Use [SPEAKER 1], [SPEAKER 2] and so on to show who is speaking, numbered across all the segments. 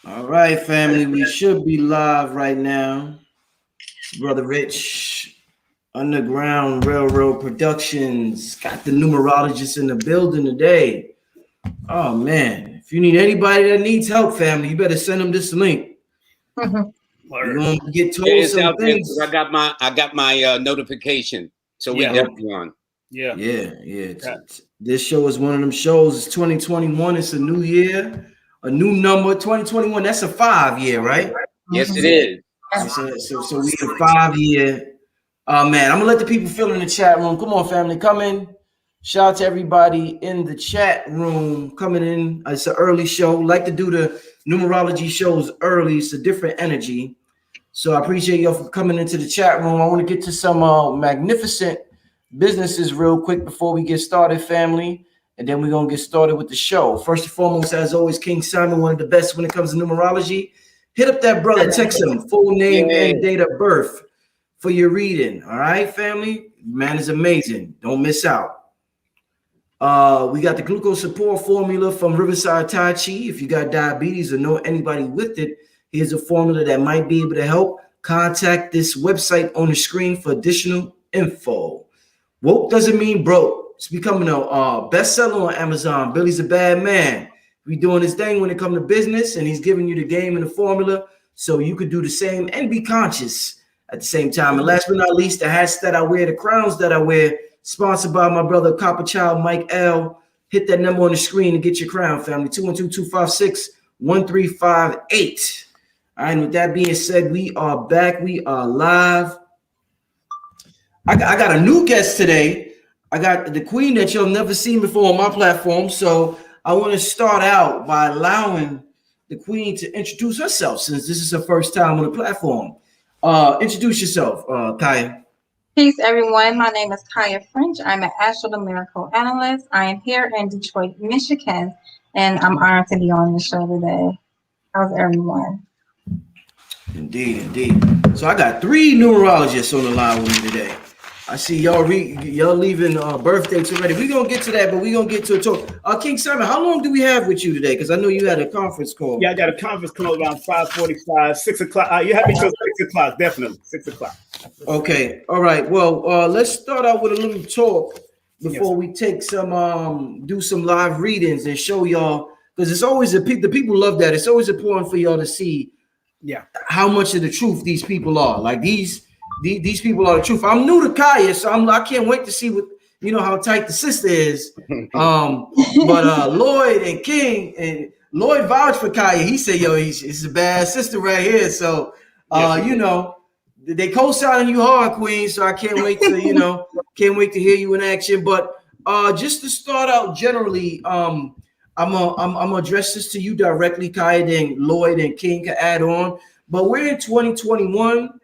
[SPEAKER 1] All right, family, we should be live right now. It's Brother Rich, Underground Railroad Productions. Got the numerologist in the building today. Oh man, if you need anybody that needs help, family, you better send them this link. You're gonna get told
[SPEAKER 2] it's
[SPEAKER 1] some
[SPEAKER 2] out there 'cause
[SPEAKER 1] things.
[SPEAKER 2] I got my notification, so we definitely on.
[SPEAKER 1] Yeah. This show is one of them shows. It's 2021. It's a new year, a new number. 2021. That's a 5 year, right?
[SPEAKER 2] Yes, it is.
[SPEAKER 1] So we in 5 year. Man, I'm gonna let the people fill in the chat room. Come on, family, come in. Shout out to everybody in the chat room coming in. It's an early show. Like to do the numerology shows early. It's a different energy. So I appreciate y'all for coming into the chat room. I want to get to some magnificent businesses real quick before we get started, family. And then we're gonna get started with the show. First and foremost, as always, King Simon, one of the best when it comes to numerology. Hit up that brother, text him full name and date of birth for your reading. All right, family. Man is amazing. Don't miss out. We got the glucose support formula from Riverside Tai Chi. If you got diabetes or know anybody with it, here's a formula that might be able to help. Contact this website on the screen for additional info. Woke doesn't mean broke. It's becoming a bestseller on Amazon. Billy's a bad man. He's doing his thing when it comes to business, and he's giving you the game and the formula so you could do the same and be conscious at the same time. And last but not least, the hats that I wear, the crowns that I wear, sponsored by my brother Copper Child Mike L. Hit that number on the screen and get your crown, family. 212-256-1358. All right, and with that being said, we are back. We are live. I got a new guest today. I got the queen that you've never seen before on my platform. So I want to start out by allowing the queen to introduce herself since this is her first time on the platform. Introduce yourself, Kaya.
[SPEAKER 3] Peace, everyone. My name is Kaya French. I'm an astronomical analyst. I am here in Detroit, Michigan, and I'm honored to be on the show today. How's everyone?
[SPEAKER 1] Indeed. So I got 3 numerologists on the line with me today. I see y'all leaving birth dates already. We're going to get to that, but we're going to get to a talk. King Simon, how long do we have with you today? Because I know you had a conference call.
[SPEAKER 4] Yeah, I got a conference call around 5:45, 6 o'clock. You have me till 6 o'clock, definitely, 6 o'clock.
[SPEAKER 1] Okay, all right. Well, let's start out with a little talk before we take some, do some live readings and show y'all, because it's always, the people love that. It's always important for y'all to see how much of the truth these people are. Like these people are the truth. I'm new to Kaya, so I can't wait to see what how tight the sister is. But Lloyd and King and Lloyd vouched for Kaya. He said, "Yo, he's a bad sister right here." So they co-signing you hard, Queen. So I can't wait to can't wait to hear you in action. But just to start out generally, I'm gonna address this to you directly, Kaya. Then Lloyd and King can add on. But we're in 2021.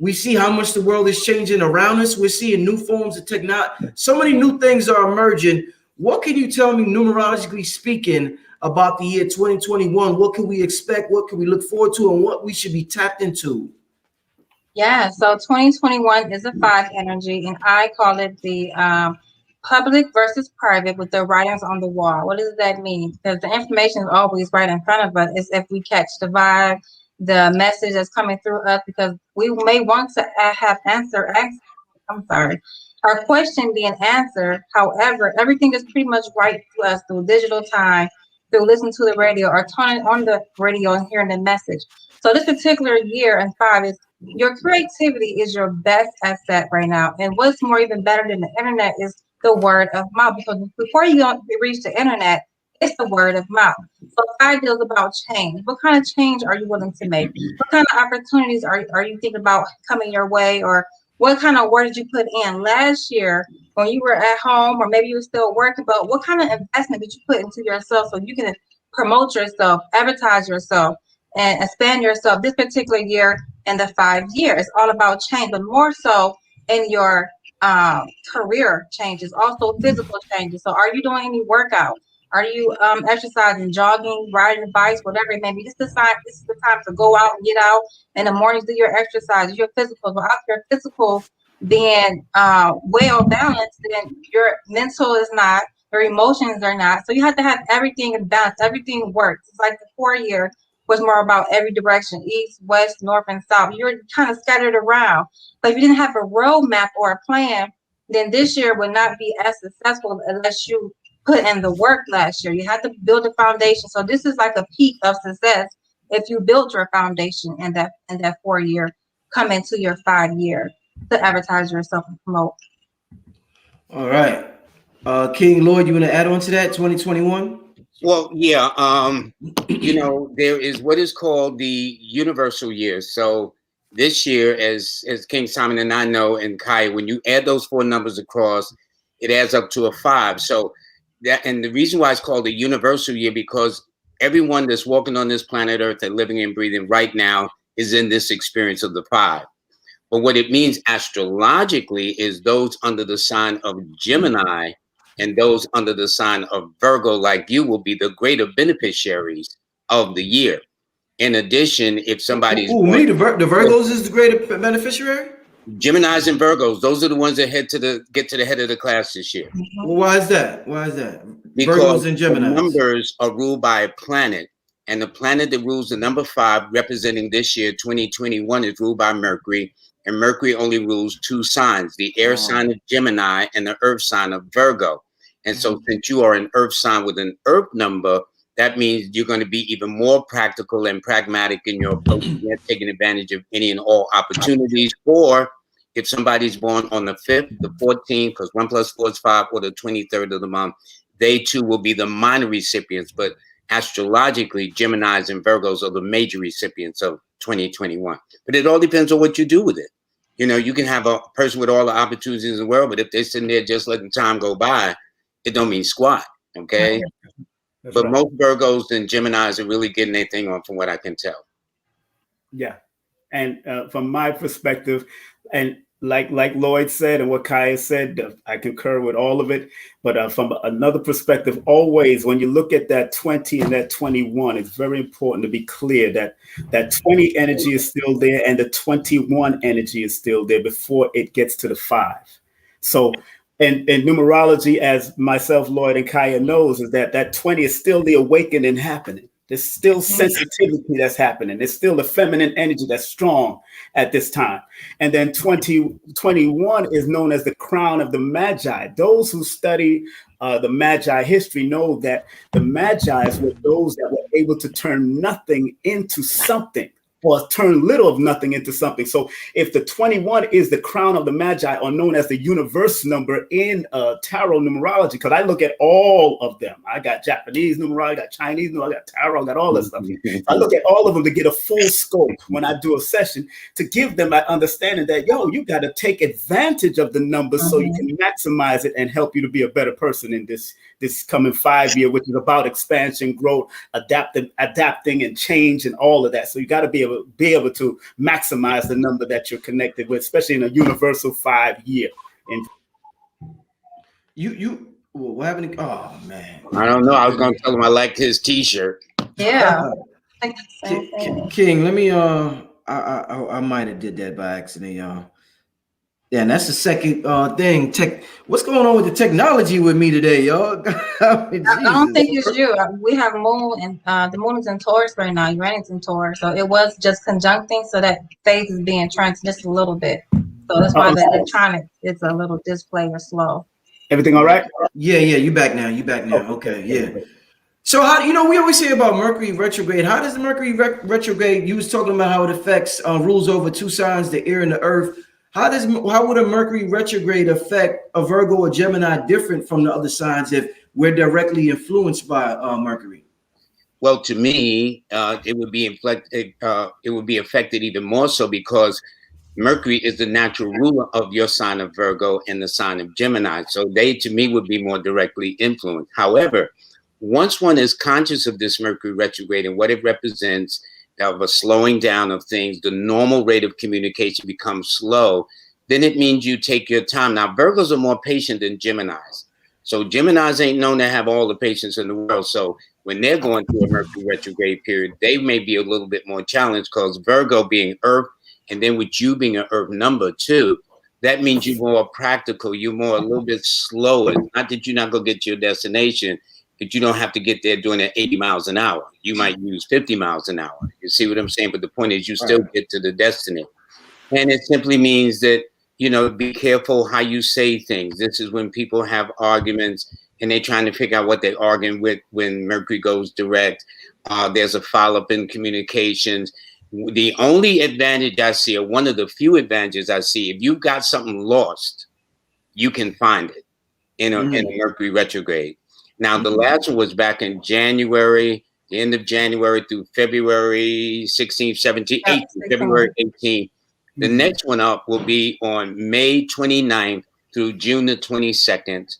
[SPEAKER 1] We see how much the world is changing around us. We're seeing new forms of technology. So many new things are emerging. What can you tell me, numerologically speaking, about the year 2021? What can we expect? What can we look forward to? And what we should be tapped into?
[SPEAKER 3] Yeah, so 2021 is a 5 energy, and I call it the public versus private with the writings on the wall. What does that mean? Because the information is always right in front of us. It's if we catch the vibe, the message that's coming through us, because we may want to have our question being answered. However, everything is pretty much right to us through digital time, through listening to the radio or turning on the radio and hearing the message. So this particular year and 5 is your creativity is your best asset right now. And what's more even better than the internet is the word of mouth. Because before you reach the internet, it's the word of mouth. So 5 deals about change. What kind of change are you willing to make? What kind of opportunities are you thinking about coming your way? Or what kind of work did you put in last year when you were at home, or maybe you were still working, but what kind of investment did you put into yourself so you can promote yourself, advertise yourself, and expand yourself this particular year and the 5 years? It's all about change, but more so in your career changes, also physical changes. So are you doing any workout? Are you exercising, jogging, riding bikes, whatever it may be? This is the time to go out and get out in the mornings, do your exercise, your physical. But after your physical being well balanced, then your mental is not, your emotions are not. So you have to have everything in balance. Everything works. It's like the 4 year was more about every direction, east, west, north, and south. You're kind of scattered around. But if you didn't have a roadmap or a plan, then this year would not be as successful unless you put in the work last year. You had to build a foundation. So this is like a peak of success if you built your foundation in that 4 year, come into your 5 year to advertise yourself and promote.
[SPEAKER 1] All right. King Lloyd, you want to add on to that 2021?
[SPEAKER 2] Well, yeah. You know, there is what is called the universal year. So this year, as King Simon and I know, and Kai, when you add those 4 numbers across, it adds up to a 5. So that, and the reason why it's called the universal year, because everyone that's walking on this planet Earth and living and breathing right now is in this experience of the 5. But what it means astrologically is those under the sign of Gemini and those under the sign of Virgo, like you, will be the greater beneficiaries of the year. In addition, if somebody's
[SPEAKER 1] me, the Virgos is the greater beneficiary?
[SPEAKER 2] Geminis and Virgos, those are the ones that get to the head of the class this year.
[SPEAKER 1] Well, why is that?
[SPEAKER 2] Because
[SPEAKER 1] Virgos and Geminis.
[SPEAKER 2] numbers are ruled by a planet, and the planet that rules the number 5, representing this year, 2021, is ruled by Mercury, and Mercury only rules 2 signs, the air sign of Gemini and the earth sign of Virgo. And so since you are an earth sign with an earth number, that means you're going to be even more practical and pragmatic in your approach, taking advantage of any and all opportunities. Or if somebody's born on the 5th, the 14th, because 1 + 4 is 5, or the 23rd of the month, they too will be the minor recipients. But astrologically, Geminis and Virgos are the major recipients of 2021. But it all depends on what you do with it. You know, you can have a person with all the opportunities in the world, but if they're sitting there just letting time go by, it don't mean squat. Okay.
[SPEAKER 4] That's
[SPEAKER 2] but
[SPEAKER 4] right.
[SPEAKER 2] most Virgos and Geminis are really getting their thing on, from what I can tell.
[SPEAKER 4] Yeah. And from my perspective, and like Lloyd said and what Kaya said, I concur with all of it. But from another perspective, always when you look at that 20 and that 21, it's very important to be clear that that 20 energy is still there and the 21 energy is still there before it gets to the 5. So in numerology, as myself, Lloyd, and Kaya knows, is that 20 is still the awakening happening. There's still sensitivity that's happening. There's still the feminine energy that's strong at this time. And then 2021 is known as the crown of the Magi. Those who study the Magi history know that the Magi were those that were able to turn nothing into something, or turn little of nothing into something. So if the 21 is the crown of the Magi, or known as the universe number in tarot numerology, because I look at all of them. I got Japanese numerology, I got Chinese numerology, I got tarot, I got all that stuff. So I look at all of them to get a full scope when I do a session, to give them that understanding that, you got to take advantage of the numbers so you can maximize it and help you to be a better person in this coming 5 year, which is about expansion, growth, adapting and change and all of that. So you got to be able to maximize the number that you're connected with, especially in a universal 5 year. And
[SPEAKER 1] what happened? Oh man,
[SPEAKER 2] I don't know. I was going to tell him I liked his T-shirt.
[SPEAKER 3] Yeah.
[SPEAKER 1] King, let me I might have did that by accident, y'all. Yeah, and that's the second thing. What's going on with the technology with me today, y'all? I
[SPEAKER 3] don't think it's you. We have moon, and the moon is in Taurus right now. Uranus in Taurus, so it was just conjuncting, so that phase is being tranced just a little bit. So that's why the electronics is a little display or slow.
[SPEAKER 4] Everything all right?
[SPEAKER 1] Yeah. You back now. Okay. Yeah. So how we always say about Mercury retrograde. How does the Mercury retrograde? You was talking about how it affects rules over 2 signs, the air and the earth. How would a Mercury retrograde affect a Virgo or Gemini different from the other signs if we're directly influenced by Mercury?
[SPEAKER 2] Well, to me, it would be affected even more so, because Mercury is the natural ruler of your sign of Virgo and the sign of Gemini. So they, to me, would be more directly influenced. However, once one is conscious of this Mercury retrograde and what it represents, of a slowing down of things, the normal rate of communication becomes slow, then it means you take your time. Now, Virgos are more patient than Geminis. So Geminis ain't known to have all the patience in the world. So when they're going through a Mercury retrograde period, they may be a little bit more challenged, because Virgo being Earth, and then with you being an Earth number too, that means you're more practical. You're more a little bit slower. Not that you're not going to get to your destination. but you don't have to get there doing it 80 miles an hour. You might use 50 miles an hour. You see what I'm saying? But the point is, you still get to the destiny. And it simply means that, you know, be careful how you say things. This is when people have arguments and they're trying to figure out what they're arguing with when Mercury goes direct. There's a follow-up in communications. The only advantage I see, or one of the few advantages I see, if you've got something lost, you can find it in a Mercury retrograde. Now, the last one was back in January, the end of January through February 16th, 17th, 18th, February 18th. The next one up will be on May 29th through June the 22nd.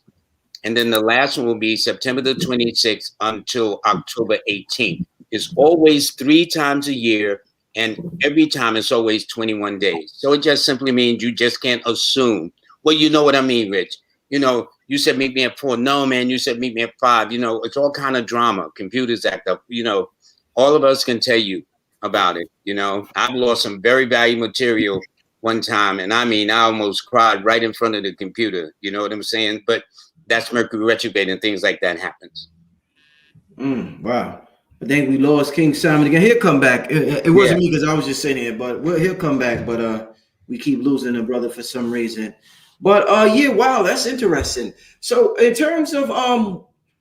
[SPEAKER 2] And then the last one will be September the 26th until October 18th. It's always 3 times a year, and every time it's always 21 days. So it just simply means you just can't assume. Well, you know what I mean, Rich. You know, you said meet me at 4. No, man, you said meet me at 5. You know, it's all kind of drama. Computers act up. You know, all of us can tell you about it. You know, I've lost some very valuable material one time, and I mean, I almost cried right in front of the computer. You know what I'm saying? But that's Mercury retrograde, and things like that happens.
[SPEAKER 1] Wow. I think we lost King Simon again. He'll come back. It wasn't me because I was just saying it, but he'll come back. But we keep losing a brother for some reason. But yeah, wow, that's interesting. So in terms of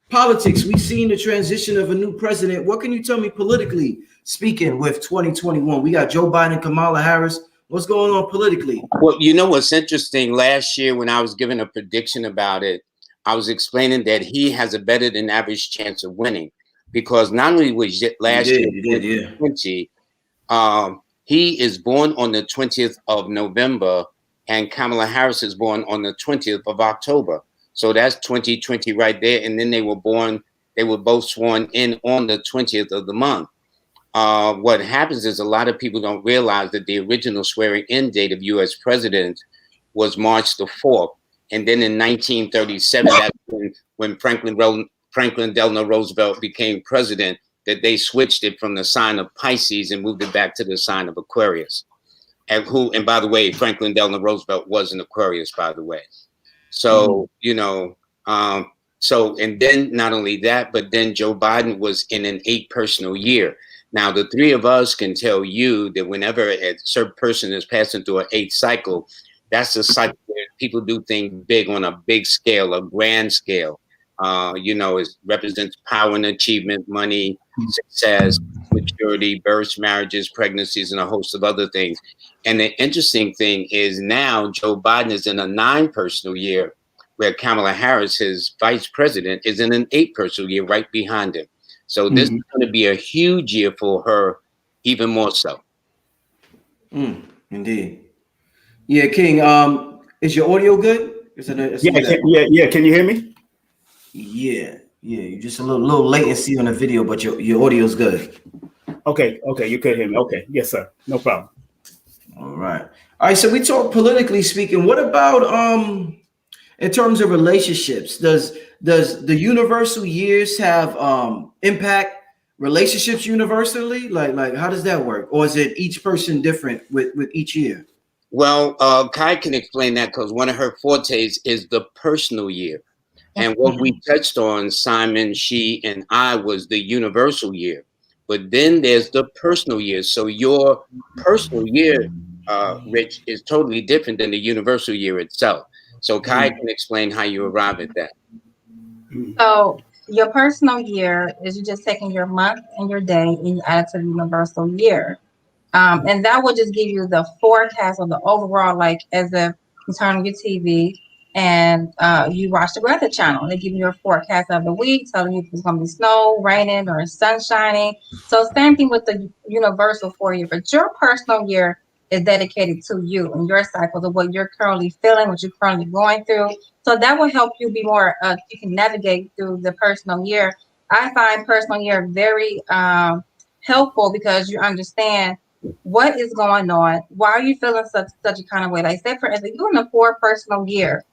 [SPEAKER 1] politics, we've seen the transition of a new president. What can you tell me politically speaking with 2021? We got Joe Biden, Kamala Harris. What's going on politically?
[SPEAKER 2] Well, you know what's interesting? Last year when I was giving a prediction about it, I was explaining that he has a better than average chance of winning because not only was last year 2020, he is born on the 20th of November and Kamala Harris is born on the 20th of October. So that's 2020 right there. And then they were both sworn in on the 20th of the month. What happens is a lot of people don't realize that the original swearing in date of U.S. president was March the 4th. And then in 1937, that's when Franklin Delano Roosevelt became president, that they switched it from the sign of Pisces and moved it back to the sign of Aquarius. And by the way, Franklin Delano Roosevelt was an Aquarius, by the way. So, you know, and then not only that, but then Joe Biden was in an 8 personal year. Now, the 3 of us can tell you that whenever a certain person is passing through an 8th cycle, that's a cycle where people do things big on a big scale, a grand scale. You know, it represents power and achievement, money, success, maturity, births, marriages, pregnancies, and a host of other things. And the interesting thing is now Joe Biden is in a 9 personal year, where Kamala Harris, his vice president, is in an 8 personal year right behind him. So this is going to be a huge year for her, even more so.
[SPEAKER 1] Indeed. Yeah, King. Is your audio good?
[SPEAKER 4] Yeah. Can you hear me?
[SPEAKER 1] Yeah. You just a little latency on the video, but your audio is good.
[SPEAKER 4] Okay. You could hear me. Okay. Yes, sir. No problem.
[SPEAKER 1] All right. So we talk politically speaking. What about in terms of relationships? Does the universal years have impact relationships universally? Like how does that work? Or is it each person different with each year?
[SPEAKER 2] Well, Kai can explain that because one of her fortes is the personal year. And what we touched on, Simon, she, and I, was the universal year. But then there's the personal year. So your personal year, Rich, is totally different than the universal year itself. So Kai can explain how you arrive at that.
[SPEAKER 3] So your personal year is you just taking your month and your day and you add it to the universal year. And that will just give you the forecast of the overall, like as if you turn on your TV and you watch the weather channel. They give you your forecast of the week, telling you if it's going to be snow, raining, or sun shining. So same thing with the universal for you. But your personal year is dedicated to you and your cycles of what you're currently feeling, what you're currently going through. So that will help you be more, you can navigate through the personal year. I find personal year very helpful because you understand what is going on. Why are you feeling such a kind of way? Like say for instance, you're in a 4 personal year.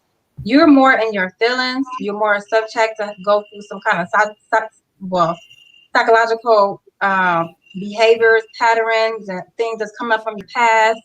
[SPEAKER 3] You're more in your feelings. You're more subject to go through some kind of psychological behaviors, patterns, and things that's coming up from your past.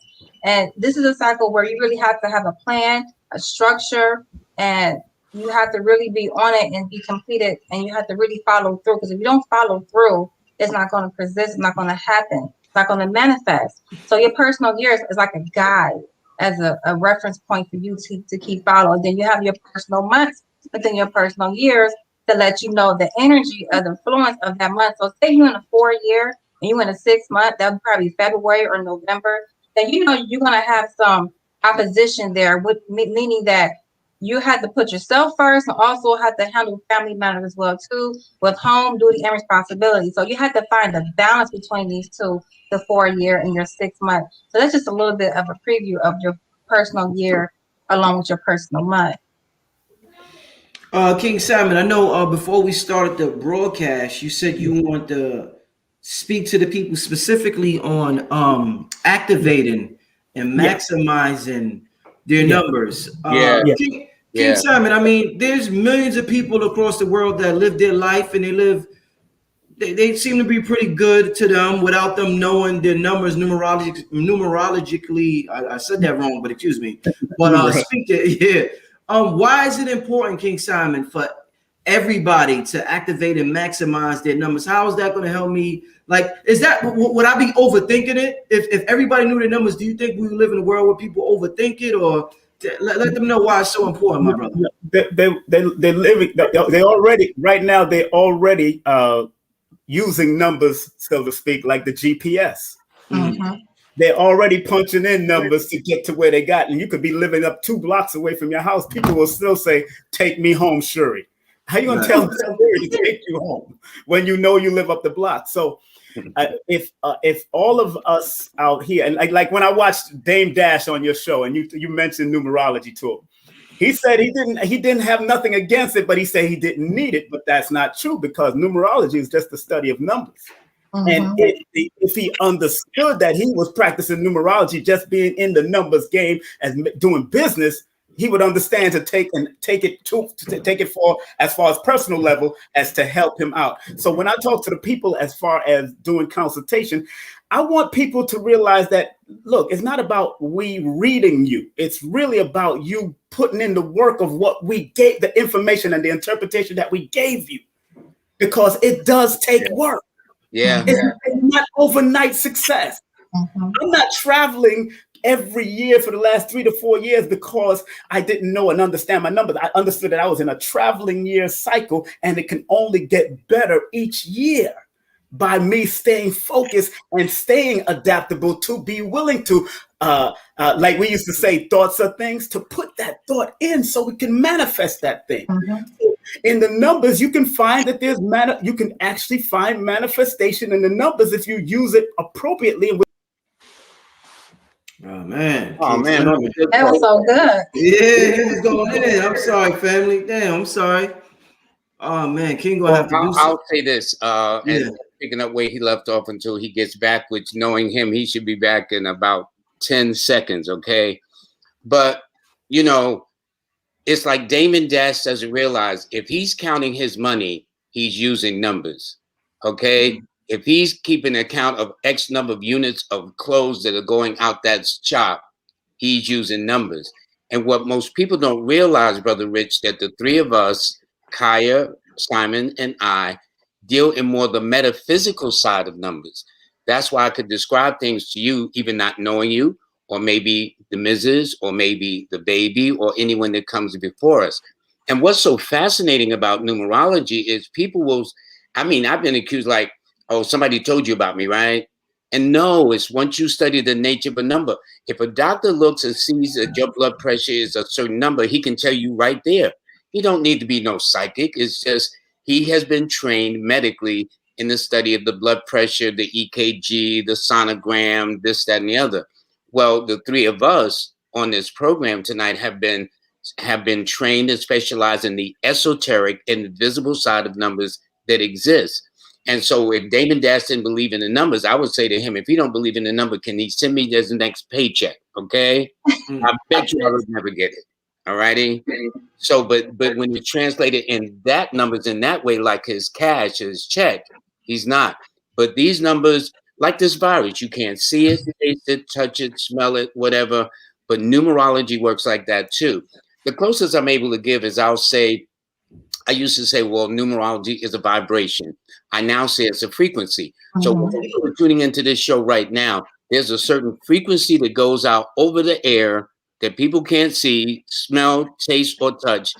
[SPEAKER 3] And this is a cycle where you really have to have a plan, a structure, and you have to really be on it and be completed, and you have to really follow through. Because if you don't follow through, it's not going to persist. It's not going to happen. It's not going to manifest. So your personal year is like a guide, as a reference point for you to keep following. Then you have your personal months within your personal years to let you know the energy of the influence of that month. So say you're in a 4-year and you're in a 6-month, that would probably be February or November, then you know you're going to have some opposition there, with meaning that you have to put yourself first and also have to handle family matters as well too, with home duty and responsibility. So you have to find a balance between these two, the 4-year and your 6-month. So that's just a little bit of a preview of your personal year along with your personal month.
[SPEAKER 1] King Simon, I know before we started the broadcast, you said you want to speak to the people specifically on activating and maximizing their numbers. King Simon, I mean, there's millions of people across the world that live their life and they seem to be pretty good to them without them knowing their numbers numerologically. I said that wrong, but excuse me. But speak to why is it important, King Simon, for everybody to activate and maximize their numbers? How is that going to help me? Like, would I be overthinking it? If everybody knew their numbers, do you think we would live in a world where people overthink it? Or let them know why it's so important, my brother.
[SPEAKER 4] They're living. They already right now. They're already using numbers, so to speak, like the GPS.
[SPEAKER 3] Mm-hmm.
[SPEAKER 4] They're already punching in numbers to get to where they got. And you could be living up 2 blocks away from your house. People will still say, "Take me home, Shuri." How you gonna tell somebody to take you home when you know you live up the block? So if all of us out here, and like when I watched Dame Dash on your show, and you mentioned numerology to him, he said he didn't have nothing against it, but he said he didn't need it. But that's not true, because numerology is just the study of numbers. Mm-hmm. And if he understood that he was practicing numerology, just being in the numbers game and doing business, he would understand to take it for as far as personal level as to help him out. So when I talk to the people as far as doing consultation, I want people to realize that, look, it's not about we reading you. It's really about you putting in the work of what we gave, the information and the interpretation that we gave you, because it does take work.
[SPEAKER 2] Yeah.
[SPEAKER 4] It's not overnight success. Mm-hmm. I'm not traveling every year for the last 3 to 4 years because I didn't know and understand my numbers. I understood that I was in a traveling year cycle, and it can only get better each year by me staying focused and staying adaptable, to be willing to, like we used to say, thoughts are things, to put that thought in so we can manifest that thing. Mm-hmm. So in the numbers, you can find that you can actually find manifestation in the numbers if you use it appropriately.
[SPEAKER 1] Oh man!
[SPEAKER 3] That was so good.
[SPEAKER 1] Yeah, he was going in. I'm sorry, family. Damn, I'm sorry. Oh man, King gonna have to do something.
[SPEAKER 2] I'll say this, and picking up where he left off until he gets back, which, knowing him, he should be back in about 10 seconds, okay? But, you know, it's like Damon Dash doesn't realize, if he's counting his money, he's using numbers, okay? Mm-hmm. If he's keeping account of X number of units of clothes that are going out that shop, he's using numbers. And what most people don't realize, Brother Rich, that the three of us, Kaya, Simon, and I, deal in more the metaphysical side of numbers. That's why I could describe things to you, even not knowing you, or maybe the Mrs., or maybe the baby, or anyone that comes before us. And what's so fascinating about numerology is people will, I've been accused like, oh, somebody told you about me, right? And no, it's once you study the nature of a number. If a doctor looks and sees that your blood pressure is a certain number, he can tell you right there. He don't need to be no psychic. It's just he has been trained medically in the study of the blood pressure, the EKG, the sonogram, this, that, and the other. Well, the three of us on this program tonight have been trained and specialized in the esoteric and invisible side of numbers that exist. And so if Damon Dash didn't believe in the numbers, I would say to him, if he don't believe in the number, can he send me his next paycheck? Okay. I bet you I would never get it. All righty. So, but when you translate it in that numbers in that way, like his cash, his check, he's not. But these numbers, like this virus, you can't see it, taste it, touch it, smell it, whatever. But numerology works like that too. The closest I'm able to give is I used to say, well, numerology is a vibration. I now say it's a frequency. So when people are tuning into this show right now, there's a certain frequency that goes out over the air that people can't see, smell, taste, or touch,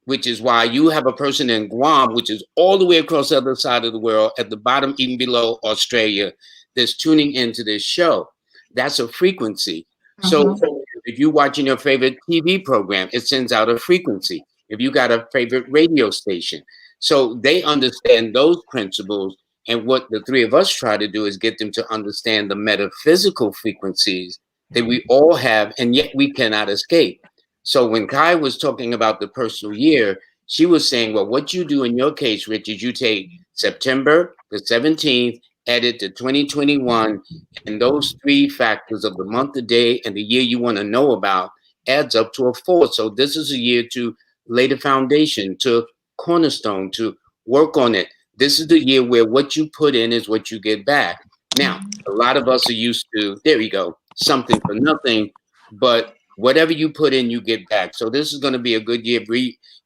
[SPEAKER 2] which is why you have a person in Guam, which is all the way across the other side of the world, at the bottom, even below Australia, that's tuning into this show. That's a frequency. So if you're watching your favorite TV program, it sends out a frequency. If you got a favorite radio station. So they understand those principles. And what the three of us try to do is get them to understand the metaphysical frequencies that we all have, and yet we cannot escape. So when Kai was talking about the personal year, she was saying, well, what you do in your case, Rich, is you take September the 17th, add it to 2021, and those three factors of the month, the day, and the year you want to know about adds up to a 4. So this is a year to lay the foundation, to cornerstone, to work on it. This is the year where what you put in is what you get back. Now, a lot of us are used to, there we go, something for nothing, but whatever you put in, you get back. So this is going to be a good year.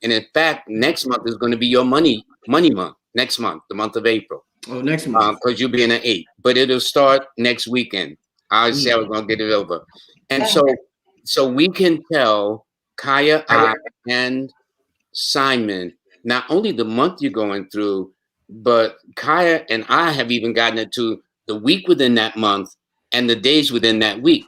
[SPEAKER 2] And in fact, next month is going to be your money month. Next month, the month of April.
[SPEAKER 1] Oh, next month.
[SPEAKER 2] Because you'll be in an 8. But it'll start next weekend. I say I was going to get it over. And so we can tell Kaya, I, and Simon, not only the month you're going through, but Kaya and I have even gotten it to the week within that month and the days within that week.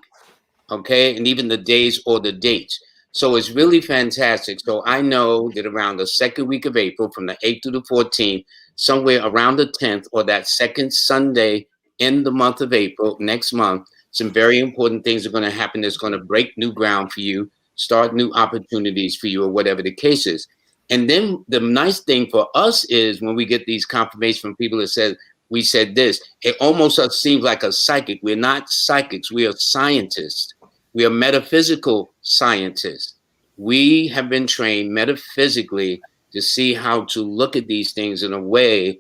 [SPEAKER 2] Okay, and even the days or the dates. So it's really fantastic. So I know that around the second week of April, from the 8th to the 14th, somewhere around the 10th or that second Sunday in the month of April, next month, some very important things are going to happen that's going to break new ground for you, start new opportunities for you, or whatever the case is. And then the nice thing for us is when we get these confirmations from people that said, we said this, it almost seems like a psychic. We're not psychics. We are scientists. We are metaphysical scientists. We have been trained metaphysically to see how to look at these things in a way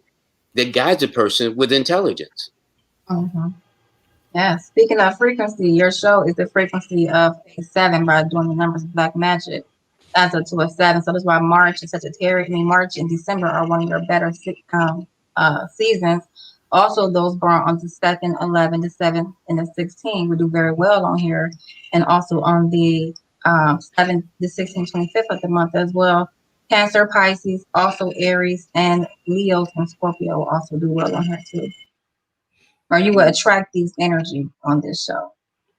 [SPEAKER 2] that guides a person with intelligence.
[SPEAKER 3] Yeah, speaking of frequency, your show is the frequency of a 7 by doing the numbers of black magic. Adds up to a 7. So that's why March is such a March and December are one of your better seasons. Also, those born on the 2nd, 11, the 7th, and the 16th would do very well on here. And also on the 7th, the 16th, 25th of the month as well. Cancer, Pisces, also Aries, and Leos and Scorpio also do well on here too. Or you will attract these energy on this show.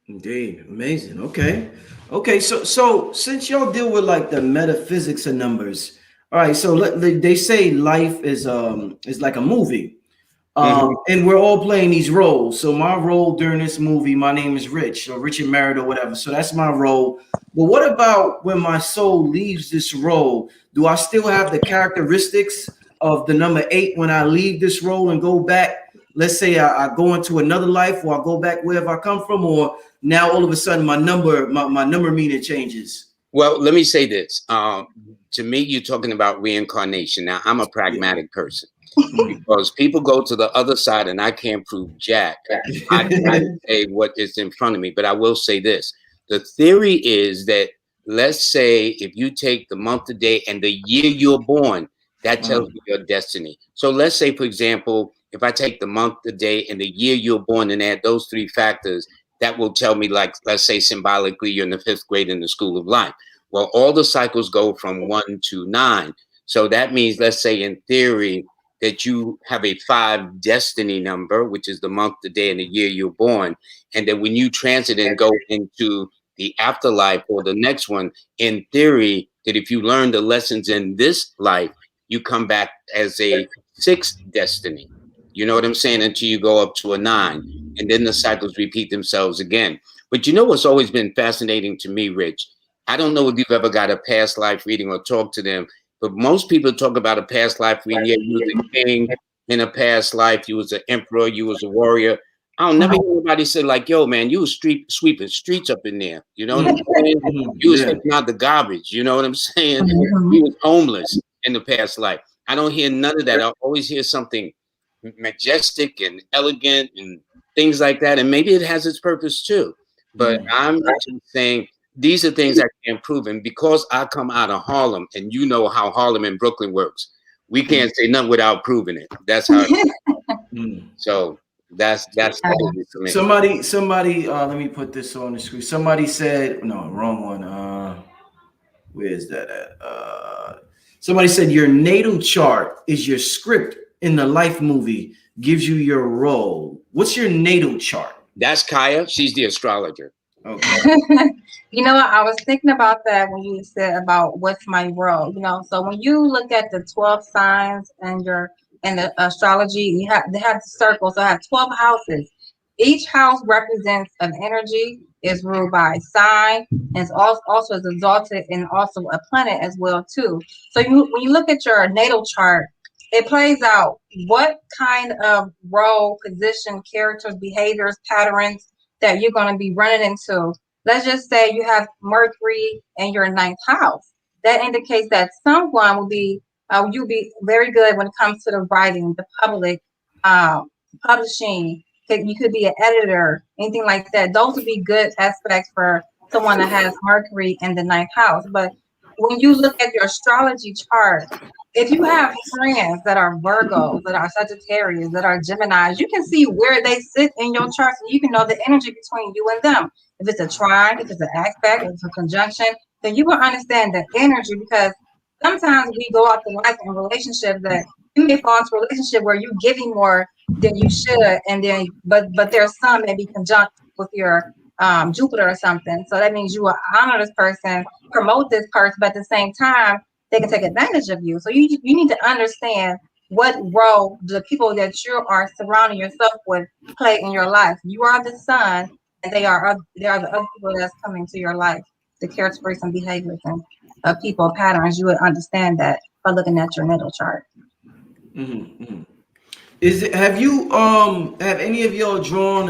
[SPEAKER 1] Indeed. Amazing. Okay. So since y'all deal with like the metaphysics of numbers, all right. So they say life is like a movie. And we're all playing these roles. So my role during this movie, my name is Rich or Richard Merritt or whatever. So that's my role. But what about when my soul leaves this role? Do I still have the characteristics of the number 8 when I leave this role and go back? Let's say I go into another life, or I go back wherever I come from, or now all of a sudden my number meaning changes.
[SPEAKER 2] Well, let me say this. To me, you're talking about reincarnation. Now, I'm a pragmatic person. Because people go to the other side and I can't prove jack. I say what is in front of me, but I will say this. The theory is that, let's say if you take the month, the day, and the year you're born, that tells you your destiny. So let's say, for example, if I take the month, the day, and the year you're born and add those 3 factors, that will tell me, like, let's say symbolically you're in the 5th grade in the school of life. Well, all the cycles go from 1 to 9. So that means, let's say in theory, that you have a 5 destiny number, which is the month, the day, and the year you're born. And that when you transit and go into the afterlife or the next one, in theory, that if you learn the lessons in this life, you come back as a 6th destiny. You know what I'm saying? Until you go up to a 9. And then the cycles repeat themselves again. But you know what's always been fascinating to me, Rich? I don't know if you've ever got a past life reading or talked to them, but most people talk about a past life reading. Yeah, you was a king in a past life. You was an emperor. You was a warrior. I'll never hear anybody say like, yo, man, you was sweeping streets up in there. You know what I'm saying? You was taking out the garbage. You know what I'm saying? You was homeless in the past life. I don't hear none of that. I always hear something majestic and elegant and things like that. And maybe it has its purpose too. But I'm just saying these are things I can't prove. And because I come out of Harlem, and you know how Harlem and Brooklyn works, we can't say nothing without proving it. That's how. So that's totally for me.
[SPEAKER 1] Somebody, let me put this on the screen. Somebody said, no, wrong one. Where is that at? Somebody said your natal chart is your script in the life movie, gives you your role. What's your natal chart?
[SPEAKER 2] That's Kaya. She's the astrologer.
[SPEAKER 1] Okay.
[SPEAKER 3] You know what? I was thinking about that when you said about what's my role. You know, so when you look at the 12 signs and the astrology, they have the circles. So I have 12 houses. Each house represents an energy, is ruled by a sign, and it's also is exalted and also a planet as well too. So when you look at your natal chart, it plays out what kind of role, position, characters, behaviors, patterns that you're going to be running into. Let's just say you have Mercury in your 9th house. That indicates that someone will be, you'll be very good when it comes to the writing, the public, publishing. You could be an editor, anything like that. Those would be good aspects for someone that has Mercury in the 9th house. But when you look at your astrology chart, if you have friends that are Virgos, that are Sagittarius, that are Geminis, you can see where they sit in your chart, so you can know the energy between you and them. If it's a trine, if it's an aspect, if it's a conjunction, then you will understand the energy, because sometimes we go out to life in relationships that you may fall into a relationship where you're giving more than you should, and then but there's some may be conjunct with your Jupiter or something. So that means you will honor this person, promote this person, but at the same time, they can take advantage of you. So you need to understand what role the people that you are surrounding yourself with play in your life. You are the sun, and they are the other people that's coming to your life, the characteristics and behaviors and people patterns. You would understand that by looking at your natal chart.
[SPEAKER 1] Mm-hmm, mm-hmm. Have any of y'all drawn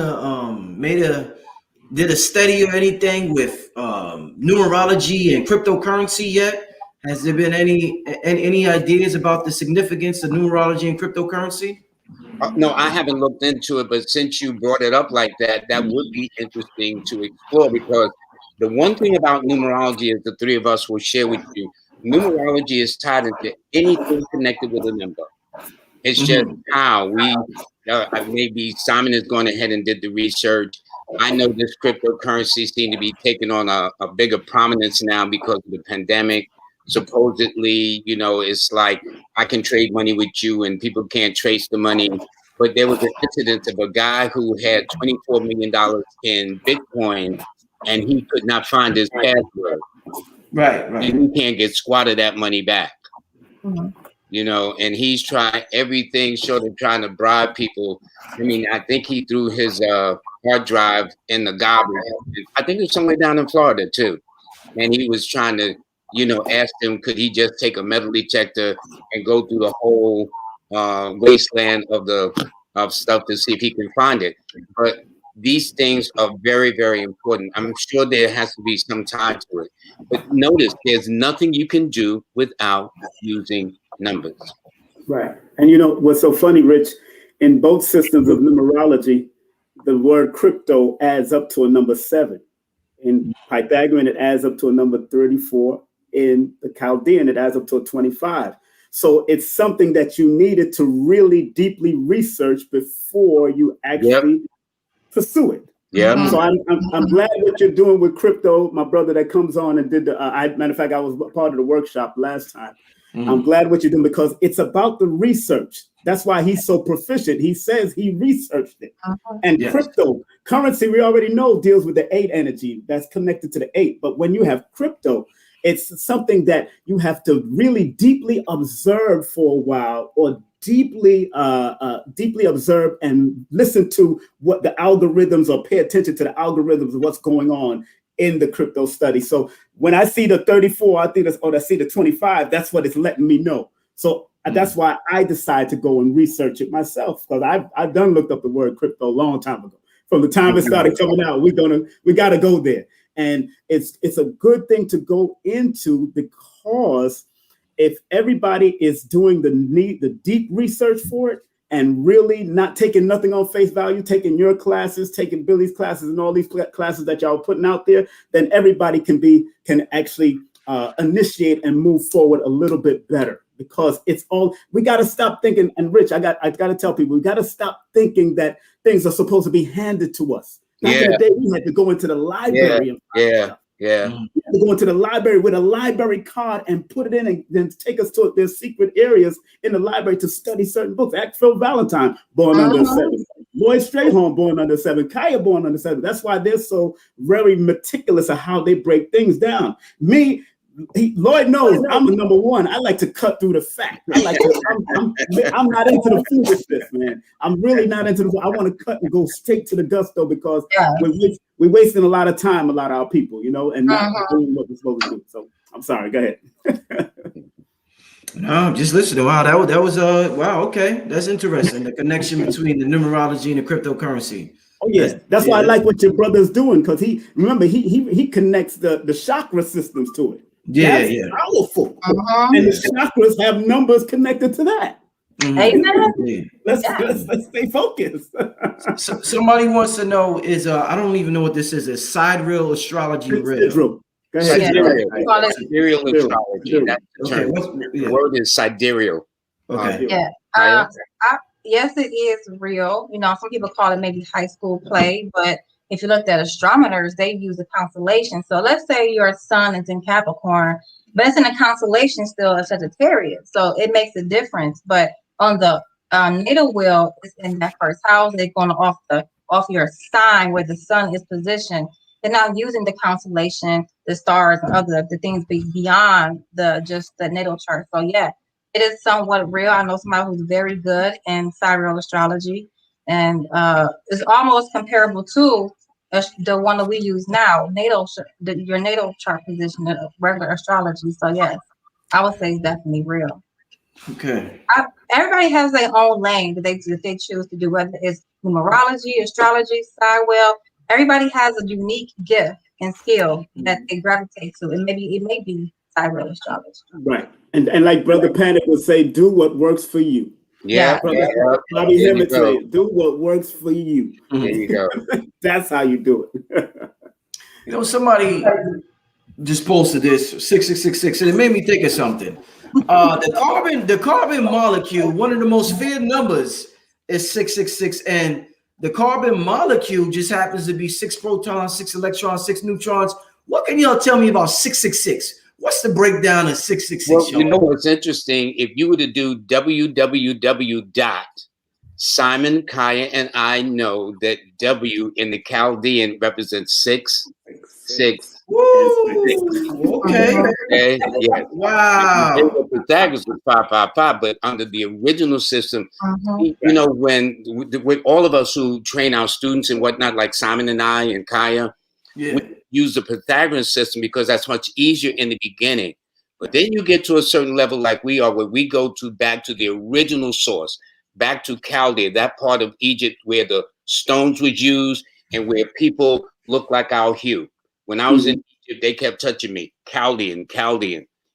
[SPEAKER 1] did a study or anything with numerology and cryptocurrency yet? Has there been any ideas about the significance of numerology and cryptocurrency?
[SPEAKER 2] No, I haven't looked into it, but since you brought it up like that, that would be interesting to explore, because the one thing about numerology is the three of us will share with you. Numerology is tied into anything connected with a number. It's just how we, maybe Simon has gone ahead and did the research. I know this cryptocurrency seems to be taking on a bigger prominence now because of the pandemic. Supposedly, it's like I can trade money with you and people can't trace the money. But there was an incident of a guy who had $24 million in Bitcoin and he could not find his password.
[SPEAKER 1] Right.
[SPEAKER 2] And he can't get squat of that money back. And he's trying everything short of trying to bribe people. I mean, I think he threw his hard drive in the garbage. I think it was somewhere down in Florida too. And he was trying to, ask him, could he just take a metal detector and go through the whole wasteland of stuff to see if he can find it. But these things are very, very important. I'm sure there has to be some time to it. But notice, there's nothing you can do without using numbers.
[SPEAKER 4] Right. And what's so funny, Rich, in both systems of numerology, the word crypto adds up to a number 7. In Pythagorean, it adds up to a number 34. In the Chaldean, it adds up to a 25. So it's something that you needed to really deeply research before you actually pursue it.
[SPEAKER 2] Yeah.
[SPEAKER 4] So I'm glad what you're doing with crypto. My brother that comes on and did matter of fact, I was part of the workshop last time. I'm glad what you're doing, because it's about the research. That's why he's so proficient. He says he researched it. And cryptocurrency, we already know, deals with the 8 energy that's connected to the 8. But when you have crypto, it's something that you have to really deeply observe for a while, or deeply observe and listen to what the algorithms, or pay attention to the algorithms of what's going on in the crypto study. So when I see the 34, I see the 25, that's what it's letting me know. So that's why I decided to go and research it myself, because I've done looked up the word crypto a long time ago. From the time it started coming out, we got to go there. And it's a good thing to go into, because if everybody is doing the deep research for it, and really not taking nothing on face value, taking your classes, taking Billy's classes, and all these classes that y'all are putting out there, then everybody can actually initiate and move forward a little bit better. Because it's all, we got to stop thinking. And Rich, I got to tell people, we got to stop thinking that things are supposed to be handed to us. Back in the day, we had to go into the library. We had to go into the library with a library card and put it in, and then take us to their secret areas in the library to study certain books. Phil Valentine, born under 7. Lloyd Strahorn, born under 7. Kaya, born under 7. That's why they're so very meticulous of how they break things down. Lloyd knows I'm a number one. I like to cut through the fact. I'm not into the foolishness, man. I'm really not into the. I want to cut and go straight to the gusto, because we're wasting a lot of time, a lot of our people, and not doing what we're supposed to do. So I'm sorry. Go ahead.
[SPEAKER 1] No, just listening. Wow, that was wow. Okay, that's interesting. The connection between the numerology and the cryptocurrency.
[SPEAKER 4] Oh yeah, that's why I like what your brother's doing, because he connects the chakra systems to it. That's powerful. And the chakras have numbers connected to that. Let's stay focused.
[SPEAKER 1] Somebody wants to know I don't even know what this is. Is Sidereal astrology real?
[SPEAKER 2] Go ahead. Sidereal astrology. That's the term. The word is sidereal.
[SPEAKER 1] Okay.
[SPEAKER 3] Yes, it is real. Some people call it maybe high school play, but if you looked at astronomers, they use a constellation. So let's say your sun is in Capricorn, but it's in a constellation still of Sagittarius. So it makes a difference. But on the natal wheel, it's in that first house. They're going off your sign where the sun is positioned. They're not using the constellation, the stars, and the things beyond just the natal chart. So yeah, it is somewhat real. I know somebody who's very good in sidereal astrology, and it's almost comparable to the one that we use now, your natal chart position, regular astrology. So yes, I would say it's definitely real.
[SPEAKER 1] Okay.
[SPEAKER 3] Everybody has their own lane that they choose to do, whether it's numerology, astrology, sidereal. Everybody has a unique gift and skill that they gravitate to, and maybe it may be sidereal astrology.
[SPEAKER 4] Right, and like Brother Panic would say, do what works for you. Bobby Hemmett say, do what works for you.
[SPEAKER 2] There you go.
[SPEAKER 4] That's how you do it.
[SPEAKER 1] Somebody just posted this 6666, and it made me think of something. The carbon molecule, one of the most feared numbers, is 666, and the carbon molecule just happens to be 6 protons, 6 electrons, 6 neutrons. What can y'all tell me about 666? What's the breakdown of 666?
[SPEAKER 2] Well, you know what's interesting? If you were to do www. Simon, Kaya, and I know that W in the Chaldean represents 6, 6.
[SPEAKER 1] Okay.
[SPEAKER 2] Yeah.
[SPEAKER 1] Wow.
[SPEAKER 2] Pythagoras was 5, 5, 5, but under the original system, when with all of us who train our students and whatnot, like Simon and I and Kaya, we use the Pythagorean system because that's much easier in the beginning. But then you get to a certain level, like we are, where we go back to the original source, back to Chaldea, that part of Egypt where the stones was used and where people look like our hue. When I was in Egypt, they kept touching me, Chaldean.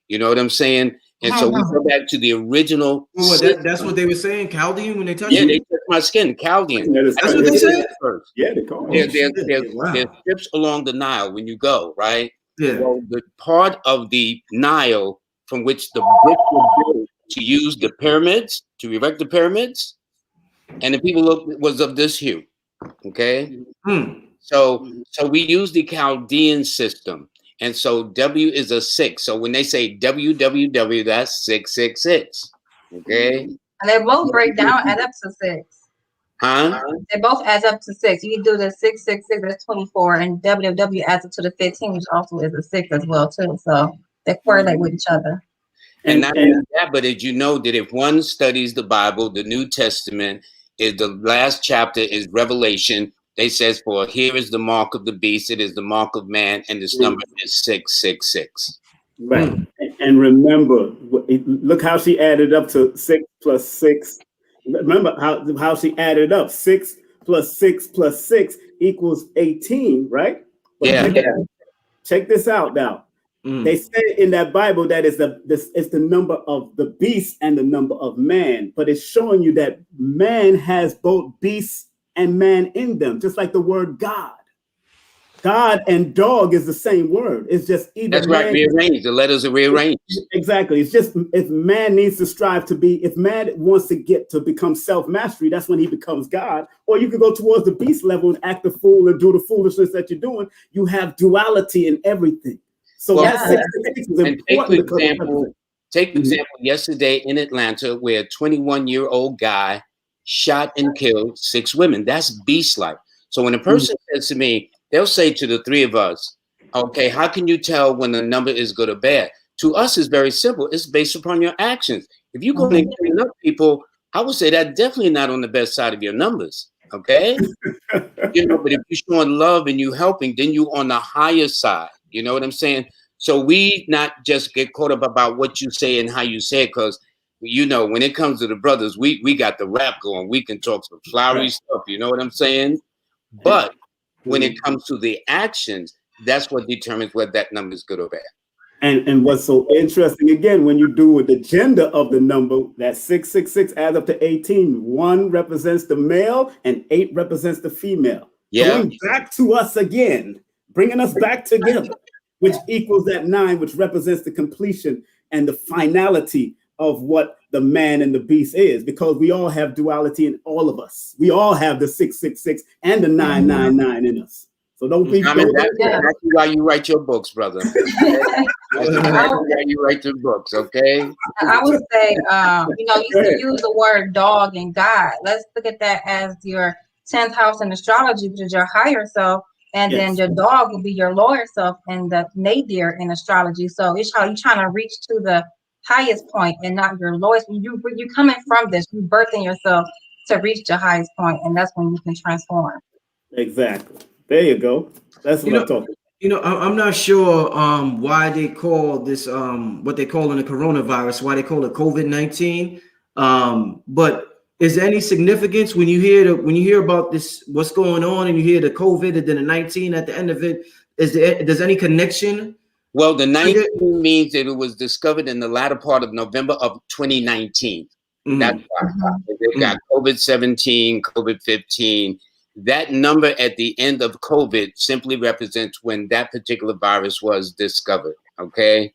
[SPEAKER 2] You know what I'm saying? And so we go back to the original.
[SPEAKER 1] That's what they were saying, Chaldean, when they touched you?
[SPEAKER 2] Yeah, they touched my skin, Chaldean.
[SPEAKER 1] That's what they said?
[SPEAKER 2] Yeah, they call it. There's strips along the Nile when you go, right?
[SPEAKER 1] Yeah.
[SPEAKER 2] Well, the part of the Nile from which the bricks were built to use the pyramids, to erect the pyramids, and the people was of this hue. Okay? So we use the Chaldean system. And so W is a 6. So when they say WWW, that's 666. Okay?
[SPEAKER 3] And they both break down, add up to 6.
[SPEAKER 2] Huh?
[SPEAKER 3] They both add up to 6. You do the 666, that's 24, and WW adds up to the 15, which also is a 6 as well, too. So they correlate with each other.
[SPEAKER 2] And not only that, but did you know that if one studies the Bible, the New Testament, is the last chapter is Revelation. They says, for here is the mark of the beast, it is the mark of man, and this number is 666.
[SPEAKER 4] Right. And remember, look how she added up to 6 plus 6. Remember how she added up. 6 plus 6 plus 6 equals 18, right? But check this out now. They say in that Bible that it's the number of the beast and the number of man, but it's showing you that man has both beast and man in them, just like the word God. God and dog is the same word. It's just either
[SPEAKER 2] that's right, rearranged. The letters are rearranged.
[SPEAKER 4] Exactly. It's just if man needs to strive to be, if man wants to get to become self-mastery, that's when he becomes God. Or you can go towards the beast level and act the fool and do the foolishness that you're doing. You have duality in everything. So that's 666 is important.
[SPEAKER 2] Take for example, yesterday in Atlanta, where a 21-year-old guy shot and killed 6 women. That's beast-like. So when a person says to me, they'll say to the 3 of us, okay, how can you tell when the number is good or bad? To us, it's very simple. It's based upon your actions. If you go and clean up people, I would say that definitely not on the best side of your numbers. Okay. But if you're showing love and you helping, then you on the higher side. You know what I'm saying? So we not just get caught up about what you say and how you say it, because when it comes to the brothers, we got the rap going. We can talk some flowery stuff. You know what I'm saying? But when it comes to the actions, that's what determines whether that number is good or bad.
[SPEAKER 4] And what's so interesting, again, when you do with the gender of the number, that 666 adds up to 18. 1 represents the male and 8 represents the female.
[SPEAKER 2] Yeah.
[SPEAKER 4] Going back to us again, bringing us back together, which equals that 9, which represents the completion and the finality of what the man and the beast is, because we all have duality in all of us. We all have the 666 and the 999 in us. So don't be.
[SPEAKER 2] That's why you write your books, brother. That's why you write your books, okay?
[SPEAKER 3] I would say, you use the word dog and God. Let's look at that as your 10th house in astrology, which is your higher self. And then your dog will be your lower self and the nadir in astrology. So it's how you're trying to reach to the highest point and not your lowest. You're coming from this, you're birthing yourself to reach the highest point, and that's when you can transform.
[SPEAKER 4] Exactly. There you go. That's what I'm talking about.
[SPEAKER 1] I'm not sure why they call this what they call in the coronavirus, why they call it COVID-19. But is there any significance when you hear about this, what's going on, and you hear the COVID and then the 19 at the end of it? There's any connection?
[SPEAKER 2] Well, the 19 means that it was discovered in the latter part of November of 2019. That's why they've got COVID-17, COVID-15. That number at the end of COVID simply represents when that particular virus was discovered. Okay.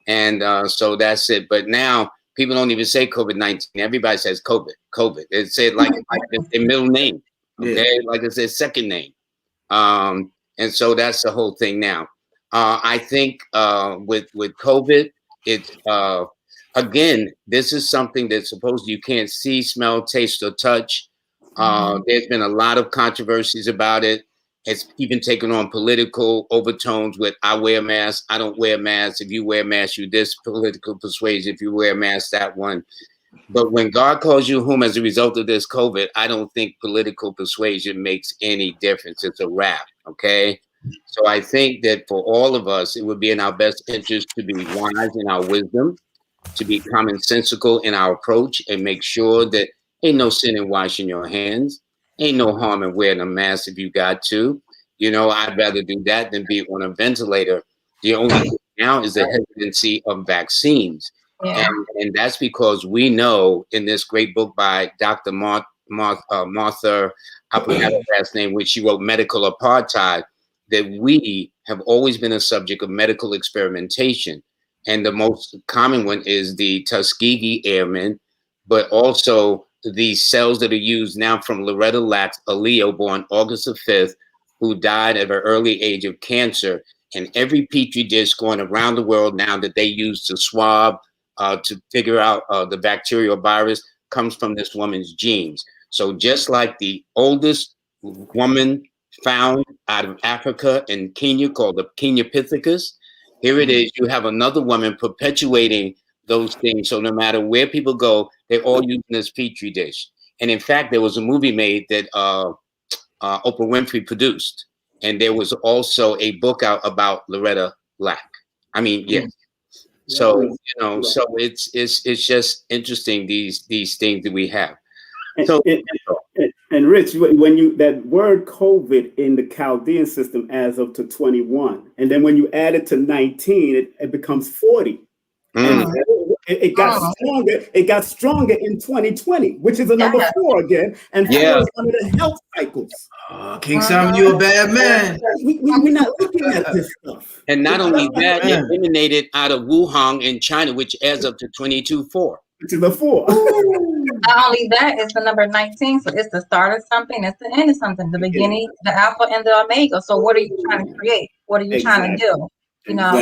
[SPEAKER 2] And so that's it. But now people don't even say COVID-19. Everybody says COVID. It said like their middle name. Okay. Like it's their second name. And so that's the whole thing now. I think with COVID, it's again, this is something that supposedly you can't see, smell, taste, or touch. There's been a lot of controversies about it. It's even taken on political overtones with I wear a mask, I don't wear a mask. If you wear a mask, you this political persuasion. If you wear a mask, that one. But when God calls you home as a result of this COVID, I don't think political persuasion makes any difference. It's a wrap, okay? So I think that for all of us, it would be in our best interest to be wise in our wisdom, to be commonsensical in our approach, and make sure that ain't no sin in washing your hands. Ain't no harm in wearing a mask if you got to. I'd rather do that than be on a ventilator. The only thing now is the hesitancy of vaccines. Yeah. And that's because we know in this great book by Dr. Martha, I forgot her last name, which she wrote Medical Apartheid, that we have always been a subject of medical experimentation. And the most common one is the Tuskegee Airmen, but also these cells that are used now from Loretta Lacks, a Leo born August the 5th, who died at an early age of cancer. And every petri dish going around the world now that they use to swab to figure out the bacterial virus comes from this woman's genes. So just like the oldest woman found out of Africa in Kenya called the Kenyapithecus, here it is, you have another woman perpetuating those things. So no matter where people go, they're all using this petri dish. And in fact, there was a movie made that Oprah Winfrey produced, and there was also a book out about Loretta Lack. I mean, yes. So so it's just interesting, these things that we have.
[SPEAKER 4] And Rich, when you that word COVID in the Chaldean system adds up to 21, and then when you add it to 19, it becomes 40. And it got stronger. It got stronger in 2020, which is a number 4 again. And 4 is one of the health cycles.
[SPEAKER 1] King Simon, you a bad man.
[SPEAKER 4] We're not looking at this stuff.
[SPEAKER 2] And not only that, it emanated out of Wuhan in China, which adds up to 22-4.
[SPEAKER 4] Which is a 4.
[SPEAKER 3] Not only that, it's the number 19. So it's the start of something, it's the end of something, the beginning, the alpha and the omega. So what are you trying to create? What are you trying to do? You know?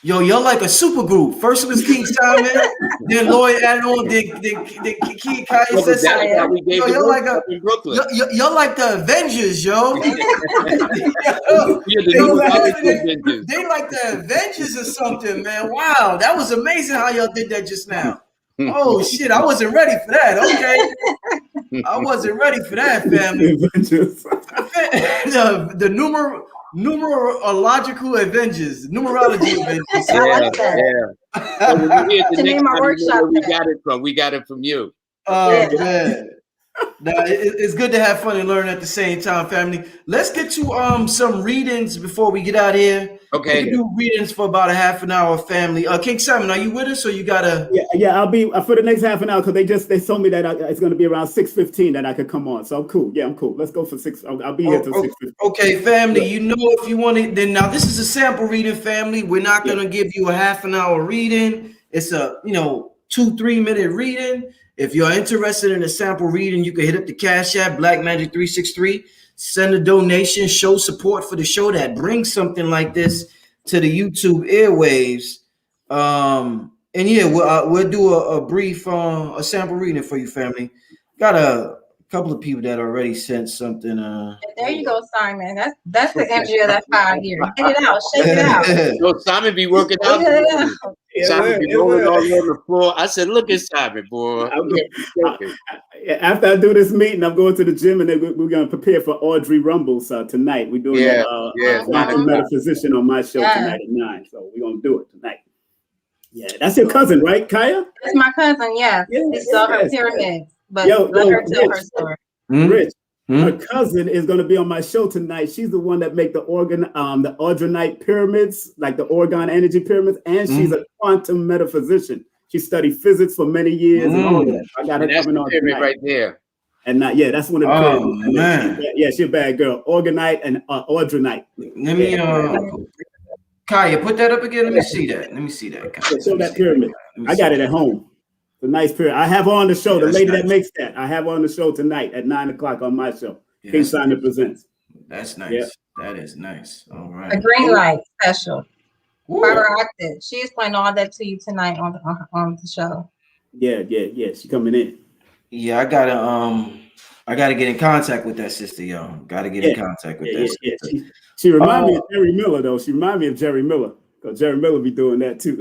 [SPEAKER 1] Yo, you're like a super group. First it was King Simon, then Lloyd added on, then King Kaya said, yo, you're like you're like the Avengers, yo. They like the Avengers or something, man. Wow, that was amazing how y'all did that just now. Oh shit, I wasn't ready for that. Okay, I wasn't ready for that, family. the numerological Avengers, numerology Avengers.
[SPEAKER 3] I like that.
[SPEAKER 2] To
[SPEAKER 3] name our workshop,
[SPEAKER 2] we got it from you.
[SPEAKER 1] Oh man. Now, it's good to have fun and learn at the same time, family. Let's get to some readings before we get out of here.
[SPEAKER 2] Okay.
[SPEAKER 1] We can do readings for about a half an hour, family. King Simon, are you with us, or you gotta?
[SPEAKER 4] Yeah. I'll be for the next half an hour because they told me that it's going to be around 6:15 that I could come on. So I'm cool. Yeah, I'm cool. Let's go for 6. I'll be here till 6:15.
[SPEAKER 1] Okay, family. You know, if you want it, then now this is a sample reading, family. We're not gonna give you a half an hour reading. It's a 2-3 minute reading. If you're interested in a sample reading, you can hit up the Cash App, Black Magic 363. Send a donation, show support for the show that brings something like this to the YouTube airwaves. And yeah, we'll do a brief a sample reading for you, family. Got a couple of people that already sent something.
[SPEAKER 3] There you go, Simon. That's the energy of that 5 year. Get it out, shake it out.
[SPEAKER 2] So Simon be working out. Simon be rolling all over the floor. I said, "Look at Simon, boy."
[SPEAKER 4] After I do this meeting, I'm going to the gym, and then we're going to prepare for Audrey Rumbles tonight. We're doing Metaphysician on my show tonight at 9. So we're going to do it tonight. Yeah, that's your cousin, right, Kaya?
[SPEAKER 3] That's my cousin. Yeah, she saw her pyramids, but let her tell her story.
[SPEAKER 4] Rich. Her cousin is going to be on my show tonight. She's the one that make the Ordronite pyramids, like the Orgon energy pyramids, and she's a quantum metaphysician. She studied physics for many years and all that. I got her coming on tonight.
[SPEAKER 2] Right there.
[SPEAKER 4] And that's one of the pyramids. Man. She's a bad girl. Orgonite and Ordronite.
[SPEAKER 1] Let me Kaya, put that up again. Let me see that. Kaya.
[SPEAKER 4] Show that pyramid. I got it at home. The nice period. I have her on the show. The lady that makes that. I have her on the show tonight at 9 o'clock on my show. King Simon Presents.
[SPEAKER 1] That's nice. Yeah. That is nice. All right.
[SPEAKER 3] A green light special. Active. She explained all that to you tonight on the show.
[SPEAKER 4] Yeah. She coming in.
[SPEAKER 1] Yeah, I gotta get in contact with that sister, y'all. Gotta get in contact with that sister.
[SPEAKER 4] Yeah. She reminds me of Jerry Miller, though. She reminds me of Jerry Miller. Because Jerry Miller be doing that too.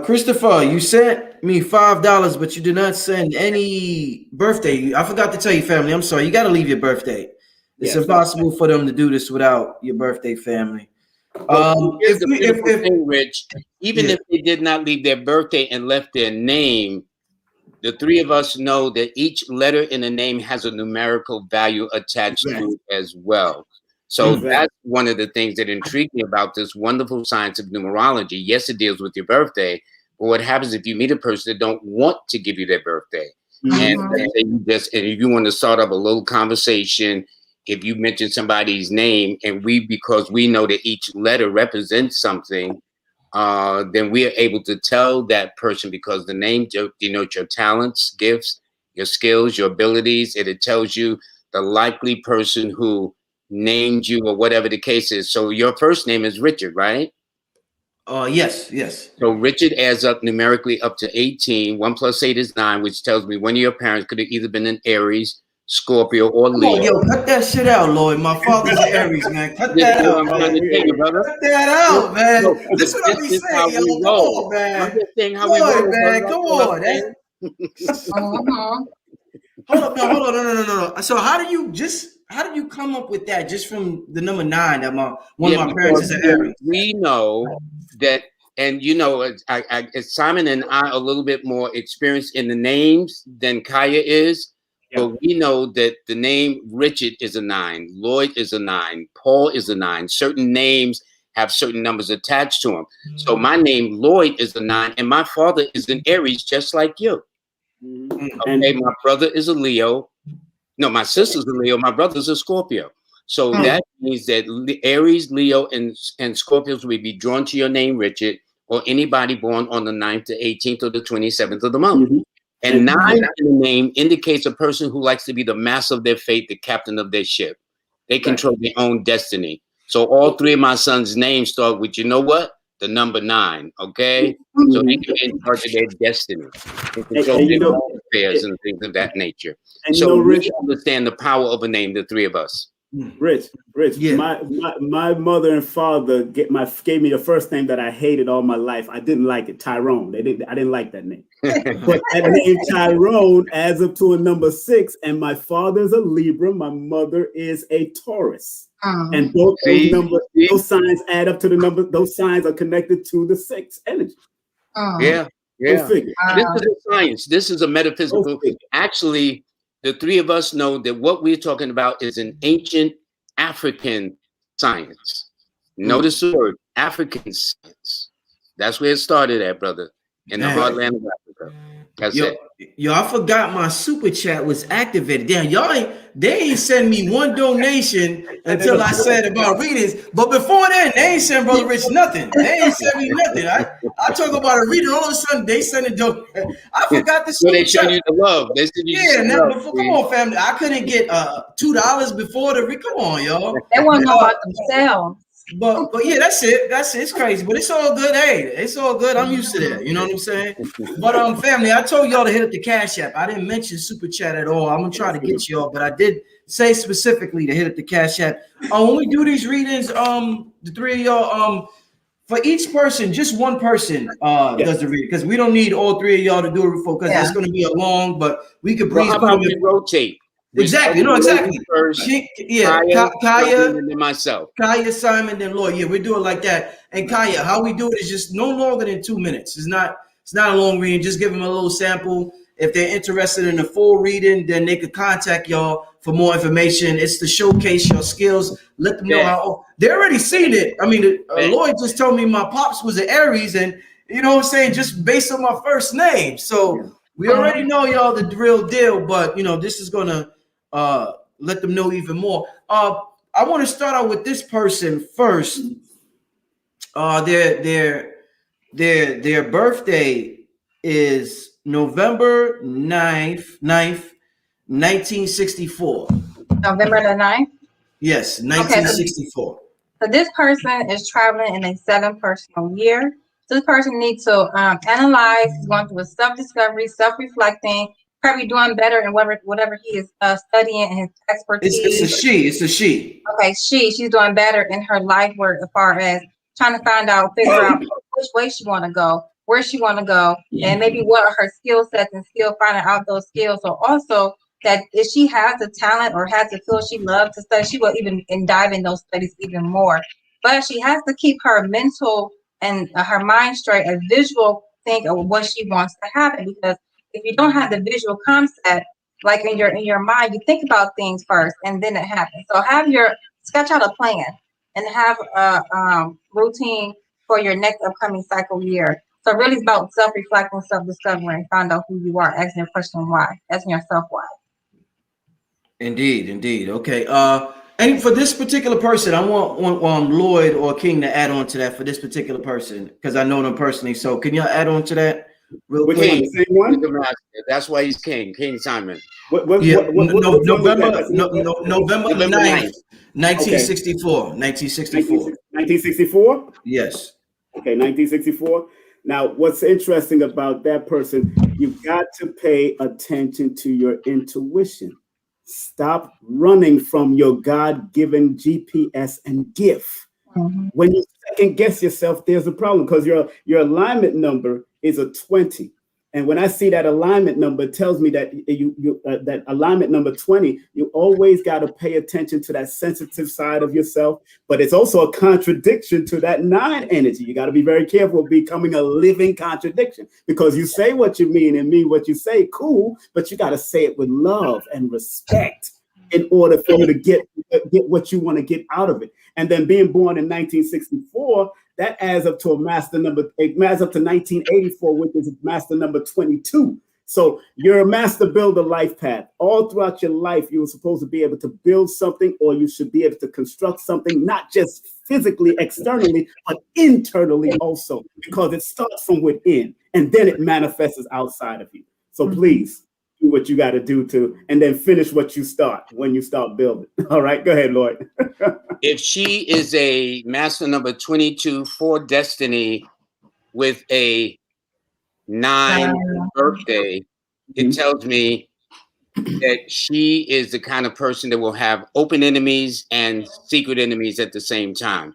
[SPEAKER 1] Christopher, you sent me $5, but you did not send any birthday. I forgot to tell you, family. I'm sorry. You got to leave your birthday. It's impossible for them to do this without your birthday, family.
[SPEAKER 2] Rich, even if they did not leave their birthday and left their name, the three of us know that each letter in the name has a numerical value attached to it as well. So that's one of the things that intrigued me about this wonderful science of numerology. Yes, it deals with your birthday, but what happens if you meet a person that don't want to give you their birthday? And if you want to start up a little conversation, if you mention somebody's name and because we know that each letter represents something, then we are able to tell that person, because the name denotes your talents, gifts, your skills, your abilities. It tells you the likely person who named you or whatever the case is. So your first name is Richard, right?
[SPEAKER 1] Yes.
[SPEAKER 2] So Richard adds up numerically up to 18. 1 + 8 is 9, which tells me one of your parents could have either been an Aries, Scorpio, or Leo.
[SPEAKER 1] Oh, yo, cut that shit out, Lloyd. My father's an Aries, man. Cut that out, man. Cut that out, man.
[SPEAKER 2] No,
[SPEAKER 1] this is what I be saying, yo. Come on, man.
[SPEAKER 2] I'm just saying how
[SPEAKER 1] Lloyd,
[SPEAKER 2] we roll,
[SPEAKER 1] man. Come on, man. Hold up, no. So how do you come up with that just from the number 9 that one of my parents is an Aries?
[SPEAKER 2] We know that And you know, Simon and I are a little bit more experienced in the names than Kaya is.
[SPEAKER 4] Yeah.
[SPEAKER 2] But we know that the name Richard is a 9, Lloyd is a 9, Paul is a 9. Certain names have certain numbers attached to them. So my name Lloyd is a 9, and my father is an Aries, just like you. Okay, my brother is a Leo. No, my sister's a Leo. My brother's a Scorpio. So that means that Aries, Leo, and Scorpios will be drawn to your name, Richard, or anybody born on the 9th to 18th or the 27th of the month. And 9 in the name indicates a person who likes to be the master of their fate, the captain of their ship. They control their own destiny. So all 3 of my sons' names start with, you know what? The number 9, okay? So they can be in charge of their destiny. They control their own affairs and things of that nature.
[SPEAKER 4] And
[SPEAKER 2] so
[SPEAKER 4] Rich,
[SPEAKER 2] we understand the power of a name, the 3 of us.
[SPEAKER 4] Rich, my mother and father gave me the first name that I hated all my life. I didn't like it, Tyrone. I didn't like that name. But that name Tyrone adds up to a number 6, and my father's a Libra, my mother is a Taurus. And those signs add up to the number. Those signs are connected to the 6 energy.
[SPEAKER 2] Yeah. This is a science. This is a metaphysical. Actually, the 3 of us know that what we're talking about is an ancient African science. Notice the word African science. That's where it started at, brother, in the heartland of Africa. That's it.
[SPEAKER 1] Yo, I forgot my super chat was activated. Damn, they ain't send me one donation until I said about readings. But before then, they ain't send Brother Rich nothing. They ain't send me nothing. I talk about a reading, all of a sudden they send a donation. I forgot the super
[SPEAKER 2] they
[SPEAKER 1] chat.
[SPEAKER 2] send you the love. They send you
[SPEAKER 1] before, come on, family. I couldn't get $2 before the read. Come on, y'all.
[SPEAKER 3] They want to know about themselves.
[SPEAKER 1] But yeah, that's it. It's crazy, but it's all good. Hey, it's all good. I'm used to that. You know what I'm saying? But family, I told y'all to hit up the Cash App. I didn't mention super chat at all. I'm gonna try to get y'all, but I did say specifically to hit up the Cash App. When we do these readings, the 3 of y'all, for each person, just one person does the reading, because we don't need all 3 of y'all to do it for, because it's gonna be a long. But we could breeze.
[SPEAKER 2] How about we rotate?
[SPEAKER 1] Exactly. Exactly.
[SPEAKER 2] First,
[SPEAKER 1] Kaya,
[SPEAKER 2] and then myself.
[SPEAKER 1] Kaya, Simon, then Lloyd. Yeah, we do it like that. And Kaya, how we do it is just no longer than 2 minutes. It's not a long reading. Just give them a little sample. If they're interested in the full reading, then they could contact y'all for more information. It's to showcase your skills. Let them know how they already seen it. I mean, Lloyd just told me my pops was an Aries, and you know what I'm saying, just based on my first name. So we already know y'all the real deal, but this is gonna let them know even more. I want to start out with this person first. Their birthday is November 9th, 1964.
[SPEAKER 3] November the 9th?
[SPEAKER 1] Yes, 1964.
[SPEAKER 3] Okay, so this person is traveling in a 7 personal year. This person needs to analyze, he's going through a self-discovery, self-reflecting, probably doing better in whatever he is studying and his expertise.
[SPEAKER 1] It's a she.
[SPEAKER 3] Okay, she's doing better in her life work as far as trying to figure out which way she want to go, where she want to go, and maybe what are her skill sets, and still finding out those skills. So also that if she has the talent or has the field she loves to study, she will even dive in those studies even more. But she has to keep her mental and her mind straight, a visual think of what she wants to happen, because if you don't have the visual concept, like in your mind, you think about things first and then it happens. So sketch out a plan and have a routine for your next upcoming cycle year. So really it's about self-reflecting, self-discovering, find out who you are, asking your question why, asking yourself why.
[SPEAKER 1] Indeed. Okay. And for this particular person, I want Lloyd or King to add on to that for this particular person, because I know them personally. So can y'all add on to that real quick?
[SPEAKER 4] Same one?
[SPEAKER 2] That's why he's King Simon.
[SPEAKER 1] November 9th, 1964.
[SPEAKER 4] 1964?
[SPEAKER 1] Yes.
[SPEAKER 4] Okay, 1964. Now, what's interesting about that person, you've got to pay attention to your intuition. Stop running from your God-given GPS and gift. When you second guess yourself, there's a problem, because your alignment number is a 20. And when I see that alignment number, it tells me that that alignment number 20, you always got to pay attention to that sensitive side of yourself. But it's also a contradiction to that 9 energy. You got to be very careful of becoming a living contradiction, because you say what you mean and mean what you say, cool, but you got to say it with love and respect in order for you to get what you want to get out of it. And then being born in 1964, that adds up to a master number. It adds up to 1984, which is master number 22. So you're a master builder life path. All throughout your life, you were supposed to be able to build something, or you should be able to construct something, not just physically, externally, but internally also, because it starts from within and then it manifests outside of you. So please do what you got to do to, and then finish what you start when you start building. All right, go ahead, Lloyd.
[SPEAKER 2] If she is a master number 22 for destiny with a 9 birthday, it tells me that she is the kind of person that will have open enemies and secret enemies at the same time.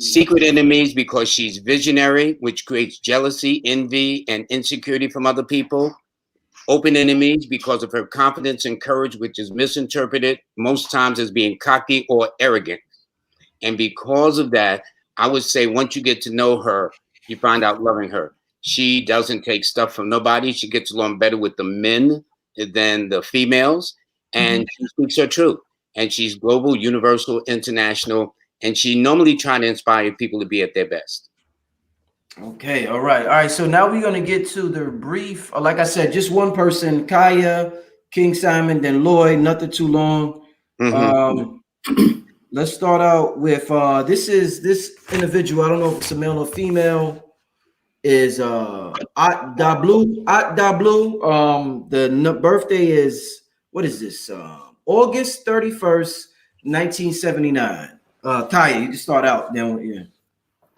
[SPEAKER 2] Secret enemies because she's visionary, which creates jealousy, envy, and insecurity from other people. Open enemies because of her confidence and courage, which is misinterpreted most times as being cocky or arrogant. And because of that, I would say once you get to know her, you find out loving her. She doesn't take stuff from nobody. She gets along better with the men than the females. And she speaks her truth. And she's global, universal, international. And she normally tries to inspire people to be at their best.
[SPEAKER 1] Okay, all right. So now we're gonna get to the brief. Like I said, just one person: Kaya, King Simon, then Lloyd. Nothing too long. Let's start out with this individual. I don't know if it's a male or female. Is Dablu. The birthday is, what is this? August 31st, 1979. Kaya, you can start out then. Yeah.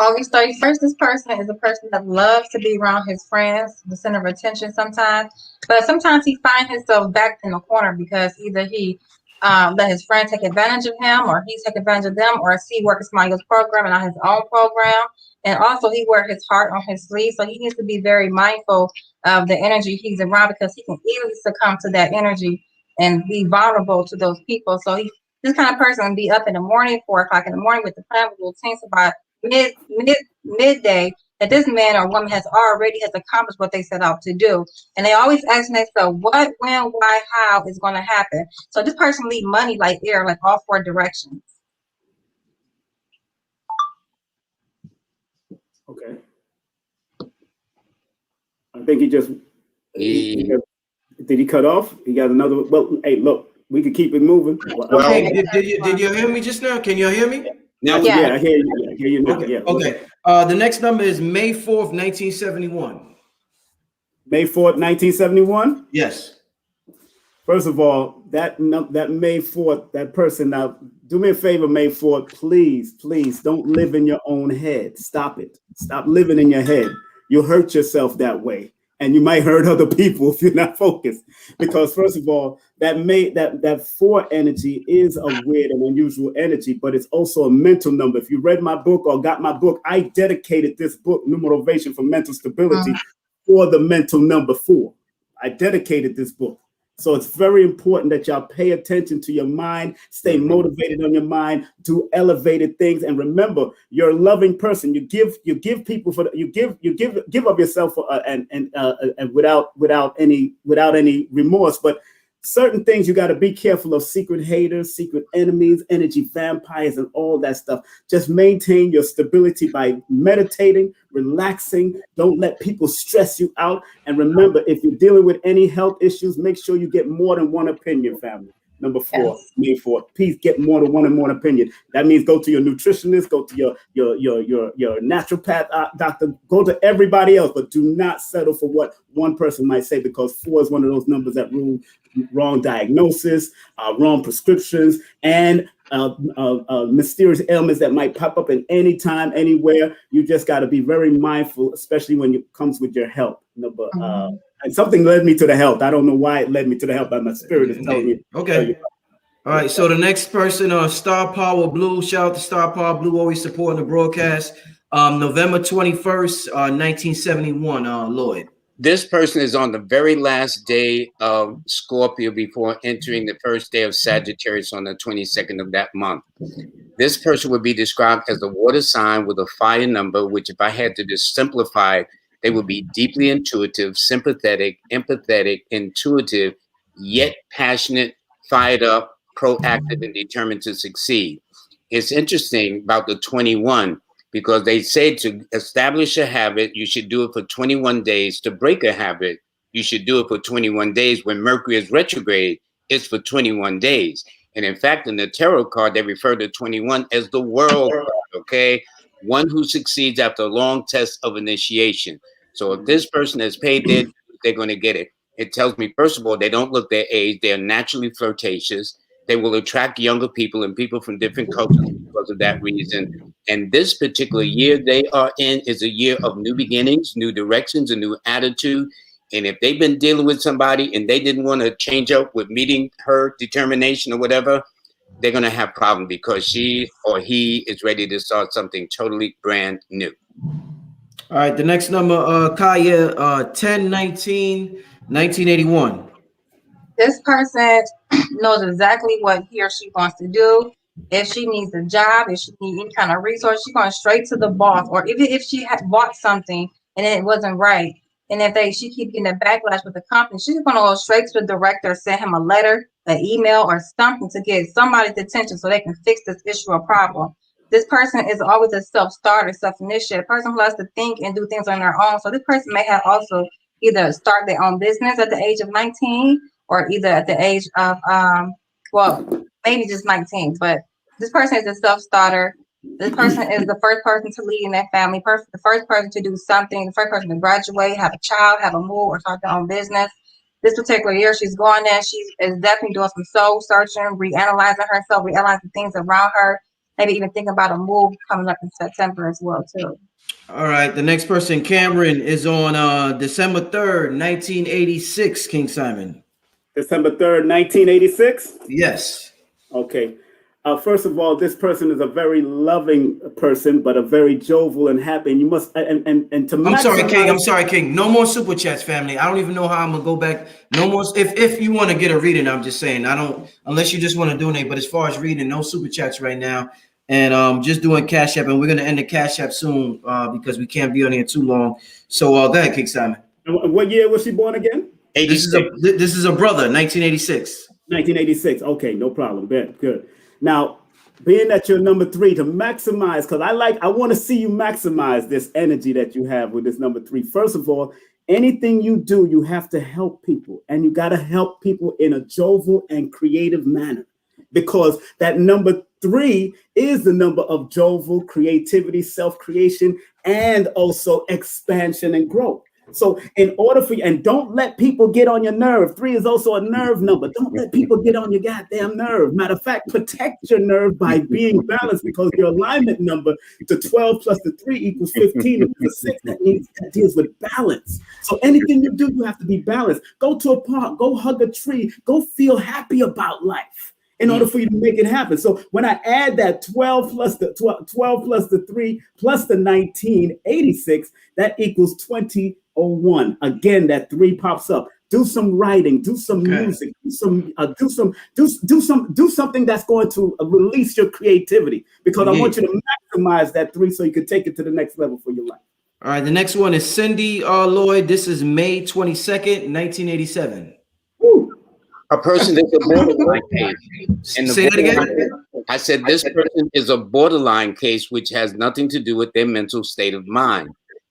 [SPEAKER 3] August 31st, this person is a person that loves to be around his friends, the center of attention sometimes. But sometimes he finds himself backed in a corner because either he let his friend take advantage of him, or he take advantage of them, or he works somebody else's program and not his own program. And also he wears his heart on his sleeve. So he needs to be very mindful of the energy he's around, because he can easily succumb to that energy and be vulnerable to those people. So this kind of person will be up in the morning, 4 o'clock in the morning, with the family routines about midday, that this man or woman has accomplished what they set out to do. And they always ask themselves what, when, why, how is going to happen. So this person leaves money like air, like all 4 directions.
[SPEAKER 4] Okay. I think he just did he cut off? He got another. Well, hey, look, we could keep it moving.
[SPEAKER 1] Okay, did you hear me just now? Can you hear me?
[SPEAKER 2] Now,
[SPEAKER 4] yeah, I hear you. I hear you now.
[SPEAKER 1] Okay.
[SPEAKER 4] Yeah.
[SPEAKER 1] Okay. The next number is May 4th, 1971.
[SPEAKER 4] May 4th, 1971.
[SPEAKER 1] Yes.
[SPEAKER 4] First of all, that May 4th, that person, now do me a favor, May 4th, please don't live in your own head. Stop it. Stop living in your head. You'll hurt yourself that way. And you might hurt other people if you're not focused. Because first of all, that 4 energy is a weird and unusual energy, but it's also a mental number. If you read my book or got my book, I dedicated this book, Numerology for Mental Stability, for the mental number 4. I dedicated this book. So it's very important that y'all pay attention to your mind, stay motivated on your mind, do elevated things, and remember, you're a loving person. You give people you give of yourself and without any remorse. But certain things you got to be careful of: secret haters, secret enemies, energy vampires, and all that stuff. Just maintain your stability by meditating, relaxing. Don't let people stress you out. And remember, if you're dealing with any health issues, make sure you get more than one opinion, family. Number 4, May 4th. Please get more than one opinion. That means go to your nutritionist, go to your naturopath doctor, go to everybody else, but do not settle for what one person might say, because 4 is one of those numbers that rule wrong diagnosis, wrong prescriptions, and mysterious ailments that might pop up at any time, anywhere. You just got to be very mindful, especially when it comes with your health. And something led me to the health. I don't know why it led me to the health, but my spirit is telling me.
[SPEAKER 1] Okay. All right. So the next person, Star Power Blue. Shout out to Star Power Blue, always supporting the broadcast. November 21st, 1971. Lloyd.
[SPEAKER 2] This person is on the very last day of Scorpio before entering the first day of Sagittarius on the 22nd of that month. This person would be described as the water sign with a fire number, which if I had to just simplify it, they would be deeply intuitive, sympathetic, empathetic, intuitive, yet passionate, fired up, proactive, and determined to succeed. It's interesting about the 21 because they say to establish a habit, you should do it for 21 days. To break a habit, you should do it for 21 days. When Mercury is retrograde, it's for 21 days. And in fact, in the tarot card, they refer to 21 as the world card, okay? One who succeeds after a long test of initiation. So if this person has paid their dues, they're going to get it. It tells me, first of all, they don't look their age. They're naturally flirtatious. They will attract younger people and people from different cultures because of that reason. And this particular year they are in is a year of new beginnings, new directions, a new attitude. And if they've been dealing with somebody and they didn't want to change up with meeting her determination or whatever, they're going to have problems because she or he is ready to start something totally brand new.
[SPEAKER 1] All right, the next number, Kaya, 10/19/1981.
[SPEAKER 3] This person knows exactly what he or she wants to do. If she needs a job, if she needs any kind of resource, she's going straight to the boss. Or even if she had bought something and it wasn't right, and if she keep getting a backlash with the company, she's going to go straight to the director, send him a letter, an email, or something to get somebody's attention so they can fix this issue or problem. This person is always a self-starter, self-initiated person who has to think and do things on their own. So this person may have also either start their own business at the age of 19 or either at the age of, well, maybe just 19. But this person is a self-starter. This person is the first person to lead in their family, the first person to do something, the first person to graduate, have a child, have a move, or start their own business. This particular year, she's going there. She is definitely doing some soul searching, reanalyzing herself, reanalyzing things around her, maybe even thinking about a move coming up in September as well, too.
[SPEAKER 1] All right, the next person, Cameron, is on December 3rd, 1986, King Simon.
[SPEAKER 4] December 3rd, 1986?
[SPEAKER 1] Yes.
[SPEAKER 4] Okay. First of all, this person is a very loving person, but a very jovial and happy. And you must, and to
[SPEAKER 1] I'm sorry, King. I'm sorry, King. No more super chats, family. I don't even know how I'm gonna go back. No more. If you want to get a reading, I'm just saying. I don't, unless you just want to donate. But as far as reading, no super chats right now. And just doing Cash App, and we're gonna end the Cash App soon because we can't be on here too long. So go ahead, King Simon.
[SPEAKER 4] And what year was she born again?
[SPEAKER 1] This is a brother, 1986.
[SPEAKER 4] 1986. Okay, no problem. Good. Now, being that you're number 3, to maximize, because I want to see you maximize this energy that you have with this number 3. First of all, anything you do, you have to help people, and you got to help people in a jovial and creative manner, because that number 3 is the number of jovial creativity, self-creation, and also expansion and growth. So in order for you, and don't let people get on your nerve. 3 is also a nerve number. Don't let people get on your goddamn nerve. Matter of fact, protect your nerve by being balanced, because your alignment number to 12 plus the 3 equals 15. It's a 6 that deals with balance. So anything you do, you have to be balanced. Go to a park, go hug a tree, go feel happy about life in order for you to make it happen. So when I add that 12 plus the 3 plus the 1986, that equals 2001. Again, that 3 pops up. Do some writing, do some music, do something that's going to release your creativity, because I want you to maximize that 3 so you can take it to the next level for your life.
[SPEAKER 1] All right, the next one is Cindy Lloyd. This is May 22nd, 1987.
[SPEAKER 4] Woo.
[SPEAKER 2] A person that's a borderline case.
[SPEAKER 1] Say that again?
[SPEAKER 2] I said this person is a borderline case, which has nothing to do with their mental state of mind.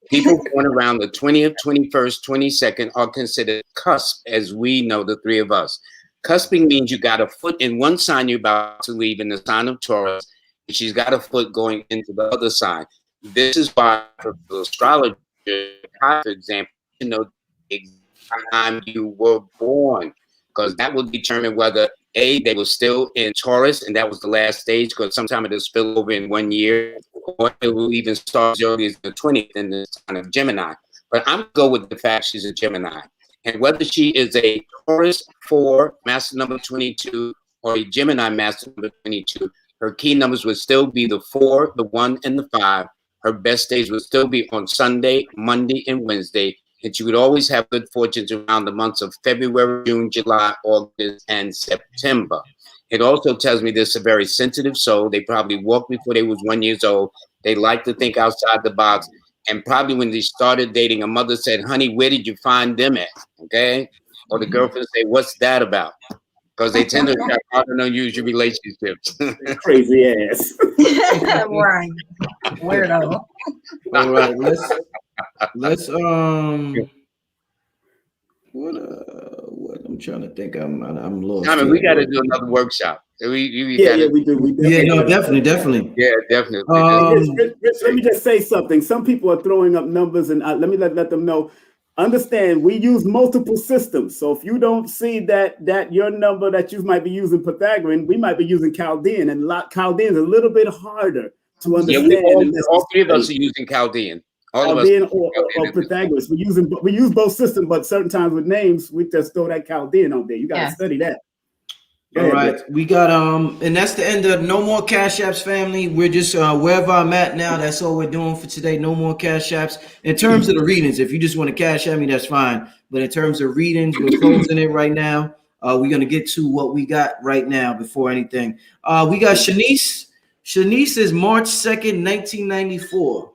[SPEAKER 2] People born around the 20th, 21st, 22nd are considered cusp, as we know, the 3 of us. Cusping means you got a foot in one sign you're about to leave, in the sign of Taurus, and she's got a foot going into the other sign. This is why, for the astrologer, for example, you know the exact time you were born, because that will determine whether A, they were still in Taurus, and that was the last stage, because sometimes it'll spill over in 1 year, or it will even start as early as the 20th in the sign of Gemini. But I'm going to go with the fact she's a Gemini. And whether she is a Taurus 4, master number 22, or a Gemini master number 22, her key numbers would still be the 4, the 1, and the 5. Her best days would still be on Sunday, Monday, and Wednesday. that you would always have good fortunes around the months of February, June, July, August, and September. It also tells me this is a very sensitive soul. They probably walked before they was 1 year old. They like to think outside the box. And probably when they started dating, a mother said, honey, where did you find them at? Okay. Or the girlfriend say, what's that about? Because they tend to have other unusual relationships.
[SPEAKER 4] Crazy ass.
[SPEAKER 3] Right. Weirdo.
[SPEAKER 1] All right, let's what I'm trying to think. I'm lost.
[SPEAKER 2] I mean, we got to do another workshop. We
[SPEAKER 4] We do.
[SPEAKER 1] Yeah, no, definitely.
[SPEAKER 2] Yeah, definitely.
[SPEAKER 4] Rich, let me just say something. Some people are throwing up numbers, and let me let them know. Understand, we use multiple systems. So if you don't see that your number that you might be using Pythagorean, we might be using Chaldean, and Chaldean is a little bit harder to understand.
[SPEAKER 2] Yeah, all three of us are using Chaldean.
[SPEAKER 4] Chaldean or Pythagoras. We use both systems, but certain times with names, we just throw that Chaldean on there. You got to study that.
[SPEAKER 1] All right, we got and that's the end of No More Cash Apps, family. We're just wherever I'm at now. That's all we're doing for today. No more Cash Apps. In terms of the readings, if you just want to cash at me, that's fine. But in terms of readings, we're closing it right now. We're gonna get to what we got right now before anything. We got Shanice. Shanice is March 2nd, 1994.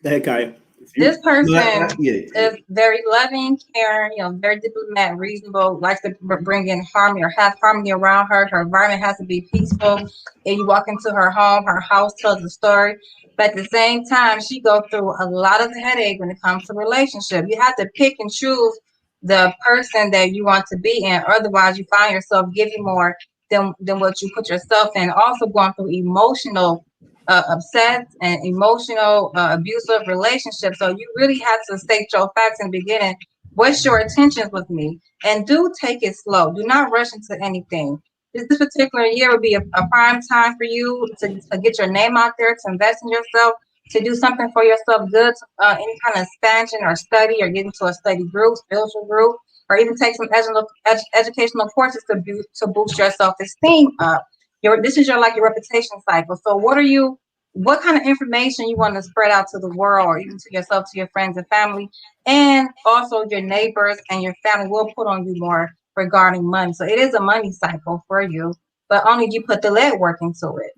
[SPEAKER 4] The heck, Kaya.
[SPEAKER 3] This person is very loving, caring, very diplomatic, reasonable, likes to bring in harmony or have harmony around her. Her environment has to be peaceful. If you walk into her home, her house tells a story. But at the same time, she goes through a lot of headache when it comes to relationship. You have to pick and choose the person that you want to be in. Otherwise, you find yourself giving more than what you put yourself in. Also going through emotional upset and emotional abusive relationships. So you really have to state your facts in the beginning. What's your intentions with me? And do take it slow. Do not rush into anything. This particular year would be a prime time for you to get your name out there, to invest in yourself, to do something for yourself good, any kind of expansion or study, or get into a study group, spiritual group, or even take some educational courses to boost your self-esteem up. This is your reputation cycle. So what kind of information you want to spread out to the world, or even to yourself, to your friends and family, and also your neighbors and your family will put on you more regarding money. So it is a money cycle for you, but only you put the legwork into it.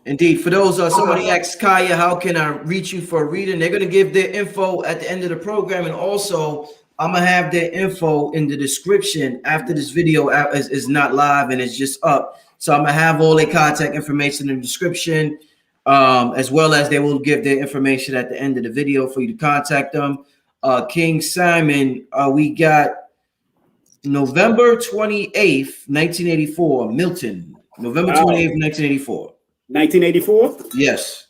[SPEAKER 1] Indeed. For those, somebody asked Kaya, how can I reach you for a reading? They're going to give their info at the end of the program. And also, I'm going to have their info in the description after this video is not live and it's just up. So I'm going to have all their contact information in the description, as well as they will give their information at the end of the video for you to contact them. King Simon, we got November 28th, 1984, Milton. November 28th, 1984. 1984? Yes.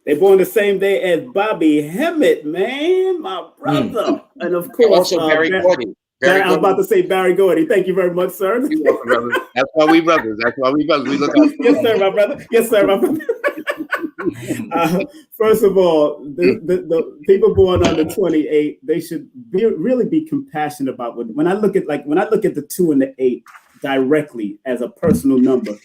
[SPEAKER 4] They born the same day as Bobby Hemmett, man, my brother. And of course,
[SPEAKER 2] also Barry Gordy.
[SPEAKER 4] I was about to say Barry Gordy. Thank you very much, sir.
[SPEAKER 2] You're welcome, brother. That's why we brothers. We look out.
[SPEAKER 4] Yes, sir, my brother. Yes, sir, my brother. First of all, the people born on the 28th, they should really be compassionate about when I look at the 2 and the 8 directly as a personal number.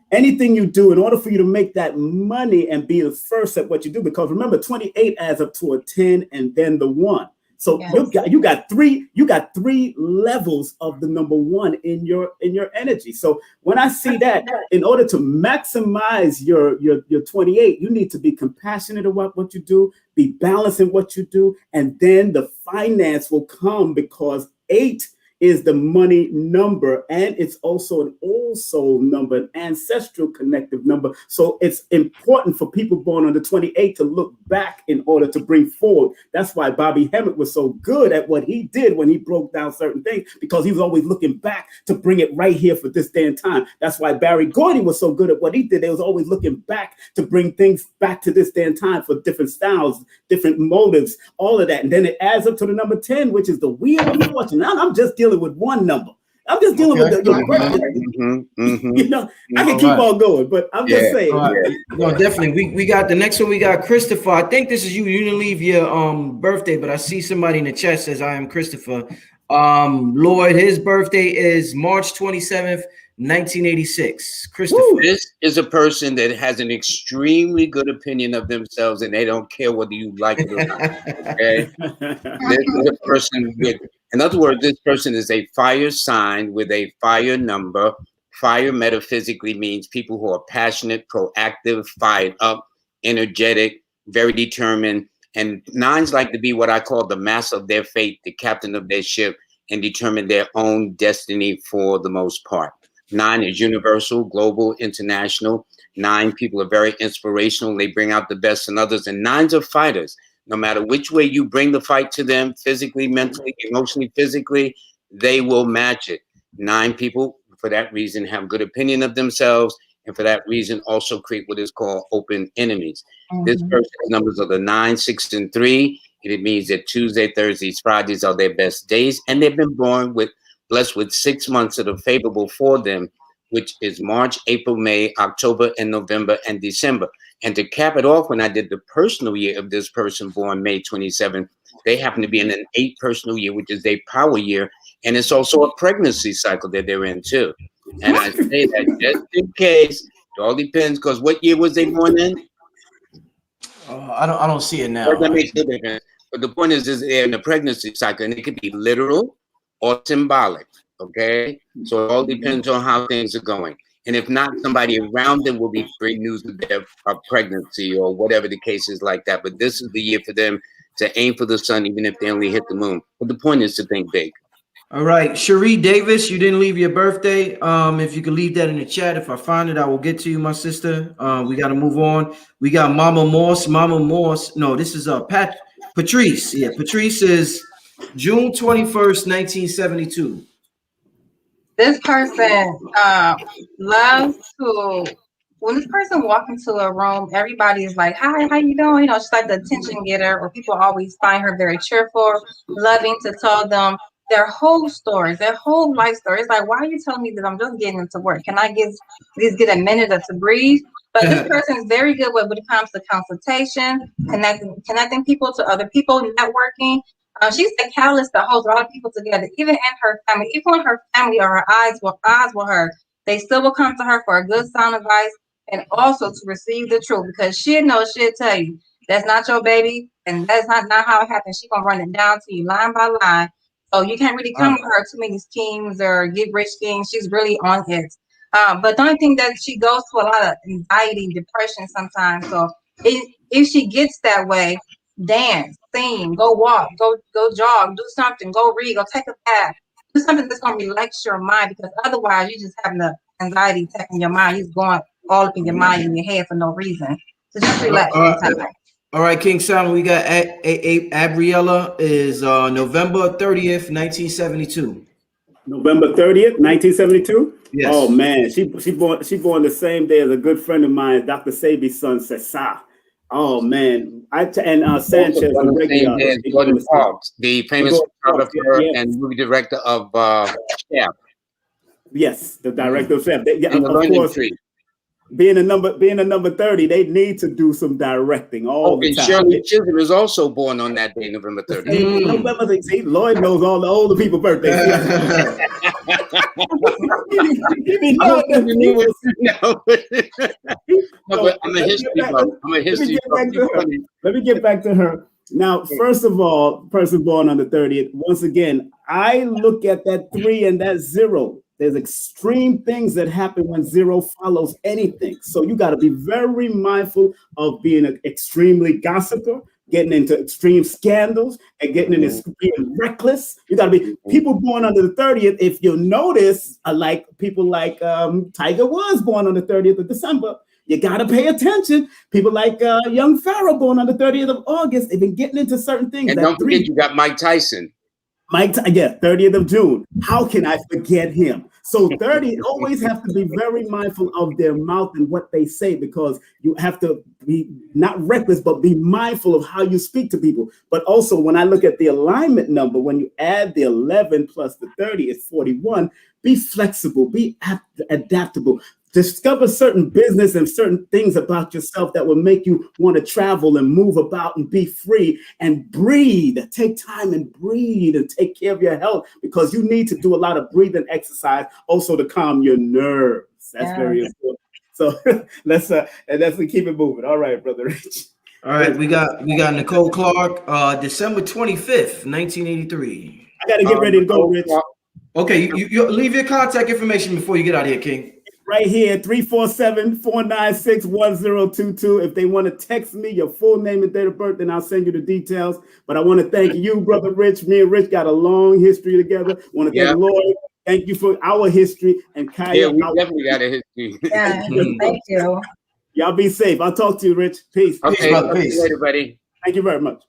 [SPEAKER 4] Anything you do in order for you to make that money and be the first at what you do, because remember, 28 adds up to a 10 and then the 1. So yes. you got three levels of the number 1 in your energy. So when I see that, in order to maximize your 28, you need to be compassionate about what you do, be balanced in what you do, and then the finance will come, because 8 is the money number, and it's also an old soul number, an ancestral connective number. So it's important for people born on the 28 to look back in order to bring forward. That's why Bobby Hemmett was so good at what he did when he broke down certain things, because he was always looking back to bring it right here for this day and time. That's why Barry Gordy was so good at what he did. They was always looking back to bring things back to this day and time for different styles, different motives, all of that. And then it adds up to the number 10, which is the wheel of fortune. Now I'm just dealing with one number. I'm just dealing with your birthday. You know, I can keep on going, but I'm just saying.
[SPEAKER 1] No, definitely. We got the next one. We got Christopher. I think this is you. You didn't leave your birthday, but I see somebody in the chat says I am Christopher. Lloyd, his birthday is March 27th, 1986. Christopher.
[SPEAKER 2] This is a person that has an extremely good opinion of themselves, and they don't care whether you like it or not. Okay, this is a person with, in other words, this person is a fire sign with a fire number. Fire metaphysically means people who are passionate, proactive, fired up, energetic, very determined. And nines like to be what I call the master of their fate, the captain of their ship, and determine their own destiny for the most part. 9 is universal, global, international. 9 people are very inspirational. They bring out the best in others. And 9s are fighters. No matter which way you bring the fight to them, physically, mentally, emotionally, physically, they will match it. 9 people, for that reason, have good opinion of themselves. And for that reason, also create what is called open enemies. This person's numbers are the 9, 6, and 3. It means that Tuesday, Thursdays, Fridays are their best days. And they've been born with, blessed with 6 months that are favorable for them, which is March, April, May, October, and November, and December. And to cap it off, when I did the personal year of this person born May 27, they happen to be in an 8 personal year, which is their power year. And it's also a pregnancy cycle that they're in too. And I say that just in case, it all depends, because what year was they born in?
[SPEAKER 1] I don't see it now.
[SPEAKER 2] That makes no difference. But the point is they're in a pregnancy cycle, and it could be literal or symbolic. Okay, so it all depends on how things are going. And if not, somebody around them will be bring news of their pregnancy or whatever the case is like that. But this is the year for them to aim for the sun, even if they only hit the moon. But the point is to think big.
[SPEAKER 1] All right, Cherie Davis, you didn't leave your birthday. If you could leave that in the chat, if I find it, I will get to you, my sister. We got to move on. We got Mama Morse. No, this is Patrice. Yeah, Patrice is June 21st, 1972.
[SPEAKER 3] This person loves to, when this person walks into a room, everybody is like, hi, how you doing? You know, she's like the attention getter, or people always find her very cheerful, loving to tell them their whole stories, their whole life story. It's like, why are you telling me that I'm just getting into work? Can I at least get a minute to breathe? But this person is very good when it comes to consultation, connecting people to other people, networking. She's the catalyst that holds a lot of people together, even in her family. Even when her family or her eyes with her, they still will come to her for a good sound advice and also to receive the truth, because she'll tell you that's not your baby and that's not how it happened. She's gonna run it down to you line by line. So you can't really come to her too many schemes or get rich schemes. She's really on it. But the only thing that she goes to a lot of anxiety, depression sometimes. So if she gets that way, dance, sing, go walk, go jog, do something, go read, go take a bath, do something that's going to relax your mind, because otherwise you're just having the anxiety attacking your mind. You're going all up in your mind and your head for no reason. So just relax.
[SPEAKER 1] All right, King Simon, we got Abriella is November 30th, 1972.
[SPEAKER 4] November 30th, 1972?
[SPEAKER 1] Yes.
[SPEAKER 4] Oh man, she born the same day as a good friend of mine, Dr. Sabi's son, Cesar. Oh man, Sanchez,
[SPEAKER 2] the famous photographer and movie director of Chef.
[SPEAKER 4] Yes, the director of Chef. Of course, being a number 30, they need to do some directing all the time.
[SPEAKER 2] Shirley Chisholm is also born on that day, November 30th.
[SPEAKER 4] See, Lloyd knows all the older people's birthdays. I'm a history buff. Let me get back to her. Now, first of all, person born on the 30th, once again, I look at that 3 and that 0. There's extreme things that happen when 0 follows anything. So you got to be very mindful of being an extremely gossiper, getting into extreme scandals, and getting into being reckless. You got to be people born under the 30th. If you notice, like people like Tiger Woods born on the 30th of December. You got to pay attention. People like young Pharaoh born on the 30th of August. They've been getting into certain things.
[SPEAKER 2] And don't forget, you got Mike Tyson.
[SPEAKER 4] 30th of June. How can I forget him? So 30 always have to be very mindful of their mouth and what they say, because you have to be not reckless, but be mindful of how you speak to people. But also, when I look at the alignment number, when you add the 11 plus the 30, it's 41. Be flexible, be adaptable. discover certain business and certain things about yourself that will make you want to travel and move about and be free and breathe. Take time and breathe and take care of your health, because you need to do a lot of breathing exercise also to calm your nerves. That's very important. So let's keep it moving. All right, Brother Rich.
[SPEAKER 1] All right, we got Nicole Clark, December 25th, 1983.
[SPEAKER 4] I got to get ready to go, Rich.
[SPEAKER 1] Okay, you leave your contact information before you get out of here, King.
[SPEAKER 4] Right here, 347-496-1022. If they want to text me your full name and date of birth, then I'll send you the details. But I want to thank you, Brother Rich. Me and Rich got a long history together. I want to thank Lloyd. Thank you for our history. And Kaya.
[SPEAKER 2] Yeah, we definitely got a history.
[SPEAKER 3] Yeah, thank you.
[SPEAKER 4] Y'all be safe. I'll talk to you, Rich. Peace.
[SPEAKER 2] Okay,
[SPEAKER 1] peace.
[SPEAKER 2] Later, buddy.
[SPEAKER 4] Thank you very much.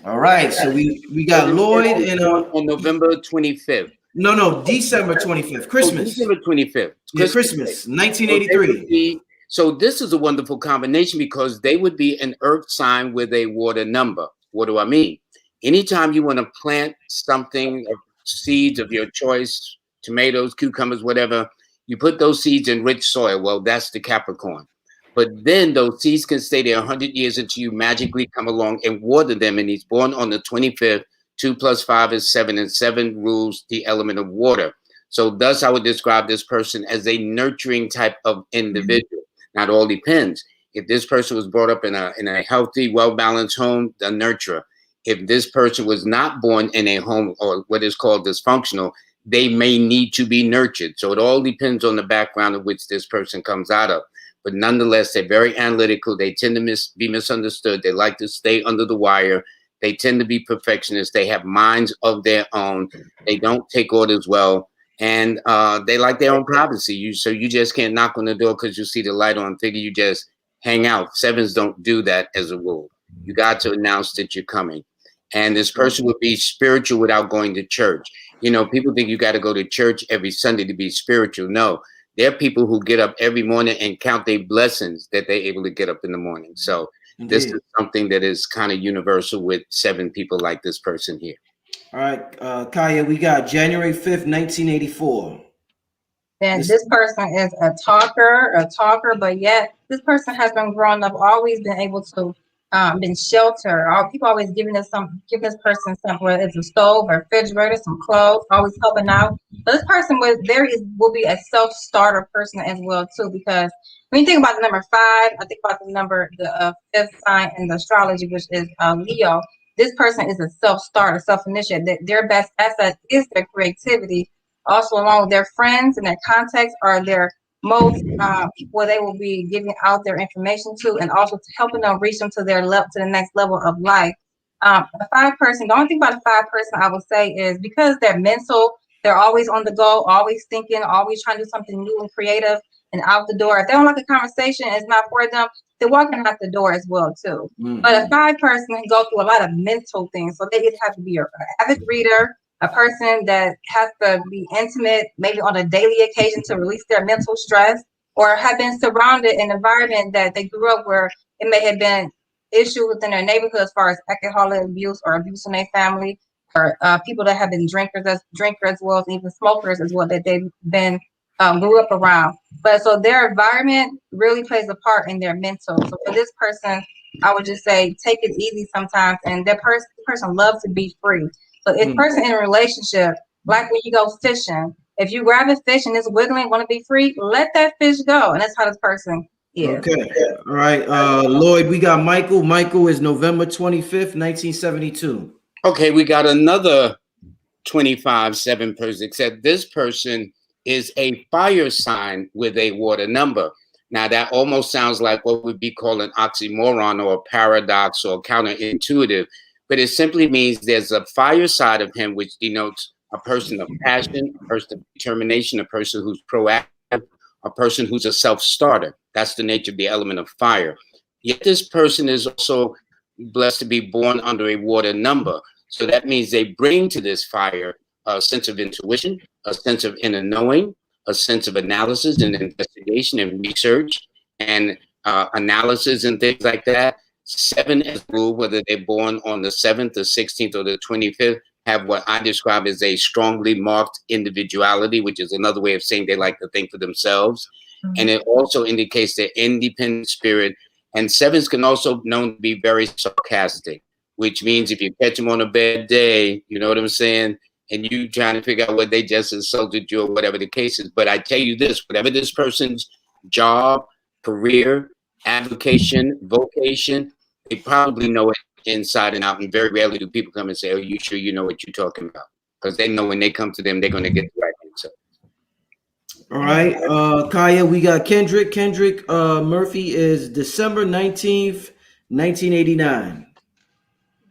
[SPEAKER 1] All right, so we got Lloyd and
[SPEAKER 2] on November 25th.
[SPEAKER 1] No, December 25th, Christmas.
[SPEAKER 2] December 25th.
[SPEAKER 1] Christmas, 1983.
[SPEAKER 2] So this is a wonderful combination because they would be an earth sign with a water number. What do I mean? Anytime you want to plant something, seeds of your choice, tomatoes, cucumbers, whatever, you put those seeds in rich soil. Well, that's the Capricorn. But then those seeds can stay there 100 years until you magically come along and water them. And he's born on the 25th. 2 + 5 is 7, and 7 rules the element of water. So thus I would describe this person as a nurturing type of individual. Now, it all depends. If this person was brought up in a healthy, well-balanced home, the nurturer. If this person was not born in a home or what is called dysfunctional, they may need to be nurtured. So it all depends on the background of which this person comes out of. But nonetheless, they're very analytical. They tend to be misunderstood. They like to stay under the wire. They tend to be perfectionists. They have minds of their own. They don't take orders well. And they like their own privacy. So you just can't knock on the door because you see the light on. Figure you just hang out. Sevens don't do that as a rule. You got to announce that you're coming. And this person would be spiritual without going to church. You know, people think you got to go to church every Sunday to be spiritual. No, there are people who get up every morning and count their blessings that they're able to get up in the morning. So this is something that is kind of universal with 7 people like this person here. All
[SPEAKER 1] right, Kaya, we got January 5th, 1984.
[SPEAKER 3] And this person is a talker, but yet this person has been growing up, always been able to been sheltered. People always giving this person something, whether it's a stove or refrigerator, some clothes, always helping out. But this person will be a self-starter person as well too, because when you think about the number 5, I think about the 5th sign in the astrology, which is Leo. This person is a self-starter, self-initiated. Their best asset is their creativity. Also, along with their friends and their contacts are their most people where they will be giving out their information to, and also helping them reach them to the next level of life. The 5 person, the only thing about the 5 person I would say is because they're mental, they're always on the go, always thinking, always trying to do something new and creative and out the door. If they don't like a conversation, it's not for them, they're walking out the door as well too. But a 5 person can go through a lot of mental things. So they either have to be an avid reader, a person that has to be intimate, maybe on a daily occasion to release their mental stress, or have been surrounded in an environment that they grew up where it may have been issues within their neighborhood as far as alcoholic abuse or abuse in their family, or people that have been drinkers as well as even smokers as well that they've been grew up around. But so their environment really plays a part in their mental. So for this person, I would just say take it easy sometimes, and that person loves to be free. So if person in a relationship, like when you go fishing, if you grab a fish and it's wiggling, want to be free, let that fish go. And that's how this person is. Okay.
[SPEAKER 1] All right. Lloyd, we got Michael. Michael is November 25th, 1972.
[SPEAKER 2] Okay, we got another 25-7 person, except this person is a fire sign with a water number. Now, that almost sounds like what would be called an oxymoron or a paradox or counterintuitive, but it simply means there's a fire side of him, which denotes a person of passion, a person of determination, a person who's proactive, a person who's a self-starter. That's the nature of the element of fire. Yet this person is also blessed to be born under a water number. So that means they bring to this fire a sense of intuition, a sense of inner knowing, a sense of analysis and investigation and research and analysis and things like that. 7 as a rule, whether they're born on the 7th, the 16th, or the 25th, have what I describe as a strongly marked individuality, which is another way of saying they like to think for themselves. And it also indicates their independent spirit. And sevens can also be known to be very sarcastic, which means if you catch them on a bad day, you know what I'm saying, and you trying to figure out what they just insulted you or whatever the case is. But I tell you this, whatever this person's job, career, avocation, vocation, they probably know it inside and out. And very rarely do people come and say, "Oh, you sure you know what you're talking about?" Because they know when they come to them, they're going to get the right answer.
[SPEAKER 1] All right, Kaya, we got Kendrick. Kendrick Murphy is December 19th, 1989.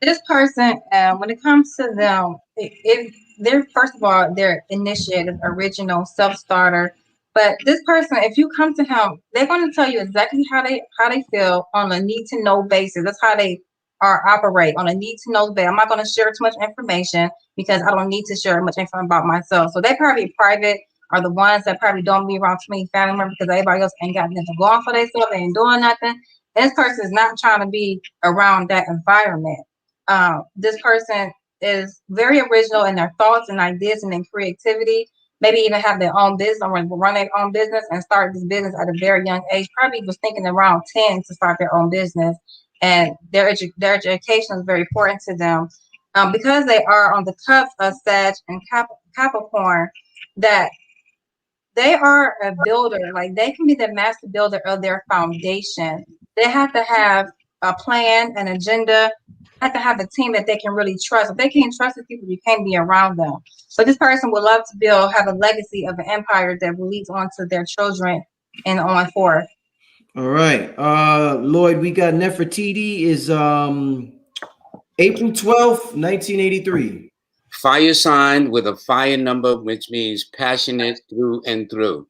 [SPEAKER 3] This person, when it comes to them, if they're, first of all, they're initiative, original, self-starter. But this person, if you come to him, they're going to tell you exactly how they feel on a need-to-know basis. That's how they operate, on a need-to-know basis. I'm not going to share too much information because I don't need to share much information about myself. So they probably private are the ones that probably don't be around too many family members because everybody else ain't got nothing going for themselves. They ain't doing nothing. And this person is not trying to be around that environment. This person is very original in their thoughts and ideas and in creativity, maybe even have their own business or run their own business and start this business at a very young age. Probably was thinking around 10 to start their own business, and their education is very important to them. Because they are on the cusp of Sag and Capricorn, that they are a builder. Like, they can be the master builder of their foundation. They have to have a plan, an agenda, have to have a team that they can really trust. If they can't trust the people, you can't be around them. So this person would love to have a legacy of an empire that will lead on to their children and on forth.
[SPEAKER 1] All right, Lloyd, we got Nefertiti is April 12th, 1983.
[SPEAKER 2] Fire sign with a fire number, which means passionate through and through.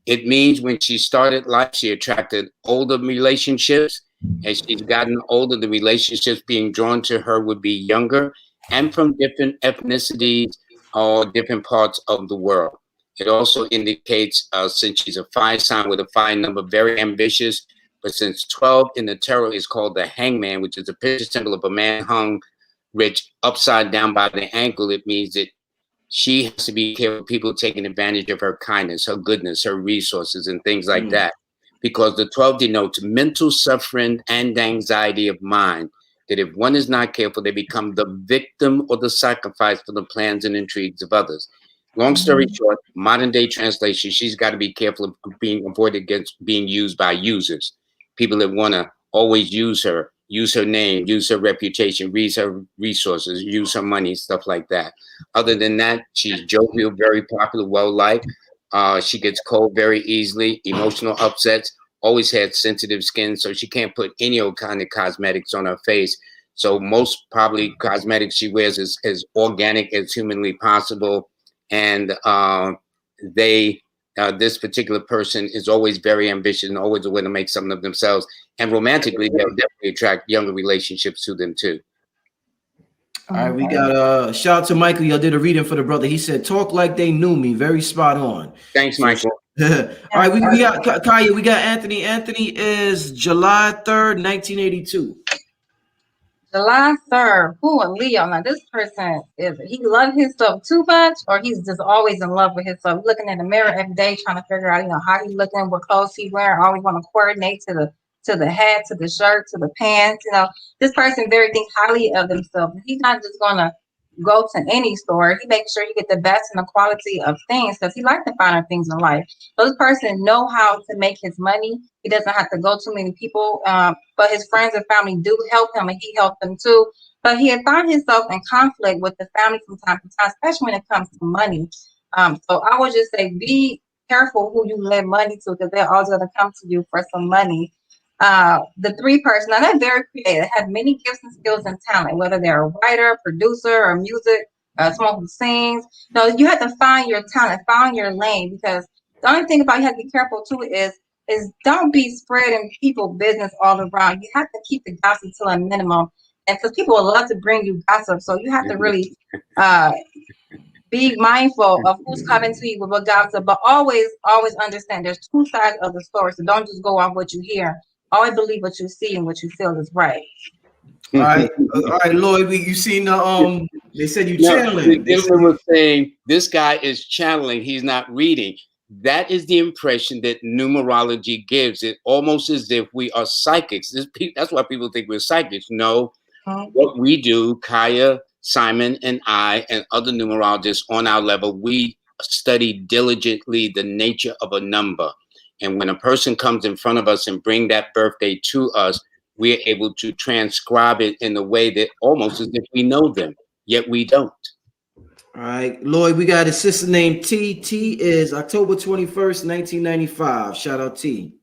[SPEAKER 2] It means when she started life, she attracted older relationships. As she's gotten older, the relationships being drawn to her would be younger and from different ethnicities or different parts of the world. It also indicates, since she's a fire sign with a fire number, very ambitious, but since 12 in the tarot is called the hangman, which is a picture symbol of a man hung rich upside down by the ankle, it means that she has to be careful people taking advantage of her kindness, her goodness, her resources, and things like that. Because the 12 denotes mental suffering and anxiety of mind, that if one is not careful, they become the victim or the sacrifice for the plans and intrigues of others. Long story short, modern day translation, she's got to be careful of being avoided against being used by users, people that want to always use her name, use her reputation, use her resources, use her money, stuff like that. Other than that, she's jovial, very popular, well-liked. She gets cold very easily, emotional upsets, always had sensitive skin, so she can't put any old kind of cosmetics on her face. So most probably cosmetics she wears is as organic as humanly possible. And this particular person is always very ambitious and always a way to make something of themselves. And romantically, they'll definitely attract younger relationships to them too.
[SPEAKER 1] All right, we got shout out to Michael. Y'all did a reading for the brother. He said, "Talk like they knew me." Very spot on.
[SPEAKER 2] Thanks, Michael.
[SPEAKER 1] All right, we got Kaya. We got Anthony. Anthony is July 3rd, 1982.
[SPEAKER 3] July 3rd. Who a Leo? Now this person he loves himself too much, or he's just always in love with himself. Looking in the mirror every day, trying to figure out, how he looking, what clothes he wearing. Always want to coordinate to the hat, to the shirt, to the pants. This person very thinks highly of themselves. He's not just gonna go to any store. He makes sure he get the best and the quality of things because he likes the finer things in life. So this person know how to make his money. He doesn't have to go too many people, but his friends and family do help him, and he helped them too. But he had found himself in conflict with the family from time to time, especially when it comes to money. So I would just say, be careful who you lend money to, because they're always going to come to you for some money. The 3 person, now they're very creative, have many gifts and skills and talent, whether they're a writer, producer, or music, someone who sings. You have to find your talent, find your lane, because the only thing about you have to be careful too is don't be spreading people business all around. You have to keep the gossip to a minimum, and because people will love to bring you gossip, so you have to really be mindful of who's coming to you with what gossip, but always understand there's 2 sides of the story, so don't just go off what you hear. Always believe what you see and what you feel is right.
[SPEAKER 1] All right, Lloyd. You seen the They said you
[SPEAKER 2] No, the
[SPEAKER 1] channeling.
[SPEAKER 2] gentleman was saying this guy is channeling. He's not reading. That is the impression that numerology gives. It almost as if we are psychics. That's why people think we're psychics. No, what we do, Kaya, Simon, and I, and other numerologists on our level, we study diligently the nature of a number. And when a person comes in front of us and bring that birthday to us, we're able to transcribe it in a way that almost as if we know them, yet we don't.
[SPEAKER 1] All right, Lloyd, we got a sister named T. T is October 21st, 1995. Shout out T.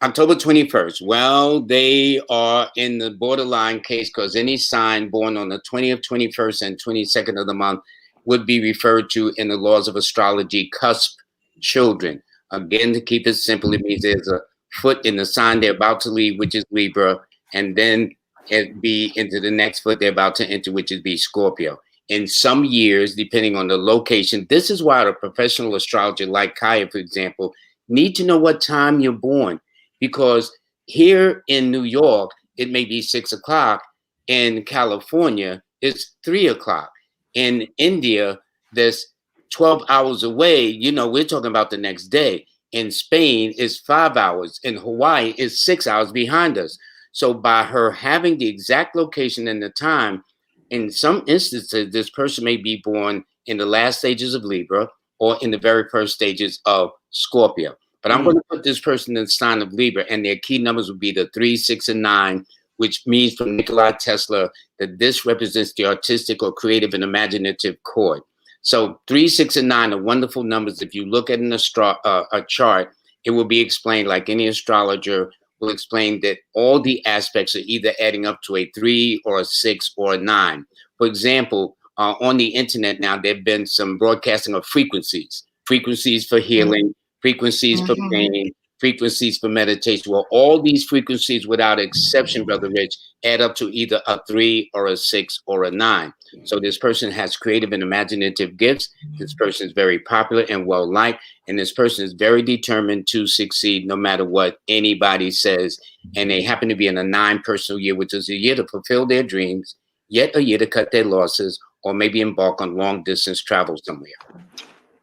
[SPEAKER 2] October 21st. Well, they are in the borderline case because any sign born on the 20th, 21st, and 22nd of the month would be referred to in the laws of astrology cusp children. Again, to keep it simple, it means there's a foot in the sign they're about to leave, which is Libra, and then it be into the next foot they're about to enter, which is be Scorpio. In some years, depending on the location, this is why a professional astrologer like Kaya, for example, need to know what time you're born. Because here in New York, it may be 6 o'clock. In California, it's 3 o'clock. In India, that's 12 hours away. You know, we're talking about the next day. In Spain, it's 5 hours. In Hawaii, it's 6 hours behind us. So by her having the exact location and the time, in some instances, this person may be born in the last stages of Libra or in the very first stages of Scorpio. But I'm going to put this person in the sign of Libra, and their key numbers would be the 3, 6, and 9, which means from Nikola Tesla that this represents the artistic or creative and imaginative chord. So 3, 6, and 9 are wonderful numbers. If you look at a chart, it will be explained like any astrologer will explain that all the aspects are either adding up to a 3 or a 6 or a 9. For example, on the internet now, there have been some broadcasting of frequencies for healing, frequencies for pain, frequencies for meditation. Well, all these frequencies, without exception, Brother Rich, add up to either a 3 or a 6 or a 9. So this person has creative and imaginative gifts. This person is very popular and well-liked. And this person is very determined to succeed no matter what anybody says. And they happen to be in a 9 personal year, which is a year to fulfill their dreams, yet a year to cut their losses, or maybe embark on long-distance travel somewhere.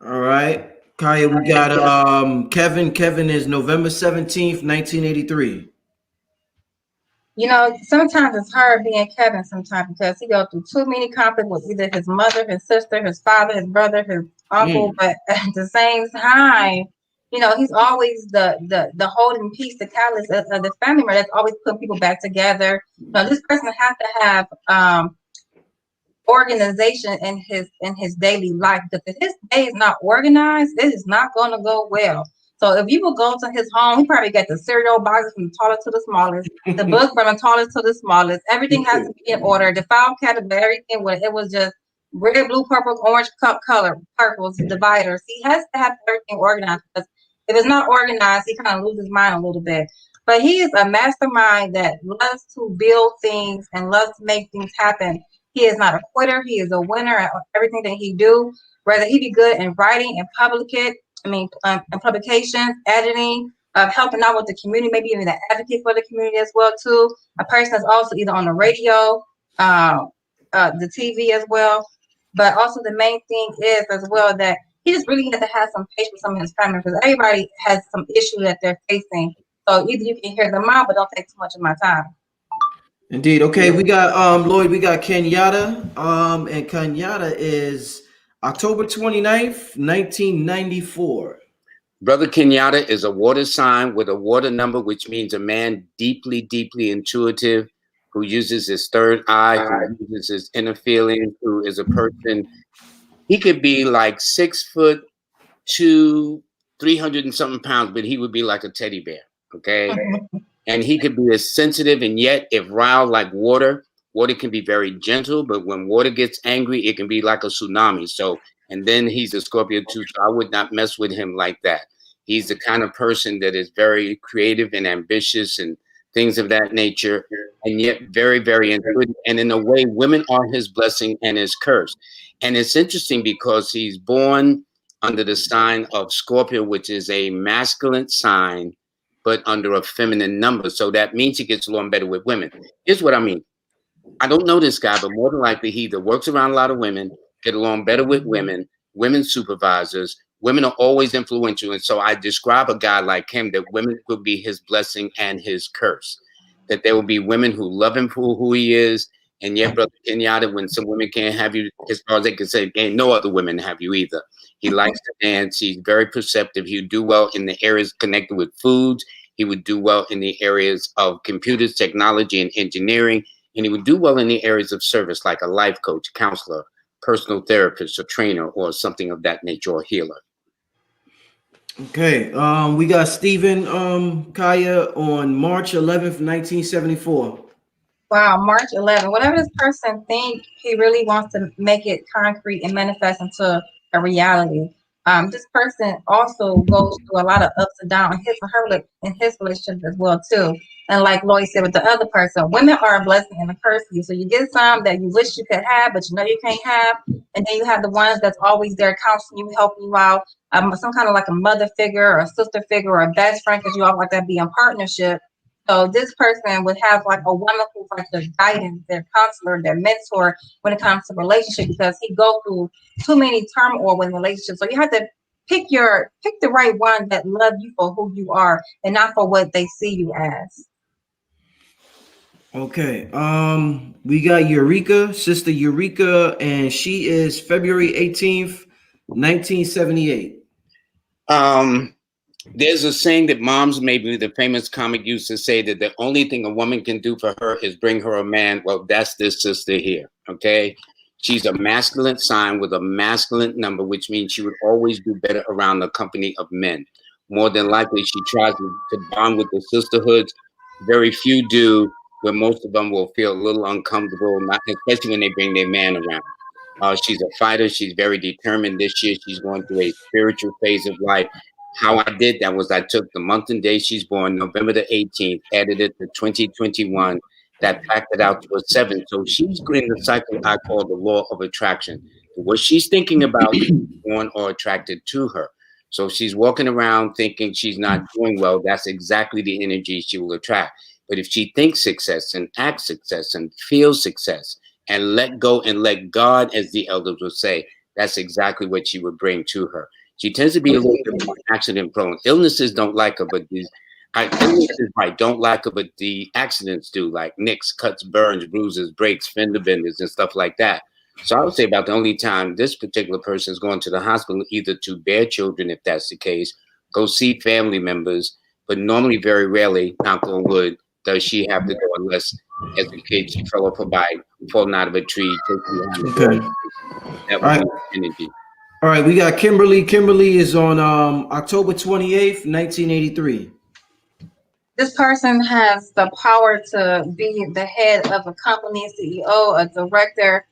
[SPEAKER 1] All right. Kaya, we got Kevin. Kevin is November 17th, 1983.
[SPEAKER 3] You know, sometimes it's hard being Kevin sometimes because he goes through too many conflicts with either his mother, his sister, his father, his brother, his uncle, but at the same time, you know, he's always the holding piece, the catalyst of the family member that's always putting people back together. You know, this person has to have organization in his daily life, because if his day is not organized, it is not going to go well. So if you will go to his home, he probably got the cereal boxes from the tallest to the smallest, the book from the tallest to the smallest. Everything has to be in order. The file cabinet, everything, it was just red, blue, purple, orange cup color, purples, dividers. He has to have everything organized, because if it's not organized, he kind of loses his mind a little bit. But he is a mastermind that loves to build things and loves to make things happen. He is not a quitter. He is a winner at everything that he do. Whether he be good in writing and publications, editing, helping out with the community, maybe even an advocate for the community as well too. A person that's also either on the radio, the TV as well. But also the main thing is as well that he just really has to have some patience with some of his family, because everybody has some issue that they're facing. So either you can hear them out, but don't take too much of my time.
[SPEAKER 1] Indeed. Okay, we got Lloyd, we got Kenyatta. And Kenyatta is October 29th, 1994.
[SPEAKER 2] Brother Kenyatta is a water sign with a water number, which means a man deeply, deeply intuitive, who uses his third eye, who uses his inner feeling, who is a person. He could be like 6'2", 300 and something pounds, but he would be like a teddy bear. Okay. And he could be as sensitive, and yet if riled like water, water can be very gentle, but when water gets angry, it can be like a tsunami. So, and then he's a Scorpio too, so I would not mess with him like that. He's the kind of person that is very creative and ambitious and things of that nature, and yet very, very intuitive. And in a way, women are his blessing and his curse. And it's interesting because he's born under the sign of Scorpio, which is a masculine sign, but under a feminine number. So that means he gets along better with women. Here's what I mean. I don't know this guy, but more than likely he either works around a lot of women, get along better with women, women supervisors. Women are always influential. And so I describe a guy like him that women could be his blessing and his curse. That there will be women who love him for who he is. And yet, Brother Kenyatta, when some women can't have you, as far as they can say, ain't no other women have you either. He likes to dance. He's very perceptive. He'll do well in the areas connected with foods. He would do well in the areas of computers, technology, and engineering. And he would do well in the areas of service, like a life coach, counselor, personal therapist, a trainer, or something of that nature, or healer.
[SPEAKER 1] Okay, we got Stephen Kaya on March 11th, 1974.
[SPEAKER 3] Wow, March 11th. Whatever this person think, he really wants to make it concrete and manifest into a reality. This person also goes through a lot of ups and downs in his relationship as well too. And like Lloyd said with the other person, women are a blessing and a curse to you. So you get some that you wish you could have, but you know you can't have, and then you have the ones that's always there counseling you, helping you out. Some kind of like a mother figure or a sister figure or a best friend, because you all like that be in partnership. So this person would have like a woman who's like their guidance, their counselor, their mentor when it comes to relationship, because he go through too many turmoil with relationships. So you have to pick the right one that love you for who you are and not for what they see you as.
[SPEAKER 1] Okay, we got Eureka, Sister Eureka, and she is February 18th, 1978.
[SPEAKER 2] There's a saying that moms, maybe the famous comic used to say, that the only thing a woman can do for her is bring her a man. Well, that's this sister here. Okay. She's a masculine sign with a masculine number, which means she would always do better around the company of men. More than likely, she tries to bond with the sisterhoods. Very few do, but most of them will feel a little uncomfortable, not especially when they bring their man around. She's a fighter. She's very determined. This year, she's going through a spiritual phase of life. How I did that was I took the month and day she's born, November the 18th, added it to 2021, that packed it out to a 7. So she's in the cycle I call the law of attraction. What she's thinking about is born or attracted to her. So if she's walking around thinking she's not doing well, that's exactly the energy she will attract. But if she thinks success and acts success and feels success and let go and let God, as the elders would say, that's exactly what she would bring to her. She tends to be a little bit more accident prone. Illnesses don't like her, but illnesses don't like her, but the accidents do, like nicks, cuts, burns, bruises, breaks, fender benders, and stuff like that. So I would say about the only time this particular person is going to the hospital, either to bear children, if that's the case, go see family members, but normally, very rarely, knock on wood, does she have to go, unless as a kid she fell off a bike, falling out of a tree.
[SPEAKER 1] Okay.
[SPEAKER 2] That would be energy.
[SPEAKER 1] All right, we got Kimberly. Kimberly is on October 28th, 1983.
[SPEAKER 3] This person has the power to be the head of a company, CEO, a director.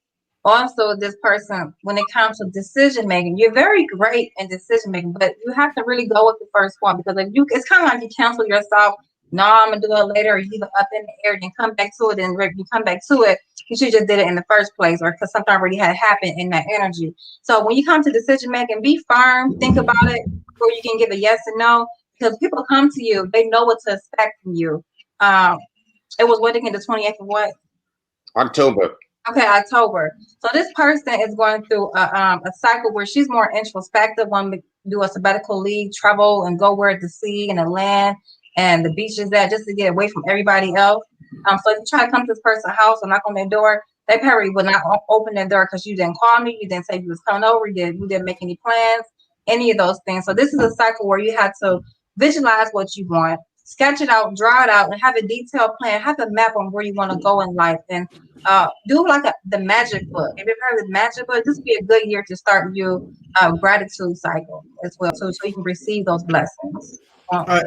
[SPEAKER 3] Also, this person, when it comes to decision making, you're very great in decision making, but you have to really go with the first one, because if it's kind of like you cancel yourself. No, I'm gonna do it later, or you leave it up in the air, then come back to it, and you come back to it. You should just did it in the first place, or because something already had happened in that energy. So when you come to decision making, be firm, think about it before you can give a yes and no, because people come to you, they know what to expect from you. It was what again, the 28th of what?
[SPEAKER 2] October.
[SPEAKER 3] Okay, October. So this person is going through a cycle where she's more introspective, want to do a sabbatical leave, travel, and go where the sea and the land and the beaches at, just to get away from everybody else. So if you try to come to this person's house or knock on their door, they probably will not open their door because you didn't call me, you didn't say you was coming over, you didn't make any plans, any of those things. So this is a cycle where you have to visualize what you want, sketch it out, draw it out, and have a detailed plan, have a map on where you want to go in life, and do like the magic book. If you've heard of the magic book, this would be a good year to start your gratitude cycle as well, so you can receive those blessings.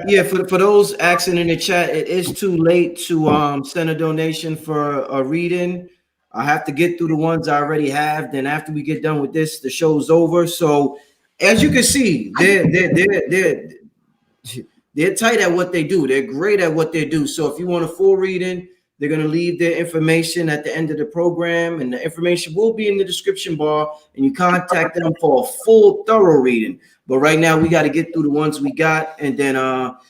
[SPEAKER 1] Yeah, for those asking in the chat, it is too late to send a donation for a reading. I have to get through the ones I already have. Then after we get done with this, the show's over. So as you can see, they're tight at what they do. They're great at what they do. So if you want a full reading, they're going to leave their information at the end of the program, and the information will be in the description bar, and you contact them for a full, thorough reading. But right now, we got to get through the ones we got, and then,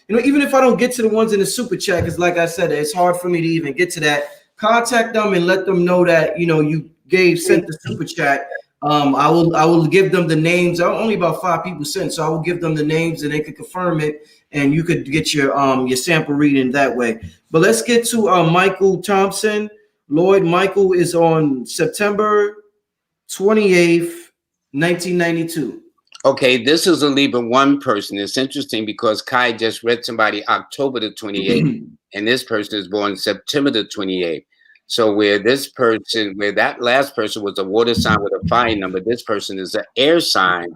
[SPEAKER 1] even if I don't get to the ones in the super chat, because like I said, it's hard for me to even get to that, contact them and let them know that you sent the super chat. I will give them the names. Only about 5 people sent, so I will give them the names and they could confirm it, and you could get your sample reading that way. But let's get to Michael Thompson. Lloyd, Michael is on September 28th, 1992.
[SPEAKER 2] Okay, this is a Libra 1 person. It's interesting because Kai just read somebody October the 28th, and this person is born September the 28th. So where that last person was a water sign with a fire number, this person is an air sign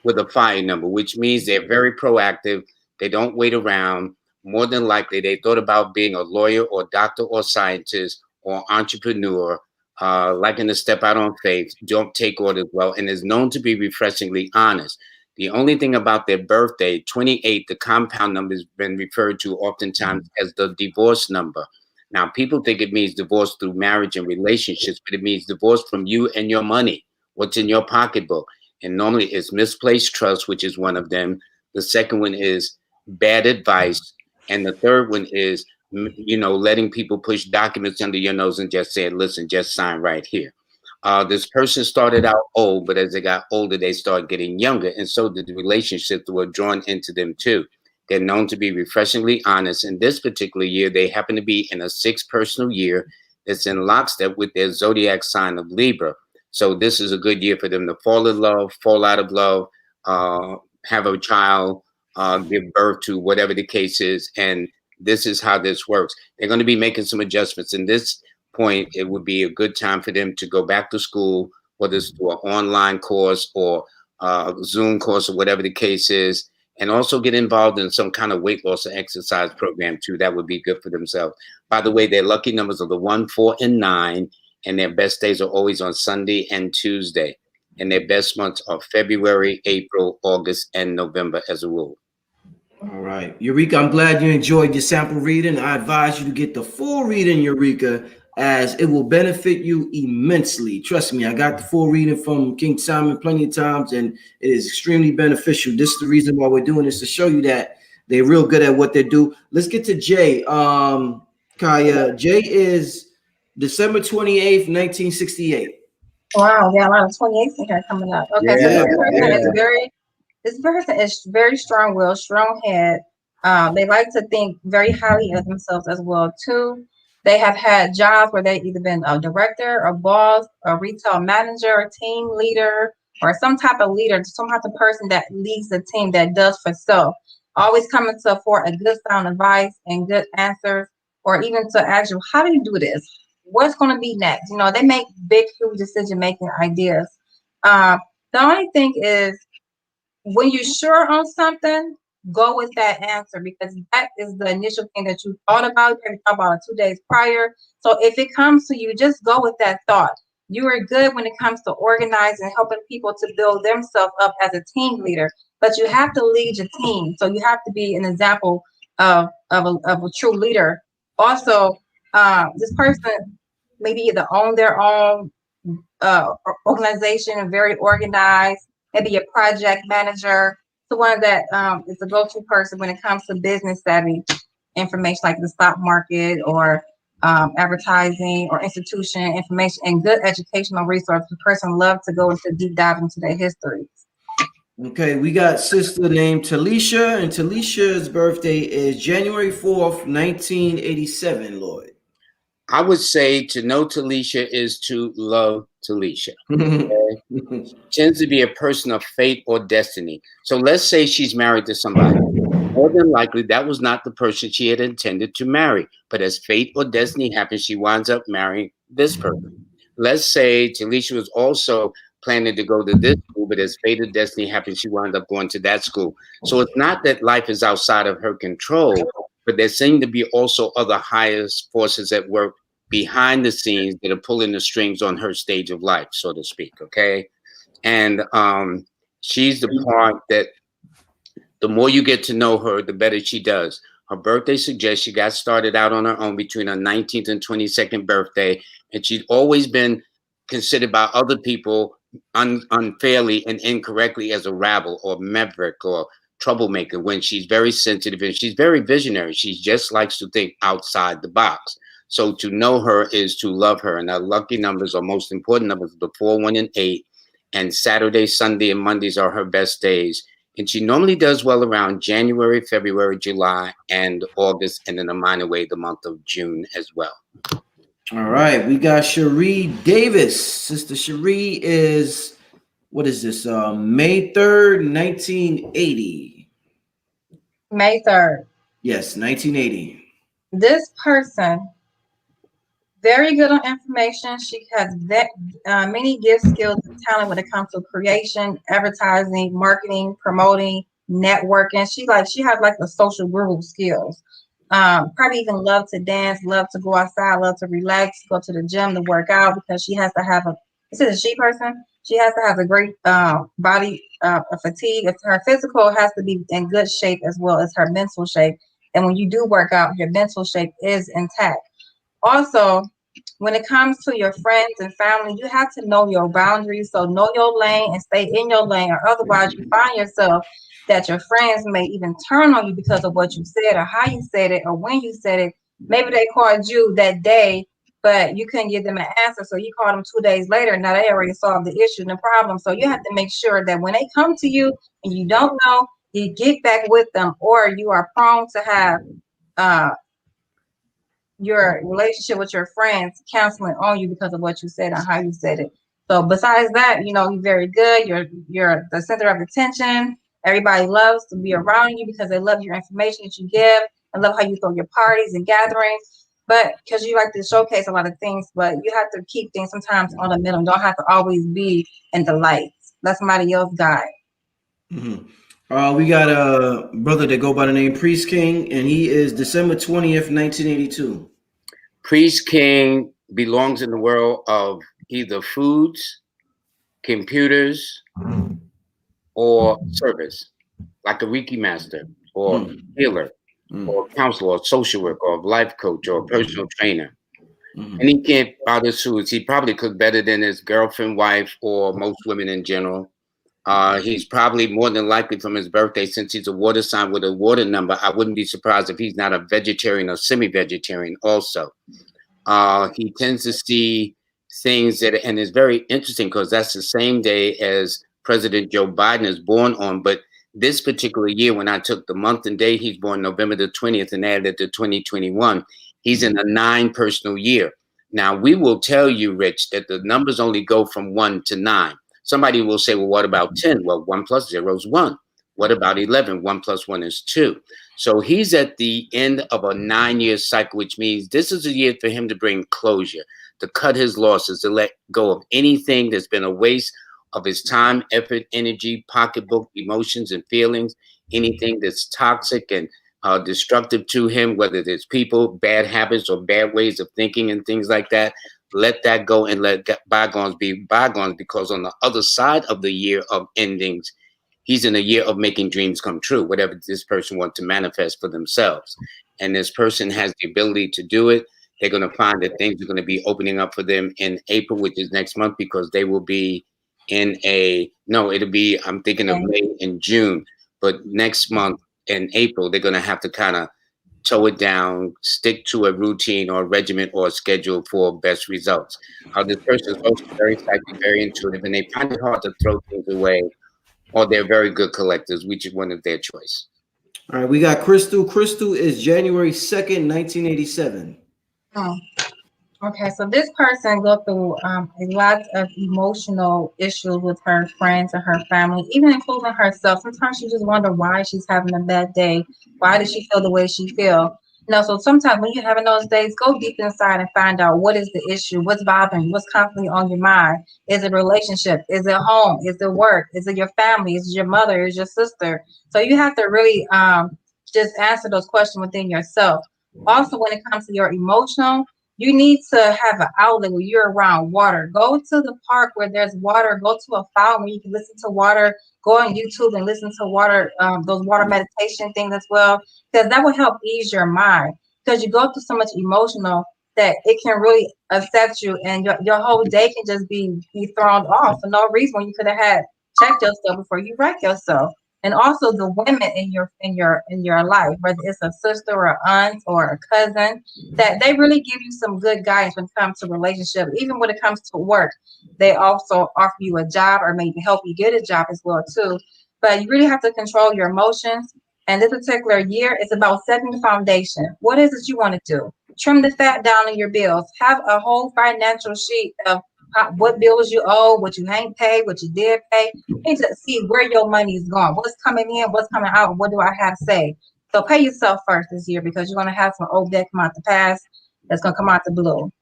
[SPEAKER 2] with a fire number, which means they're very proactive. They don't wait around. More than likely, they thought about being a lawyer or doctor or scientist or entrepreneur, liking to step out on faith, don't take orders well, and is known to be refreshingly honest. The only thing about their birthday, 28, the compound number has been referred to oftentimes as the divorce number. Now, people think it means divorce through marriage and relationships, but it means divorce from you and your money, what's in your pocketbook. And normally it's misplaced trust, which is one of them. The second one is bad advice. And the third one is, letting people push documents under your nose and just saying, listen, just sign right here. This person started out old, but as they got older, they started getting younger. And so the relationships were drawn into them too. They're known to be refreshingly honest. In this particular year, they happen to be in a 6th personal year that's in lockstep with their zodiac sign of Libra. So this is a good year for them to fall in love, fall out of love, have a child, give birth to, whatever the case is. And this is how this works. They're going to be making some adjustments. In this point, it would be a good time for them to go back to school, whether it's through an online course or a Zoom course or whatever the case is, and also get involved in some kind of weight loss or exercise program too. That would be good for themselves. By the way, their lucky numbers are the 1, 4, and 9, and their best days are always on Sunday and Tuesday. And their best months are February, April, August, and November as a rule.
[SPEAKER 1] All right, Eureka, I'm glad you enjoyed your sample reading. I advise you to get the full reading, Eureka, as it will benefit you immensely. Trust me, I got the full reading from King Simon plenty of times, and it is extremely beneficial. This is the reason why we're doing this, to show you that they're real good at what they do. Let's get to Jay. Kaya, Jay is December 28th, 1968.
[SPEAKER 3] Wow, we got a lot of 28s in here coming up. Okay, so this person is very strong-willed, strong-head. They like to think very highly of themselves as well too. They have had jobs where they've either been a director, a boss, a retail manager, a team leader, or some type of leader, some type of person that leads the team that does for self. Always coming to afford a good sound advice and good answers, or even to ask you, how do you do this? What's going to be next? They make big, huge decision-making ideas. The only thing is, when you're sure on something, go with that answer, because that is the initial thing that you thought about. You thought about it 2 days prior. So if it comes to you, just go with that thought. You are good when it comes to organizing, helping people to build themselves up as a team leader, but you have to lead your team. So you have to be an example of a true leader. Also, this person maybe either own their own organization and very organized, maybe a project manager, someone that is a go-to person when it comes to business savvy information like the stock market or advertising or institution information and good educational resources. The person loves to go into deep dive into their histories.
[SPEAKER 1] Okay, we got sister named Talisha, and Talisha's birthday is January 4th, 1987, Lloyd.
[SPEAKER 2] I would say to know Talisha is to love Talisha. Okay? Tends to be a person of fate or destiny. So let's say she's married to somebody. More than likely, that was not the person she had intended to marry. But as fate or destiny happens, she winds up marrying this person. Let's say Talisha was also planning to go to this school, but as fate or destiny happens, she wound up going to that school. So it's not that life is outside of her control, but there seem to be also other highest forces at work behind the scenes that are pulling the strings on her stage of life, so to speak, okay? And she's the part that the more you get to know her, the better she does. Her birthday suggests she got started out on her own between her 19th and 22nd birthday, and she'd always been considered by other people unfairly and incorrectly as a rebel or maverick or troublemaker, when she's very sensitive and she's very visionary. She just likes to think outside the box. So to know her is to love her. And our lucky numbers or most important numbers are the 4, 1, and 8. And Saturday, Sunday, and Mondays are her best days. And she normally does well around January, February, July, and August, and in a minor way, the month of June as well.
[SPEAKER 1] All right, we got Cherie Davis. Sister Cherie is, what is this? May 3rd, 1980.
[SPEAKER 3] May 3rd.
[SPEAKER 1] Yes, 1980.
[SPEAKER 3] This person, very good on information. She has many gifts, skills, and talent when it comes to creation, advertising, marketing, promoting, networking. She has like the social guru skills. Probably even love to dance, love to go outside, love to relax, go to the gym to work out because she has to have this is a she person. She has to have a great body fatigue. If her physical has to be in good shape as well as her mental shape. And when you do work out, your mental shape is intact. Also, when it comes to your friends and family, you have to know your boundaries. So know your lane and stay in your lane, or otherwise you find yourself that your friends may even turn on you because of what you said or how you said it or when you said it. Maybe they called you that day, but you couldn't give them an answer. So you called them 2 days later. Now they already solved the issue and the problem. So you have to make sure that when they come to you and you don't know, you get back with them, or you are prone to have your relationship with your friends counseling on you because of what you said and how you said it. So besides that, you're very good. You're the center of attention. Everybody loves to be around you because they love your information that you give and love how you throw your parties and gatherings. But because you like to showcase a lot of things, but you have to keep things sometimes on the middle. Don't have to always be in the lights. Let somebody else guide.
[SPEAKER 1] Mm-hmm. We got a brother that go by the name Priest King, and he is December 20th, 1982.
[SPEAKER 2] Priest King belongs in the world of either foods, computers, or service, like a Reiki master or healer or counselor or social worker or life coach or personal trainer. And he can't bother foods. He probably cook better than his girlfriend, wife, or most women in general. He's probably more than likely from his birthday, since he's a water sign with a water number, I wouldn't be surprised if he's not a vegetarian or semi-vegetarian also. He tends to see things and it's very interesting because that's the same day as President Joe Biden is born on. But this particular year, when I took the month and day, he's born November the 20th and added to 2021. He's in a 9 personal year. Now, we will tell you, Rich, that the numbers only go from 1 to 9. Somebody will say, well, what about 10? Well, 1 plus 0 is 1. What about 11? 1 plus 1 is 2. So he's at the end of a 9-year cycle, which means this is a year for him to bring closure, to cut his losses, to let go of anything that's been a waste of his time, effort, energy, pocketbook, emotions, and feelings, anything that's toxic and destructive to him, whether it's people, bad habits, or bad ways of thinking and things like that. Let that go and let bygones be bygones, because on the other side of the year of endings, he's in a year of making dreams come true, whatever this person wants to manifest for themselves. And this person has the ability to do it. They're going to find that things are going to be opening up for them in April, which is next month, because they will be in I'm thinking of May and June. But next month in April, they're going to have to kind of toe it down, stick to a routine or a regimen or a schedule for best results. This person is also very psychic, very intuitive, and they find it hard to throw things away, or they're very good collectors, which is one of their choice.
[SPEAKER 1] All right, we got Crystal. Crystal is January 2nd, 1987.
[SPEAKER 3] Okay, so this person go through a lot of emotional issues with her friends and her family, even including herself. Sometimes she just wonder why she's having a bad day. Why does she feel the way she feel? So sometimes when you're having those days, go deep inside and find out what is the issue, what's bothering you, what's constantly on your mind. Is it relationship? Is it home? Is it work? Is it your family? Is it your mother? Is it your sister? So you have to really just answer those questions within yourself. Also, when it comes to your emotional, you need to have an outlet where you're around water. Go to the park where there's water. Go to a fountain where you can listen to water. Go on YouTube and listen to water, those water meditation things as well, because that will help ease your mind. Because you go through so much emotional that it can really affect you, and your whole day can just be thrown off for no reason when you could have checked yourself before you wreck yourself. And also the women in your life, whether it's a sister or aunt or a cousin, that they really give you some good guidance when it comes to relationship. Even when it comes to work, they also offer you a job or maybe help you get a job as well too. But you really have to control your emotions. And this particular year is about setting the foundation. What is it you want to do? Trim the fat down in your bills. Have a whole financial sheet of what bills you owe, what you ain't paid, what you did pay. You need to see where your money is going, what's coming in, what's coming out, what do I have to say. So pay yourself first this year, because you're going to have some old debt come out the past that's going to come out the blue.
[SPEAKER 1] All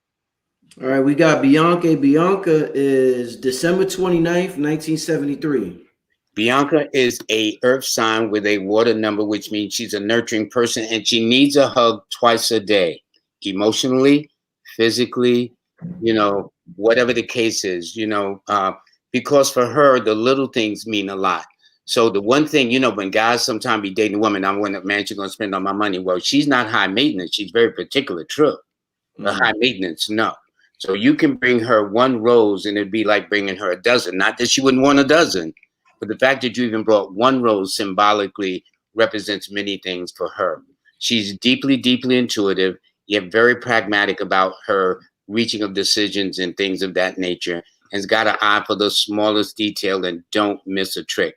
[SPEAKER 1] right, we got Bianca. Bianca is December 29th, 1973.
[SPEAKER 2] Bianca is a earth sign with a water number, which means she's a nurturing person, and she needs a hug twice a day, emotionally, physically, whatever the case is, because for her, the little things mean a lot. So the one thing, when guys sometimes be dating a woman, I'm wondering, man, she's going to spend all my money. Well, she's not high maintenance. She's very particular, true. But high maintenance, no. So you can bring her one rose and it'd be like bringing her a dozen. Not that she wouldn't want a dozen, but the fact that you even brought one rose symbolically represents many things for her. She's deeply, deeply intuitive, yet very pragmatic about her reaching of decisions and things of that nature, and has got an eye for the smallest detail and don't miss a trick.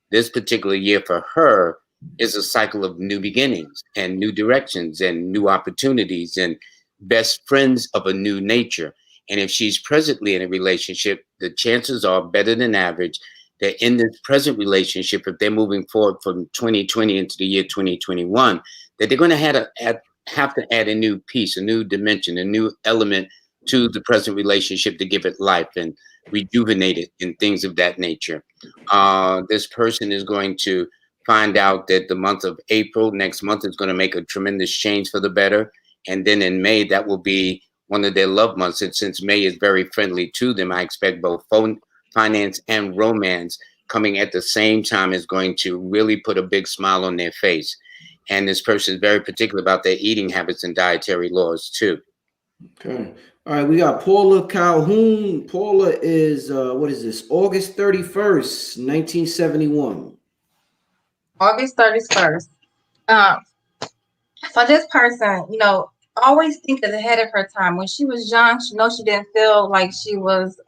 [SPEAKER 2] This particular year for her is a cycle of new beginnings and new directions and new opportunities and best friends of a new nature. And if she's presently in a relationship, the chances are better than average that in this present relationship, if they're moving forward from 2020 into the year 2021, that they're going to have to add a new piece, a new dimension, a new element to the present relationship to give it life and rejuvenate it and things of that nature. This person is going to find out that the month of April, next month, is going to make a tremendous change for the better. And then in May, that will be one of their love months. And since May is very friendly to them, I expect both finance and romance coming at the same time is going to really put a big smile on their face. And this person is very particular about their eating habits and dietary laws too.
[SPEAKER 1] Okay. All right, we got Paula Calhoun. Paula is, what is this? August 31st, 1971.
[SPEAKER 3] August 31st. So this person, always think ahead of her time. When she was young, she didn't feel like she was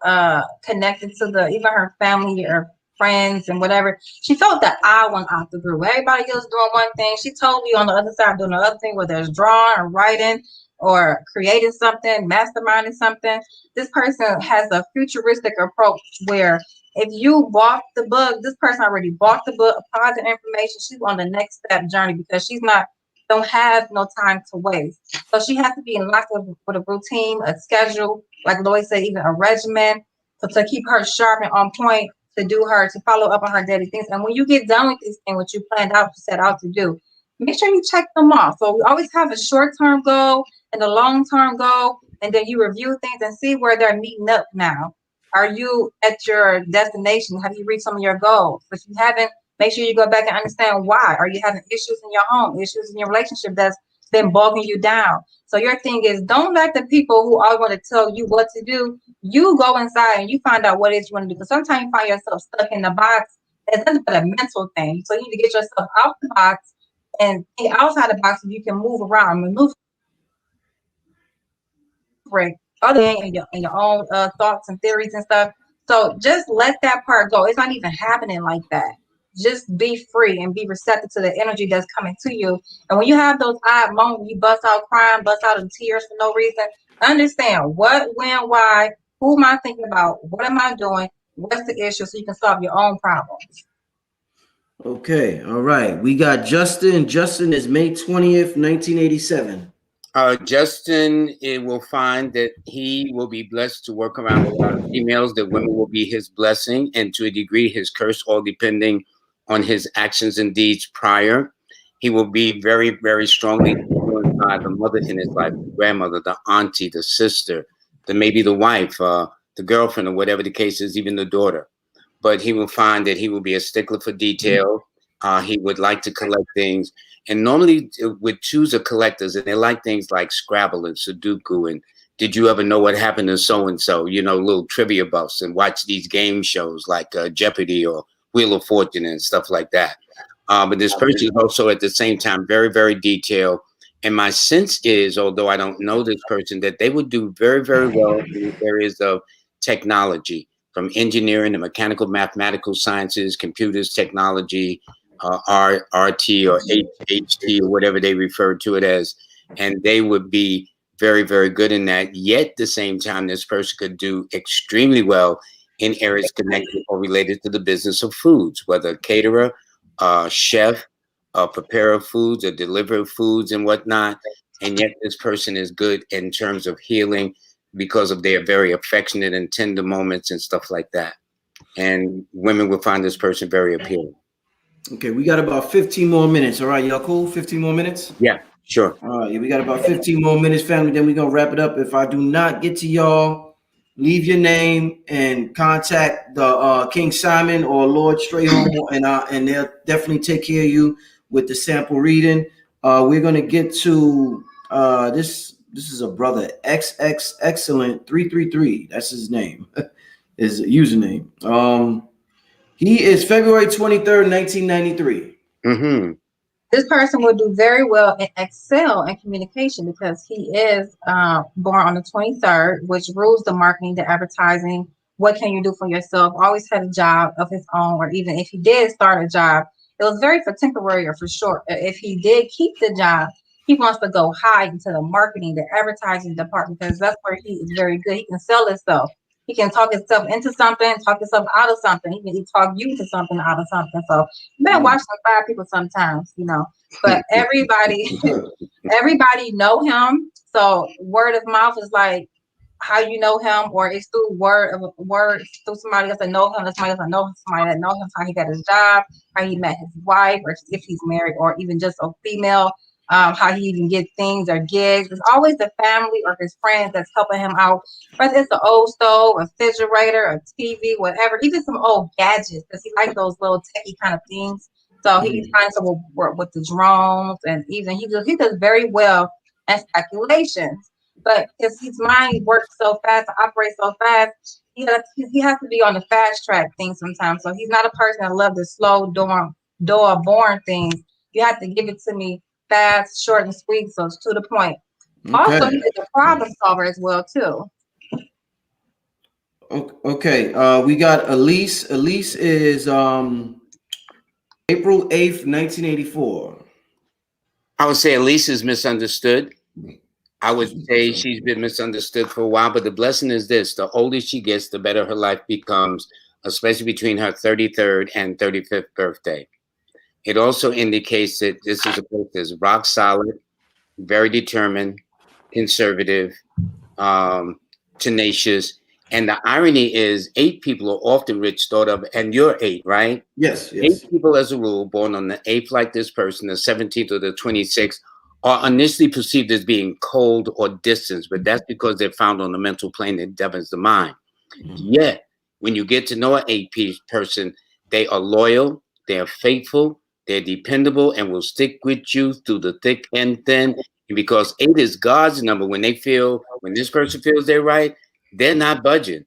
[SPEAKER 3] connected to even her family or friends and whatever. She felt that I went out the group. Everybody else doing one thing. She totally on the other side doing the other thing, whether it's drawing or writing or creating something, masterminding something. This person has a futuristic approach where if you bought the book, this person already bought the book, positive information. She's on the next step journey because she's don't have no time to waste. So she has to be in lock with a routine, a schedule, like Lloyd said, even a regimen, to keep her sharp and on point, to follow up on her daily things. And when you get done with these things, what you planned out, you set out to do, make sure you check them off. So we always have a short-term goal and a long-term goal, and then you review things and see where they're meeting up now. Are you at your destination? Have you reached some of your goals? If you haven't, make sure you go back and understand why. Are you having issues in your home, issues in your relationship that's been bogging you down? So your thing is, don't let the people who always want to tell you what to do. You go inside and you find out what it is you want to do. Because sometimes you find yourself stuck in the box. It's nothing but a mental thing. So you need to get yourself out the box and think outside the box so you can move around, maneuver other than in your own thoughts and theories and stuff. So just let that part go. It's not even happening like that. Just be free and be receptive to the energy that's coming to you. And when you have those odd moments, you bust out crying, bust out in tears for no reason, understand what, when, why, who am I thinking about, what am I doing, what's the issue, so you can solve your own problems.
[SPEAKER 1] Okay, all right. We got Justin. Justin is May 20th, 1987.
[SPEAKER 2] Justin will find that he will be blessed to work around a lot of females, that women will be his blessing and to a degree his curse, all depending on his actions and deeds prior. He will be very, very strongly influenced by the mother in his life, the grandmother, the auntie, the sister, maybe the wife, the girlfriend, or whatever the case is, even the daughter. But he will find that he will be a stickler for detail. He would like to collect things. And normally with choose of collectors, and they like things like Scrabble and Sudoku and did you ever know what happened to so-and-so, little trivia buffs, and watch these game shows like Jeopardy or Wheel of Fortune and stuff like that. But this person is also at the same time very, very detailed. And my sense is, although I don't know this person, that they would do very, very well in the areas of technology, from engineering to mechanical, mathematical sciences, computers, technology, RT or HT or whatever they refer to it as. And they would be very, very good in that. Yet at the same time, this person could do extremely well in areas connected or related to the business of foods, whether caterer, chef, preparer of foods, or deliverer of foods and whatnot. And yet this person is good in terms of healing because of their very affectionate and tender moments and stuff like that. And women will find this person very appealing.
[SPEAKER 1] Okay, we got about 15 more minutes. All right, y'all cool? 15 more minutes?
[SPEAKER 2] Yeah, sure.
[SPEAKER 1] All right, yeah, we got about 15 more minutes, family. Then we're going to wrap it up. If I do not get to y'all, leave your name and contact the King Simon or Lloyd Strahorn, and they'll definitely take care of you with the sample reading. We're going to get to this. This is a brother, XX Excellent 333. That's his name, his username. He is February 23rd, 1993.
[SPEAKER 2] Mm-hmm.
[SPEAKER 3] This person will do very well and excel in communication because he is born on the 23rd, which rules the marketing, the advertising. What can you do for yourself? Always had a job of his own, or even if he did start a job, it was very for temporary or for short. If he did keep the job, he wants to go high into the marketing, the advertising department, because that's where he is very good. He can sell himself. He can talk himself into something, talk himself out of something. He can talk you into something, out of something. So you better watch some fire people sometimes, you know. But everybody know him. So word of mouth is like how you know him, or it's through word through somebody else that know him, somebody else that know somebody that know him, how he got his job, how he met his wife, or if he's married, or even just a female. How he even get things or gigs. It's always the family or his friends that's helping him out. Whether it's an old stove, a refrigerator, a TV, whatever. Even some old gadgets, because he likes those little techie kind of things. So he's trying to work with the drones, and even he does very well at speculations. But because his mind works so fast, operates so fast, he has to be on the fast track thing sometimes. So he's not a person that loves the slow door boring things. You have to give it to me fast, short, and sweet, so it's to the point. Okay. Also, he's a problem solver as well, too.
[SPEAKER 1] Okay, we got Elise. Elise is April 8th, 1984.
[SPEAKER 2] I would say Elise is misunderstood. I would say she's been misunderstood for a while, but the blessing is this: the older she gets, the better her life becomes, especially between her 33rd and 35th birthday. It also indicates that this is a person that's rock solid, very determined, conservative, tenacious. And the irony is 8 people are often rich thought of, and you're 8, right?
[SPEAKER 1] Yes.
[SPEAKER 2] 8 people as a rule, born on the 8th like this person, the 17th or the 26th, are initially perceived as being cold or distant, but that's because they're found on the mental plane that deafens the mind. Yet, when you get to know an 8 person, they are loyal, they are faithful, they're dependable, and will stick with you through the thick and thin. And because 8 is God's number, when this person feels they're right, they're not budging.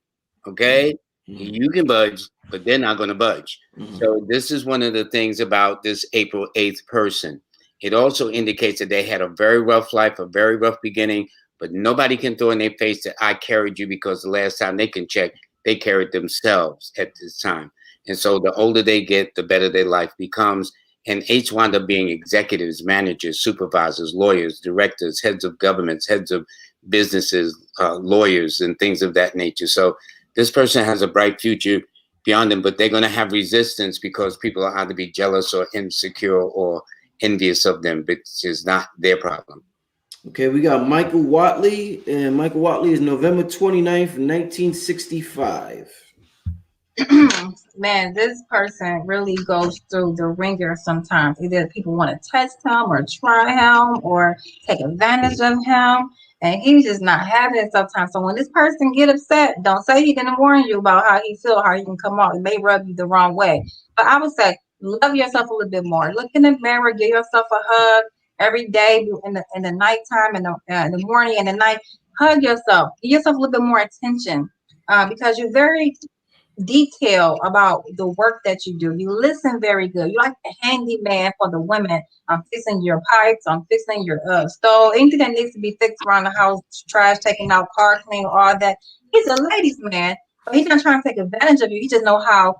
[SPEAKER 2] Okay? You can budge, but they're not going to budge. So this is one of the things about this April 8th person. It also indicates that they had a very rough life, a very rough beginning, but nobody can throw in their face that I carried you, because the last time they can check, they carried themselves at this time. And so the older they get, the better their life becomes. And 8s wind up being executives, managers, supervisors, lawyers, directors, heads of governments, heads of businesses, lawyers, and things of that nature. So this person has a bright future beyond them, but they're going to have resistance because people are either be jealous or insecure or envious of them, which is not their problem.
[SPEAKER 1] Okay, we got Michael Watley, and Michael Watley is November 29th, 1965.
[SPEAKER 3] Man, this person really goes through the ringer sometimes. Either people want to test him or try him or take advantage of him, and he's just not having it sometimes. So when this person get upset, don't say he didn't warn you about how he feel, how he can come off. It may rub you the wrong way. But I would say love yourself a little bit more. Look in the mirror, give yourself a hug every day in the nighttime, in the morning and the night. Hug yourself. Give yourself a little bit more attention because you're very detail about the work that you do. You listen very good. You like the handyman for the women. I'm fixing your pipes. I'm fixing your stove. Anything that needs to be fixed around the house, trash taking out, car cleaning, all that. He's a ladies' man, but he's not trying to take advantage of you. He just know how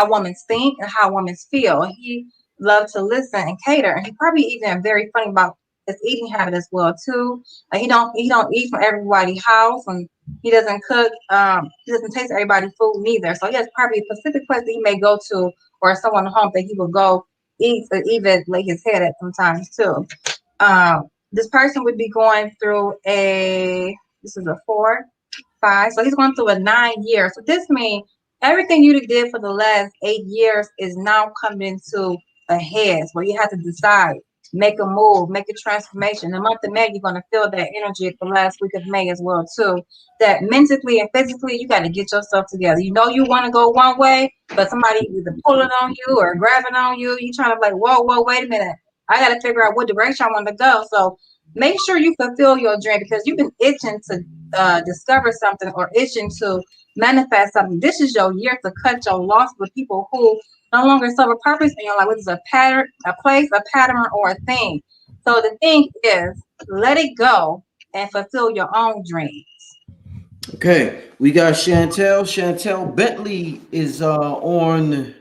[SPEAKER 3] women think and how women feel. He loves to listen and cater. And he probably even very funny about his eating habit as well too. He don't eat from everybody's house, and he doesn't cook. He doesn't taste everybody's food neither. So he has probably a specific place that he may go to, or someone home that he will go eat, or even lay his head at sometimes too. This person would be going through this is a 4, 5. So he's going through a 9 year. So this means everything you did for the last 8 years is now coming to a head, where you have to decide, make a move, make a transformation. The month of May, you're going to feel that energy at the last week of May as well too. That mentally and physically, you got to get yourself together. You know you want to go one way, but somebody either pulling on you or grabbing on you. You trying to like, whoa, wait a minute. I got to figure out what direction I want to go. So make sure you fulfill your dream, because you've been itching to discover something or itching to manifest something. This is your year to cut your loss with people who no longer serve a purpose in your life, whether it's a pattern, a place, a pattern, or a thing. So the thing is, let it go and fulfill your own dreams.
[SPEAKER 1] Okay, we got Chantel. Chantel Bentley is on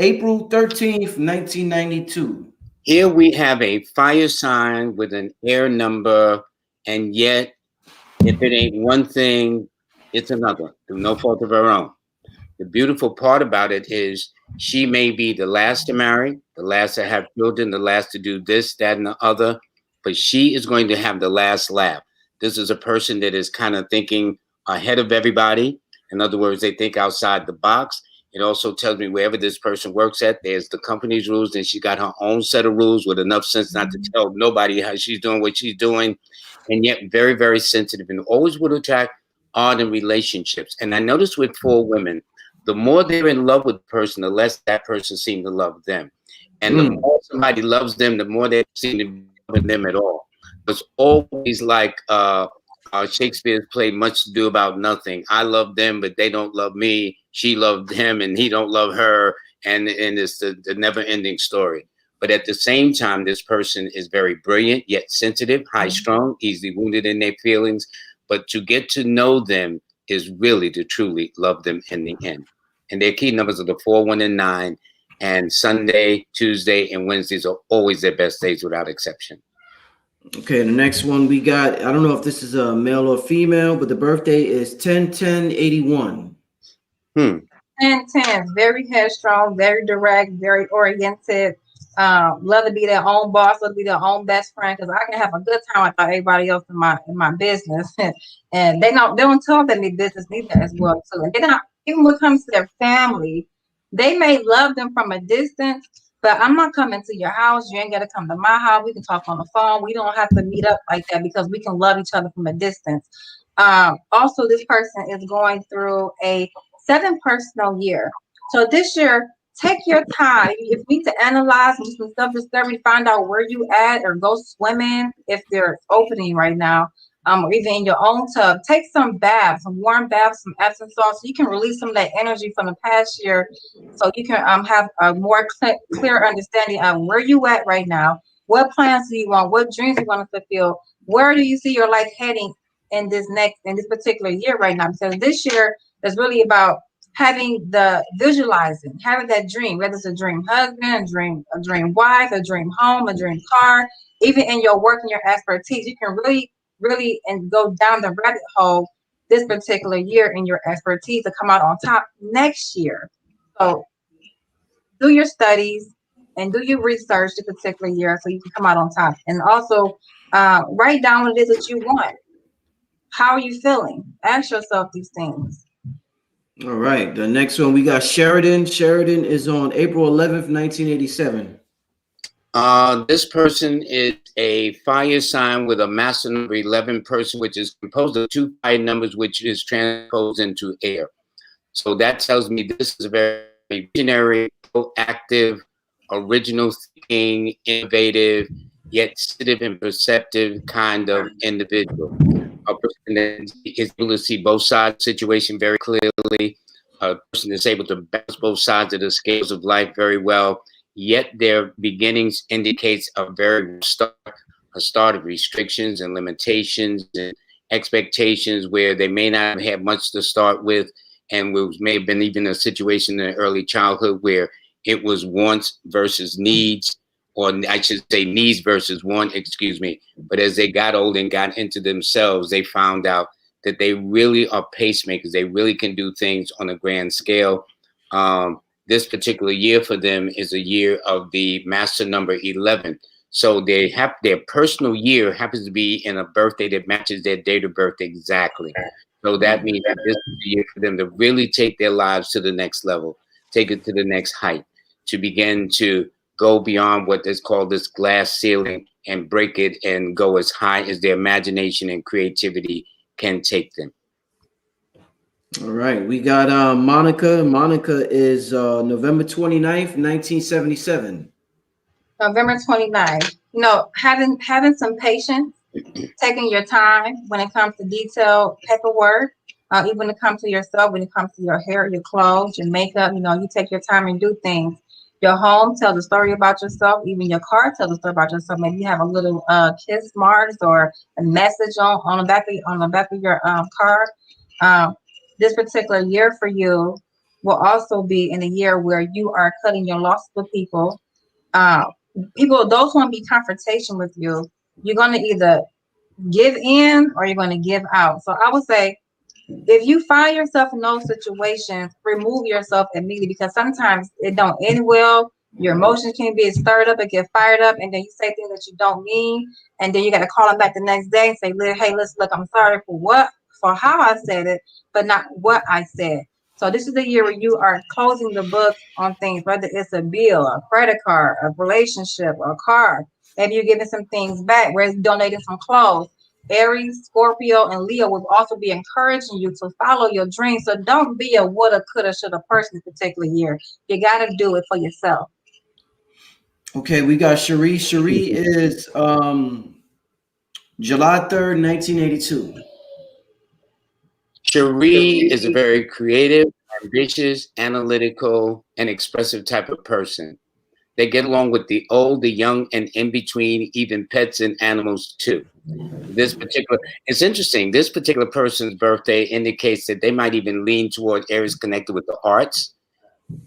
[SPEAKER 1] April 13th, 1992.
[SPEAKER 2] Here we have a fire sign with an air number, and yet, if it ain't one thing, it's another, through no fault of her own. The beautiful part about it is she may be the last to marry, the last to have children, the last to do this, that, and the other, but she is going to have the last laugh. This is a person that is kind of thinking ahead of everybody. In other words, they think outside the box. It also tells me wherever this person works at, there's the company's rules, and she got her own set of rules with enough sense not to tell nobody how she's doing what she's doing, and yet very, very sensitive, and always would attract art and relationships. And I noticed with 4 women, the more they're in love with the person, the less that person seems to love them. And the more somebody loves them, the more they seem to be loving them at all. It's always like Shakespeare's play, Much Ado About Nothing. I love them, but they don't love me. She loved him, and he don't love her. And it's the never-ending story. But at the same time, this person is very brilliant, yet sensitive, high-strung, easily wounded in their feelings. But to get to know them is really to truly love them in the end. And their key numbers are the 4, 1, and 9. And Sunday, Tuesday, and Wednesdays are always their best days without exception.
[SPEAKER 1] Okay, the next one we got, I don't know if this is a male or female, but the birthday is 10/10/81.
[SPEAKER 3] 10/10, very headstrong, very direct, very oriented. Love to be their own boss, love to be their own best friend, because I can have a good time without everybody else in my business. And they don't tell them their business neither as well too. And they're not, even when it comes to their family, they may love them from a distance, but I'm not coming to your house. You ain't got to come to my house. We can talk on the phone. We don't have to meet up like that, because we can love each other from a distance. Also, this person is going through a 7th personal year. So this year, take your time. If you need to analyze and do some self-discovery, find out where you at, or go swimming if there's opening right now, or even in your own tub. Take some baths, some warm baths, some Epsom salt, so you can release some of that energy from the past year, so you can have a more clear understanding of where you at right now, what plans do you want, what dreams you want to fulfill, where do you see your life heading in this particular year right now. Because this year is really about having visualizing, having that dream, whether it's a dream husband, a dream wife, a dream home, a dream car. Even in your work and your expertise, you can really and go down the rabbit hole this particular year in your expertise to come out on top next year. So do your studies and do your research this particular year so you can come out on top. And also write down what it is that you want. How are you feeling? Ask yourself these things.
[SPEAKER 1] All right, the next one we got Sheridan. Sheridan is on April 11th, 1987.
[SPEAKER 2] This person is a fire sign with a master number 11 person, which is composed of 2 fire numbers, which is transposed into air. So that tells me this is a very visionary, proactive, original thinking, innovative, yet sensitive and perceptive kind of individual. A person that is able to see both sides of the situation very clearly, a person that's able to balance both sides of the scales of life very well, yet their beginnings indicates a very a start of restrictions and limitations and expectations where they may not have much to start with, and may have been even a situation in early childhood where it was wants versus needs, or I should say needs versus want, excuse me. But as they got old and got into themselves, they found out that they really are pacemakers. They really can do things on a grand scale. This particular year for them is a year of the master number 11. So they have their personal year happens to be in a birthday that matches their date of birth exactly. So that means that this is the year for them to really take their lives to the next level, take it to the next height, to begin to go beyond what is called this glass ceiling and break it and go as high as their imagination and creativity can take them.
[SPEAKER 1] All right, we got Monica. Monica is November 29th, 1977.
[SPEAKER 3] November 29th. You know, having some patience, taking your time when it comes to detailed paperwork, even when it comes to yourself, when it comes to your hair, your clothes, your makeup, you know, you take your time and do things. Your home tells a story about yourself. Even your car tells a story about yourself. Maybe you have a little kiss marks or a message on the back of your car. This particular year for you will also be in a year where you are cutting your losses with people. Those who want to be confrontation with you, you're going to either give in or you're going to give out. So I would say, if you find yourself in those situations, remove yourself immediately, because sometimes it don't end well. Your emotions can be stirred up and get fired up, and then you say things that you don't mean, and then you got to call them back the next day and say, hey, listen, look, I'm sorry for how I said it, but not what I said. So this is the year where you are closing the book on things, whether it's a bill, a credit card, a relationship, or a car. Maybe you're giving some things back, whereas donating some clothes. Aries, Scorpio, and Leo will also be encouraging you to follow your dreams. So don't be a woulda, coulda, shoulda person this particular year. You got to do it for yourself.
[SPEAKER 1] Okay, we got Cherie. Cherie is July 3rd, 1982.
[SPEAKER 2] Cherie is a very creative, ambitious, analytical, and expressive type of person. They get along with the old, the young, and in between, even pets and animals too. It's interesting. This particular person's birthday indicates that they might even lean toward areas connected with the arts,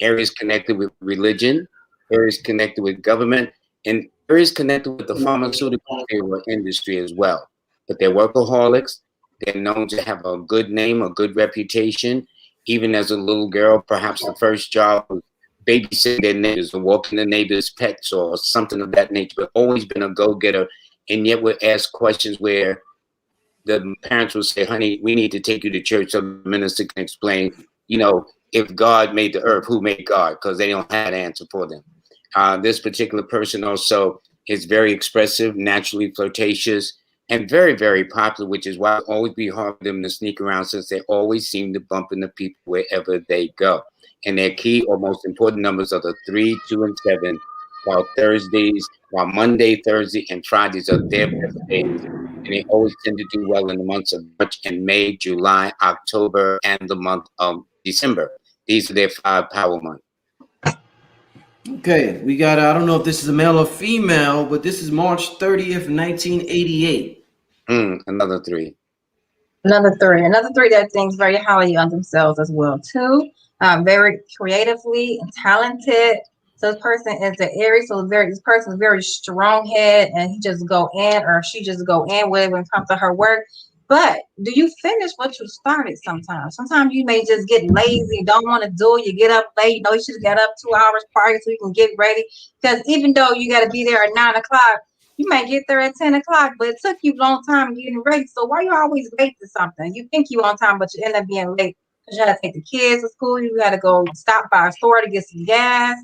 [SPEAKER 2] areas connected with religion, areas connected with government, and areas connected with the pharmaceutical industry as well. But they're workaholics. They're known to have a good name, a good reputation. Even as a little girl, perhaps the first job was babysitting their neighbors or walking the neighbors' pets or something of that nature, but always been a go-getter. And yet would ask questions where the parents would say, honey, we need to take you to church so the minister can explain, you know, if God made the earth, who made God? Because they don't have an answer for them. This particular person also is very expressive, naturally flirtatious, and very, very popular, which is why it always be hard for them to sneak around, since they always seem to bump into people wherever they go. And their key or most important numbers are the 3, 2, and 7, while Monday, Thursday, and Fridays are their best days. And they always tend to do well in the months of March and May, July, October, and the month of December. These are their 5 power months.
[SPEAKER 1] Okay, we got, I don't know if this is a male or female, but this is March 30th, 1988.
[SPEAKER 2] Another 3.
[SPEAKER 3] Another 3 that thinks very highly of themselves as well too. Very creatively and talented. So this person is the Aries, so this person is very strong head, and he just go in, or she just go in with it when it comes to her work. But do you finish what you started sometimes? Sometimes you may just get lazy, don't want to do it. You get up late, you know you should get up 2 hours prior so you can get ready. Because even though you got to be there at 9 o'clock, you might get there at 10 o'clock, but it took you a long time getting ready. So why you always late to something? You think you on time, but you end up being late. You had to take the kids to school. You got to go stop by a store to get some gas.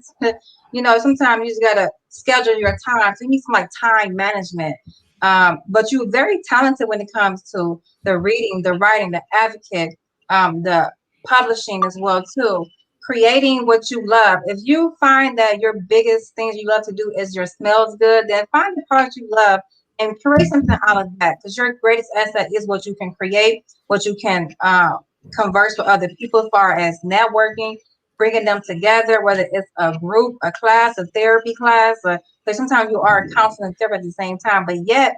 [SPEAKER 3] You know, sometimes you just got to schedule your time. So you need some like time management. But you're very talented when it comes to the reading, the writing, the advocate, the publishing as well too. Creating what you love. If you find that your biggest things you love to do is your smells good, then find the product you love and create something out of that. Because your greatest asset is what you can create, what you can converse with other people as far as networking, bringing them together, whether it's a group, a class, a therapy class, or because sometimes you are counseling and therapy at the same time, but yet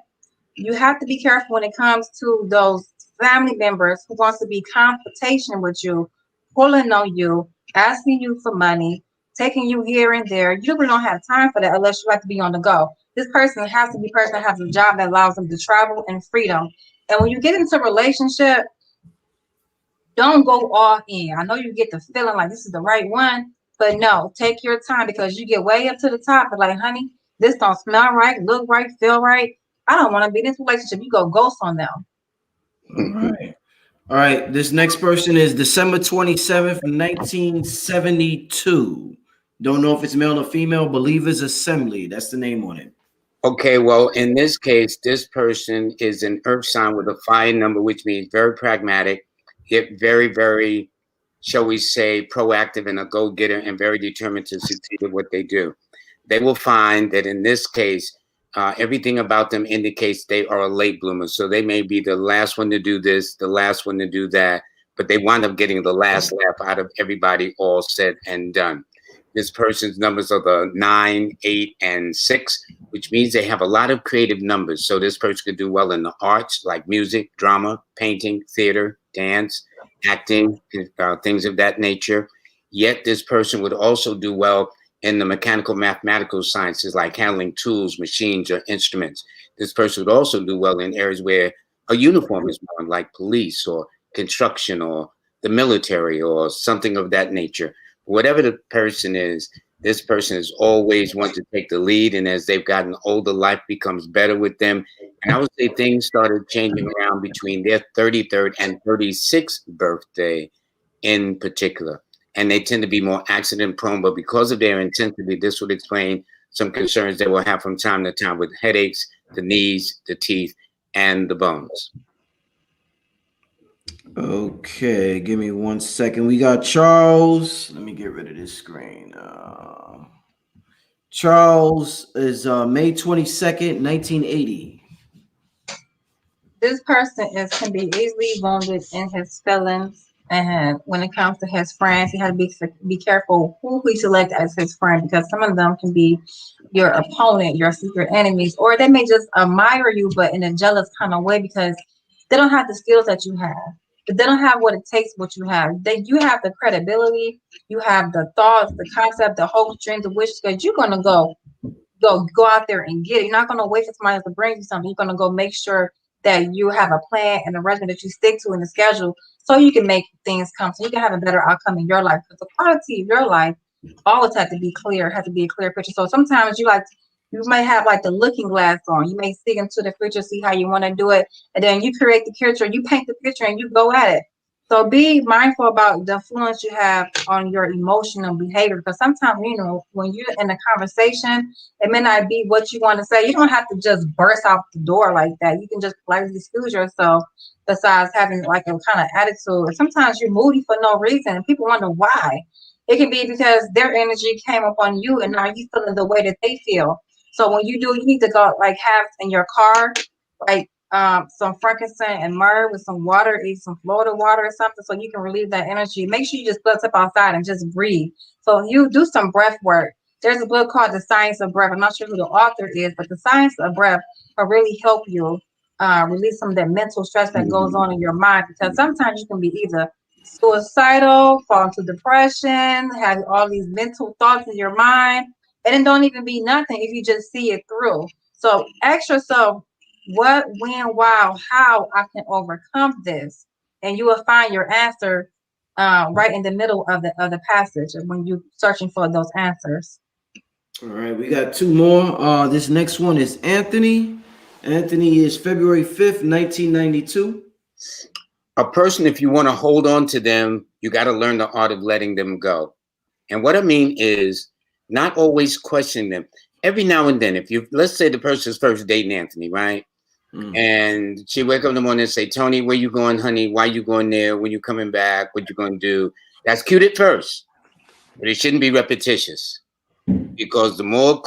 [SPEAKER 3] you have to be careful when it comes to those family members who wants to be confrontation with you, pulling on you, asking you for money, taking you here and there. You really don't have time for that unless you have to be on the go. This person has to be a person that has a job that allows them to travel and freedom. And when you get into a relationship, don't go all in. I know you get the feeling like this is the right one, but no, take your time because you get way up to the top and like, honey, this don't smell right, look right, feel right. I don't want to be in this relationship. You go ghost on them.
[SPEAKER 1] All right. All right. This next person is December 27th, 1972. Don't know if it's male or female. Believers Assembly. That's the name on it.
[SPEAKER 2] Okay, well, in this case, this person is an earth sign with a fire number, which means very pragmatic, yet very, very, shall we say, proactive and a go-getter and very determined to succeed at what they do. They will find that in this case, everything about them indicates they are a late bloomer. So they may be the last one to do this, the last one to do that, but they wind up getting the last laugh out of everybody, all said and done. This person's numbers are the 9, 8, and 6, which means they have a lot of creative numbers. So this person could do well in the arts, like music, drama, painting, theater, dance, acting, things of that nature. Yet this person would also do well in the mechanical mathematical sciences, like handling tools, machines, or instruments. This person would also do well in areas where a uniform is worn, like police or construction or the military or something of that nature. Whatever the person is, this person is always want to take the lead. And as they've gotten older, life becomes better with them. And I would say things started changing around between their 33rd and 36th birthday in particular. And they tend to be more accident prone, but because of their intensity, this would explain some concerns they will have from time to time with headaches, the knees, the teeth, and the bones.
[SPEAKER 1] Okay, give me 1 second. We got Charles. Let me get rid of this screen. Charles is May 22nd, 1980.
[SPEAKER 3] This person can be easily wounded in his feelings, and when it comes to his friends, he has to be careful who he select as his friend because some of them can be your opponent, your secret enemies, or they may just admire you, but in a jealous kind of way because they don't have the skills that you have. But they don't have what it takes, what you have. You have the credibility, you have the thoughts, the concept, the hopes, dreams, the wishes, because you're gonna go out there and get it. You're not gonna wait for somebody to bring you something. You're gonna go make sure that you have a plan and a regimen that you stick to in the schedule so you can make things come, so you can have a better outcome in your life. Because the quality of your life always has to be clear, has to be a clear picture. So sometimes you might have like the looking glass on. You may see into the future, see how you want to do it, and then you create the picture, you paint the picture, and you go at it. So be mindful about the influence you have on your emotional behavior, because sometimes, when you're in a conversation, it may not be what you want to say. You don't have to just burst out the door like that. You can just politely excuse yourself, besides having like a kind of attitude. Sometimes you're moody for no reason, and people wonder why. It can be because their energy came upon you, and now you feeling the way that they feel. So when you do, you need to go like have in your car, like some frankincense and myrrh with some water, eat some Florida water or something, so you can relieve that energy. Make sure you just step outside and just breathe. So you do some breath work. There's a book called The Science of Breath. I'm not sure who the author is, but The Science of Breath will really help you release some of that mental stress that goes on in your mind, because sometimes you can be either suicidal, fall into depression, have all these mental thoughts in your mind, and it don't even be nothing if you just see it through. So ask yourself, what, when, why, how I can overcome this, and you will find your answer right in the middle of the passage when you're searching for those answers.
[SPEAKER 1] All right, we got two more. This next one is Anthony. Anthony is February 5th, 1992.
[SPEAKER 2] A person, if you want to hold on to them, you got to learn the art of letting them go. And what I mean is not always questioning them. Every now and then, let's say the person's first dating Anthony, right? And she wake up in the morning and say, Tony, where you going, honey? Why you going there? When you coming back? What you going to do? That's cute at first, but it shouldn't be repetitious, because the more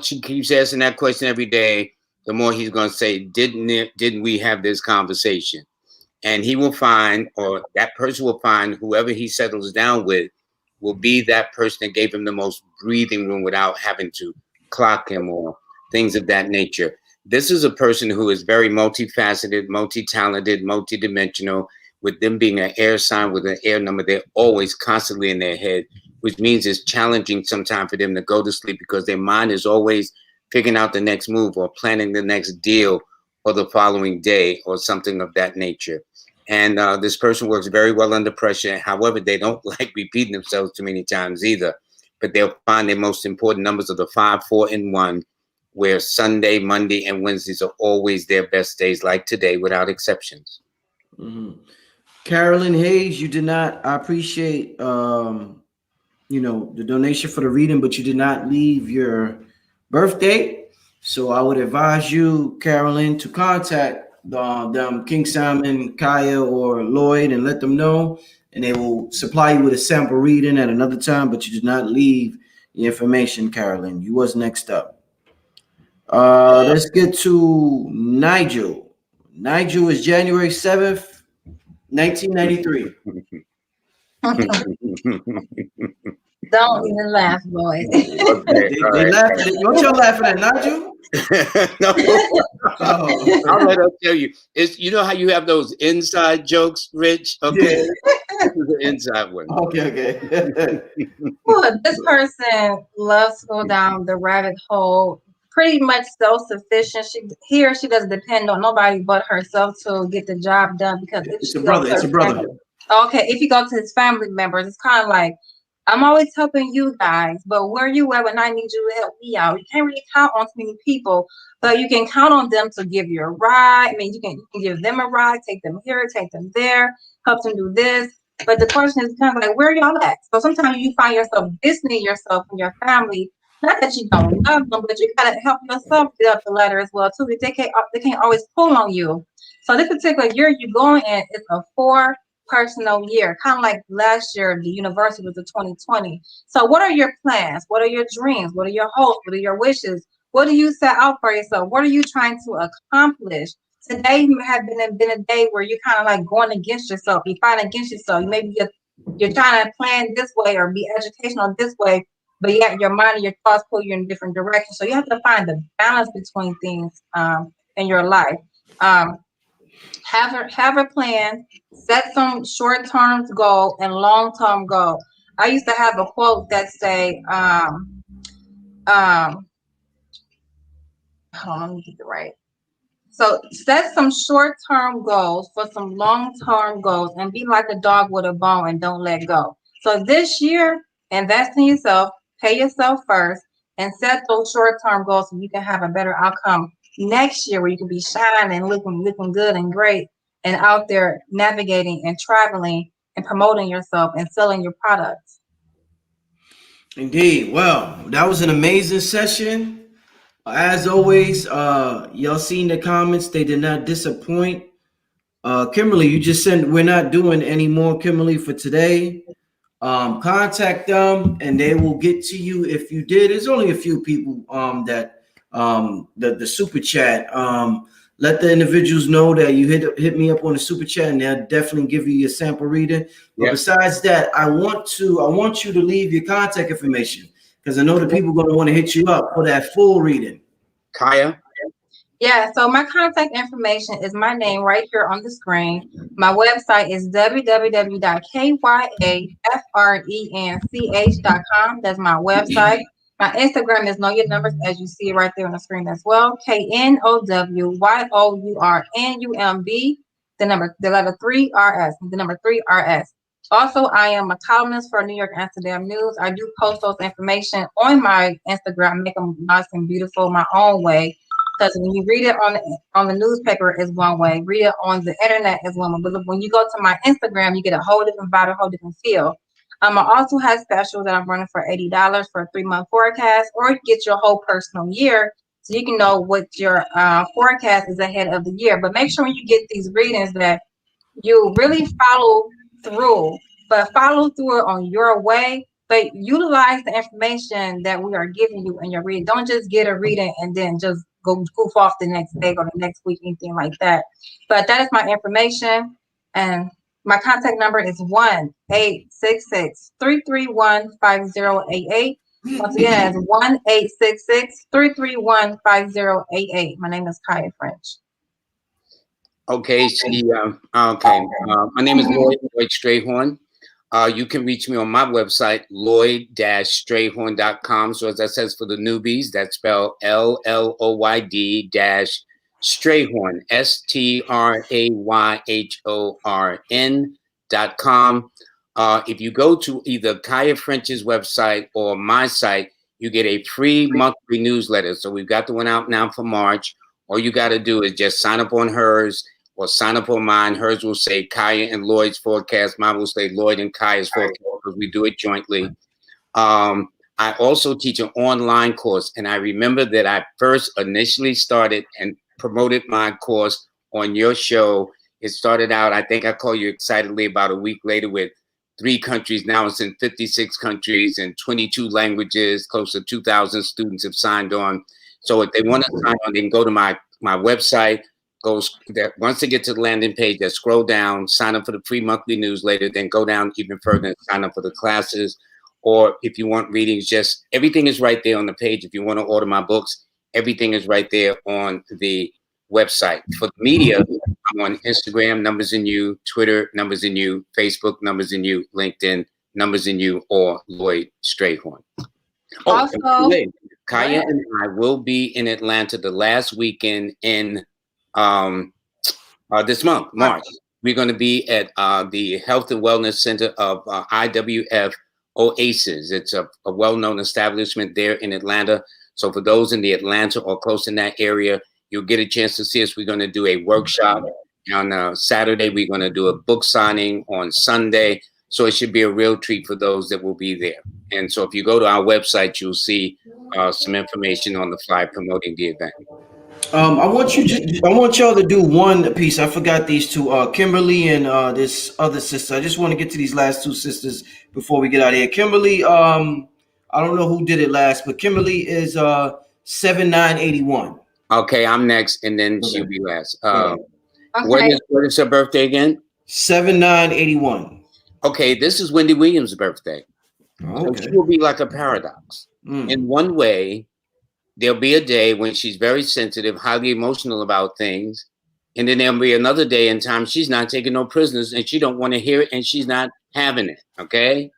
[SPEAKER 2] she keeps asking that question every day, the more he's going to say, didn't we have this conversation? and he will find, or that person will find, whoever he settles down with will be that person that gave him the most breathing room without having to clock him or things of that nature. This is a person who is very multifaceted, multi-talented, multi-dimensional. With them being an air sign with an air number, they're always constantly in their head, which means it's challenging sometimes for them to go to sleep because their mind is always figuring out the next move or planning the next deal or the following day or something of that nature. And this person works very well under pressure. However, they don't like repeating themselves too many times either. But they'll find their most important numbers are the 5, 4, and 1, where Sunday, Monday, and Wednesdays are always their best days, like today, without exceptions.
[SPEAKER 1] Mm-hmm. Carolyn Hayes, you did not. I appreciate the donation for the reading, but you did not leave your birth date. So I would advise you, Carolyn, to contact them, King Simon, Kaya, or Lloyd, and let them know, and they will supply you with a sample reading at another time. But you did not leave the information, Carolyn. You was next up. Let's get to Nigel. Nigel is January 7th, 1993.
[SPEAKER 3] Don't even laugh, Lloyd.
[SPEAKER 2] Okay,
[SPEAKER 1] they laughing. What y'all laughing at, Nigel?
[SPEAKER 2] No,
[SPEAKER 1] Oh.
[SPEAKER 2] I'll let her tell you. It's, you know how you have those inside jokes, Rich? Okay, this is the inside one.
[SPEAKER 1] Okay.
[SPEAKER 3] Well, this person loves to go down the rabbit hole. Pretty much self-sufficient. She doesn't depend on nobody but herself to get the job done because
[SPEAKER 1] It's a brother. It's a brother.
[SPEAKER 3] Okay, if you go to his family members, it's kind of like, I'm always helping you guys, but where you at when I need you to help me out? You can't really count on too many people, but you can count on them to give you a ride. I mean, you can give them a ride, take them here, take them there, help them do this. But the question is kind of like, where y'all at? So sometimes you find yourself distancing yourself from your family. Not that you don't love them, but you gotta help yourself get up the ladder as well too. They can't always pull on you. So this particular year you're going in is a 4 personal year, kind of like last year, the university was the 2020. So what are your plans? What are your dreams? What are your hopes? What are your wishes? What do you set out for yourself? What are you trying to accomplish? Today may have been a day where you're kind of like going against yourself. You fight against yourself. Maybe you're trying to plan this way or be educational this way, but yet your mind and your thoughts pull you in different directions. So you have to find the balance between things in your life. Have a plan, set some short-term goal and long-term goal. I used to have a quote that say, hold on, let me get it right. So set some short-term goals for some long-term goals and be like a dog with a bone and don't let go. So this year, invest in yourself, pay yourself first, and set those short-term goals so you can have a better outcome next year where you can be shining, looking good and great and out there navigating and traveling and promoting yourself and selling your products.
[SPEAKER 1] Indeed. Well, that was an amazing session. As always, y'all seen the comments. They did not disappoint. Kimberly, you just said we're not doing any more, Kimberly, for today. Contact them and they will get to you if you did. There's only a few people that the super chat. Let the individuals know that you hit me up on the super chat and they'll definitely give you your sample reading. But besides that, I want you to leave your contact information because I know the people are going to want to hit you up for that full reading.
[SPEAKER 2] Kaya?
[SPEAKER 3] Yeah, so my contact information is my name right here on the screen. My website is www.kayfrench.com. That's my website. My Instagram is Know Your Numbers, as you see right there on the screen as well. KNOWYOURNUMB, the letter 3RS, the number 3RS. Also, I am a columnist for New York Amsterdam News. I do post those information on my Instagram, make them nice and beautiful my own way. Because when you read it on the newspaper is one way, read it on the internet is one way. But when you go to my Instagram, you get a whole different vibe, a whole different feel. I also have specials that I'm running for $80 for a 3-month forecast, or you get your whole personal year so you can know what your forecast is ahead of the year. But make sure when you get these readings that you really follow through, but follow through it on your way. But utilize the information that we are giving you in your reading. Don't just get a reading and then just go goof off the next day or the next week, anything like that. But that is my information. And my contact number is 1-866-331-5088. Once again, it's 1-866-331-5088. My name is Kaya French.
[SPEAKER 2] Okay, my name is Lloyd Strahorn. You can reach me on my website, lloyd-strayhorn.com. So as I says for the newbies, that's spelled LLOYD-Strayhorn, STRAYHORN.com. If you go to either Kaya French's website or my site, you get a free monthly newsletter. So we've got the one out now for March. All you got to do is just sign up on hers or sign up on mine. Hers will say Kaya and Lloyd's forecast. Mine will say Lloyd and Kaya's forecast because we do it jointly. I also teach an online course. And I remember that I first initially started and promoted my course on your show. It started out, I think I called you excitedly about a week later with 3 countries. Now it's in 56 countries and 22 languages. Close to 2,000 students have signed on. So if they want to sign on, they can go to my website. Once they get to the landing page, they scroll down, sign up for the free monthly newsletter, then go down even further and sign up for the classes. Or if you want readings, just everything is right there on the page. If you want to order my books, everything is right there on the website. For the media, I'm on Instagram, Numbers in You, Twitter, Numbers in You, Facebook, Numbers in You, LinkedIn, Numbers in You, or Lloyd Strayhorn.
[SPEAKER 3] Also,
[SPEAKER 2] Kaya and I will be in Atlanta the last weekend in this month, March. We're going to be at the Health and Wellness Center of IWF Oasis. It's a well-known establishment there in Atlanta. So for those in the Atlanta or close in that area, you'll get a chance to see us. We're going to do a workshop on Saturday. We're going to do a book signing on Sunday. So it should be a real treat for those that will be there. And so if you go to our website, you'll see some information on the flyer promoting the event.
[SPEAKER 1] I want y'all to do one piece. I forgot these two, Kimberly and this other sister. I just want to get to these last 2 sisters before we get out of here. Kimberly, I don't know who did it last, but Kimberly is 7981.
[SPEAKER 2] Okay, I'm next, and then she'll be last. What is her birthday again?
[SPEAKER 1] 7981.
[SPEAKER 2] Okay, this is Wendy Williams' birthday.
[SPEAKER 1] Okay.
[SPEAKER 2] So she will be like a paradox. In one way, there'll be a day when she's very sensitive, highly emotional about things. And then there'll be another day in time she's not taking no prisoners and she don't want to hear it and she's not having it. Okay.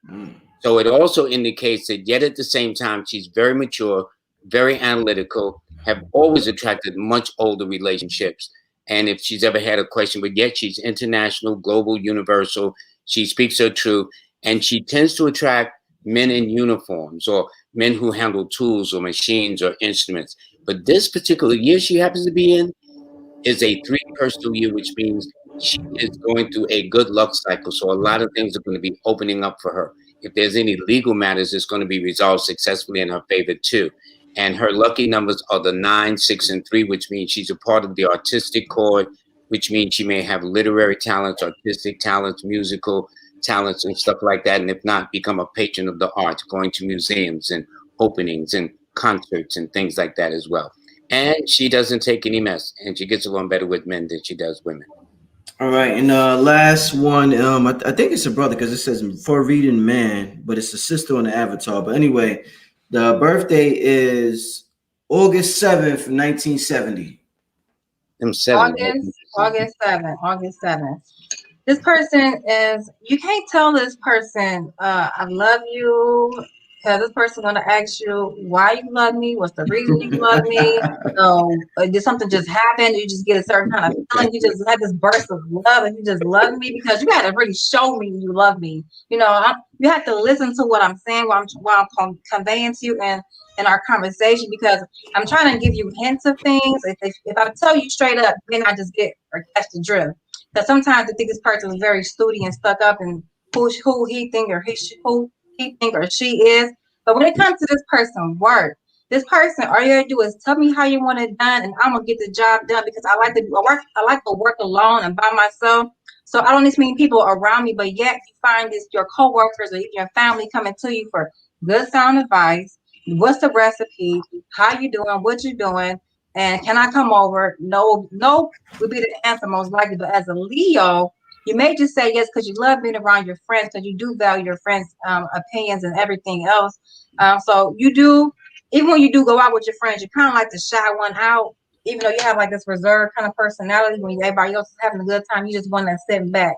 [SPEAKER 2] So it also indicates that yet at the same time, she's very mature, very analytical, have always attracted much older relationships. And if she's ever had a question, but yet she's international, global, universal, she speaks her truth, and she tends to attract men in uniforms or men who handle tools or machines or instruments. But this particular year she happens to be in is a 3 personal year, which means she is going through a good luck cycle. So a lot of things are going to be opening up for her. If there's any legal matters, it's going to be resolved successfully in her favor too. And her lucky numbers are the 9, 6, and 3, which means she's a part of the artistic chord, which means she may have literary talents, artistic talents, musical talents, and stuff like that. And if not, become a patron of the arts, going to museums and openings and concerts and things like that as well. And she doesn't take any mess, and she gets along better with men than she does women.
[SPEAKER 1] All right, and last one, I think it's a brother because it says for reading man, but it's a sister on the avatar. But anyway, the birthday is August 7th, 1970.
[SPEAKER 3] August 7th. This person is, you can't tell this person, I love you, because this person going to ask you why you love me, what's the reason you love me. So did something just happen? You just get a certain kind of feeling. You just have this burst of love and you just love me, because you got to really show me you love me. You know, you have to listen to what I'm saying, while I'm conveying to you in our conversation, because I'm trying to give you hints of things. If I tell you straight up, then I just get or catch the drift. Because sometimes I think this person is very snooty and stuck up and who he think or who he think or she is. But when it comes to this person work, this person, all you gotta do is tell me how you want it done, and I'm gonna get the job done, because I like to work alone and by myself. So I don't need many people around me, but yet you find your coworkers or even your family coming to you for good sound advice. What's the recipe? How you doing? What you doing? And can I come over? No would be the answer most likely. But as a Leo, You may just say yes because you love being around your friends, because you do value your friends' opinions and everything else. So you do, even when you do go out with your friends, you kind of like to shy one out, even though you have like this reserved kind of personality. When everybody else is having a good time, you just want to sit back.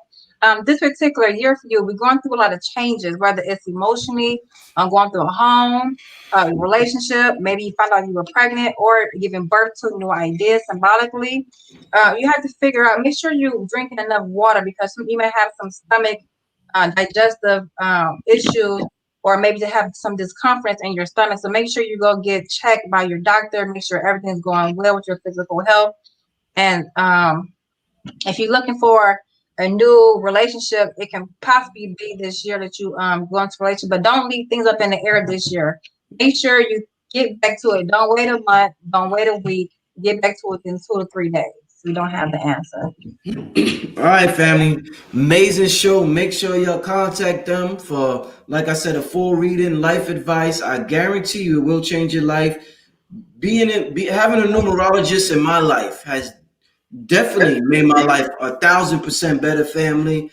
[SPEAKER 3] This particular year for you, we're going through a lot of changes, whether it's emotionally, going through a home, relationship, maybe you found out you were pregnant or giving birth to new ideas symbolically. You have to figure out, make sure you're drinking enough water, because you may have some stomach digestive issues, or maybe to have some discomfort in your stomach. So make sure you go get checked by your doctor, make sure everything's going well with your physical health. And if you're looking for a new relationship, it can possibly be this year that you go into a relationship, but don't leave things up in the air this year. Make sure you get back to it. Don't wait a month, don't wait a week, get back to it in 2 to 3 days. We don't have the answer.
[SPEAKER 1] All right, family. Amazing show. Make sure y'all contact them for, like I said, a full reading, life advice. I guarantee you it will change your life. Having a numerologist in my life has definitely made my life 1,000% better, family.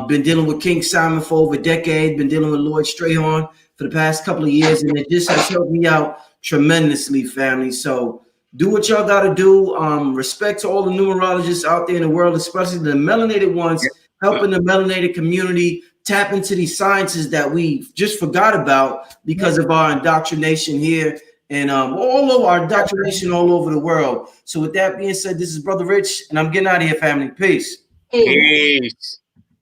[SPEAKER 1] Been dealing with King Simon for over a decade. Been dealing with Lloyd Strahorn for the past couple of years, and it just has helped me out tremendously, family. So do what y'all got to do. Respect to all the numerologists out there in the world, especially the melanated ones, helping the melanated community tap into these sciences that we just forgot about because of our indoctrination here and all over our indoctrination all over the world. So with that being said, this is Brother Rich, and I'm getting out of here, family. Peace.
[SPEAKER 2] Peace.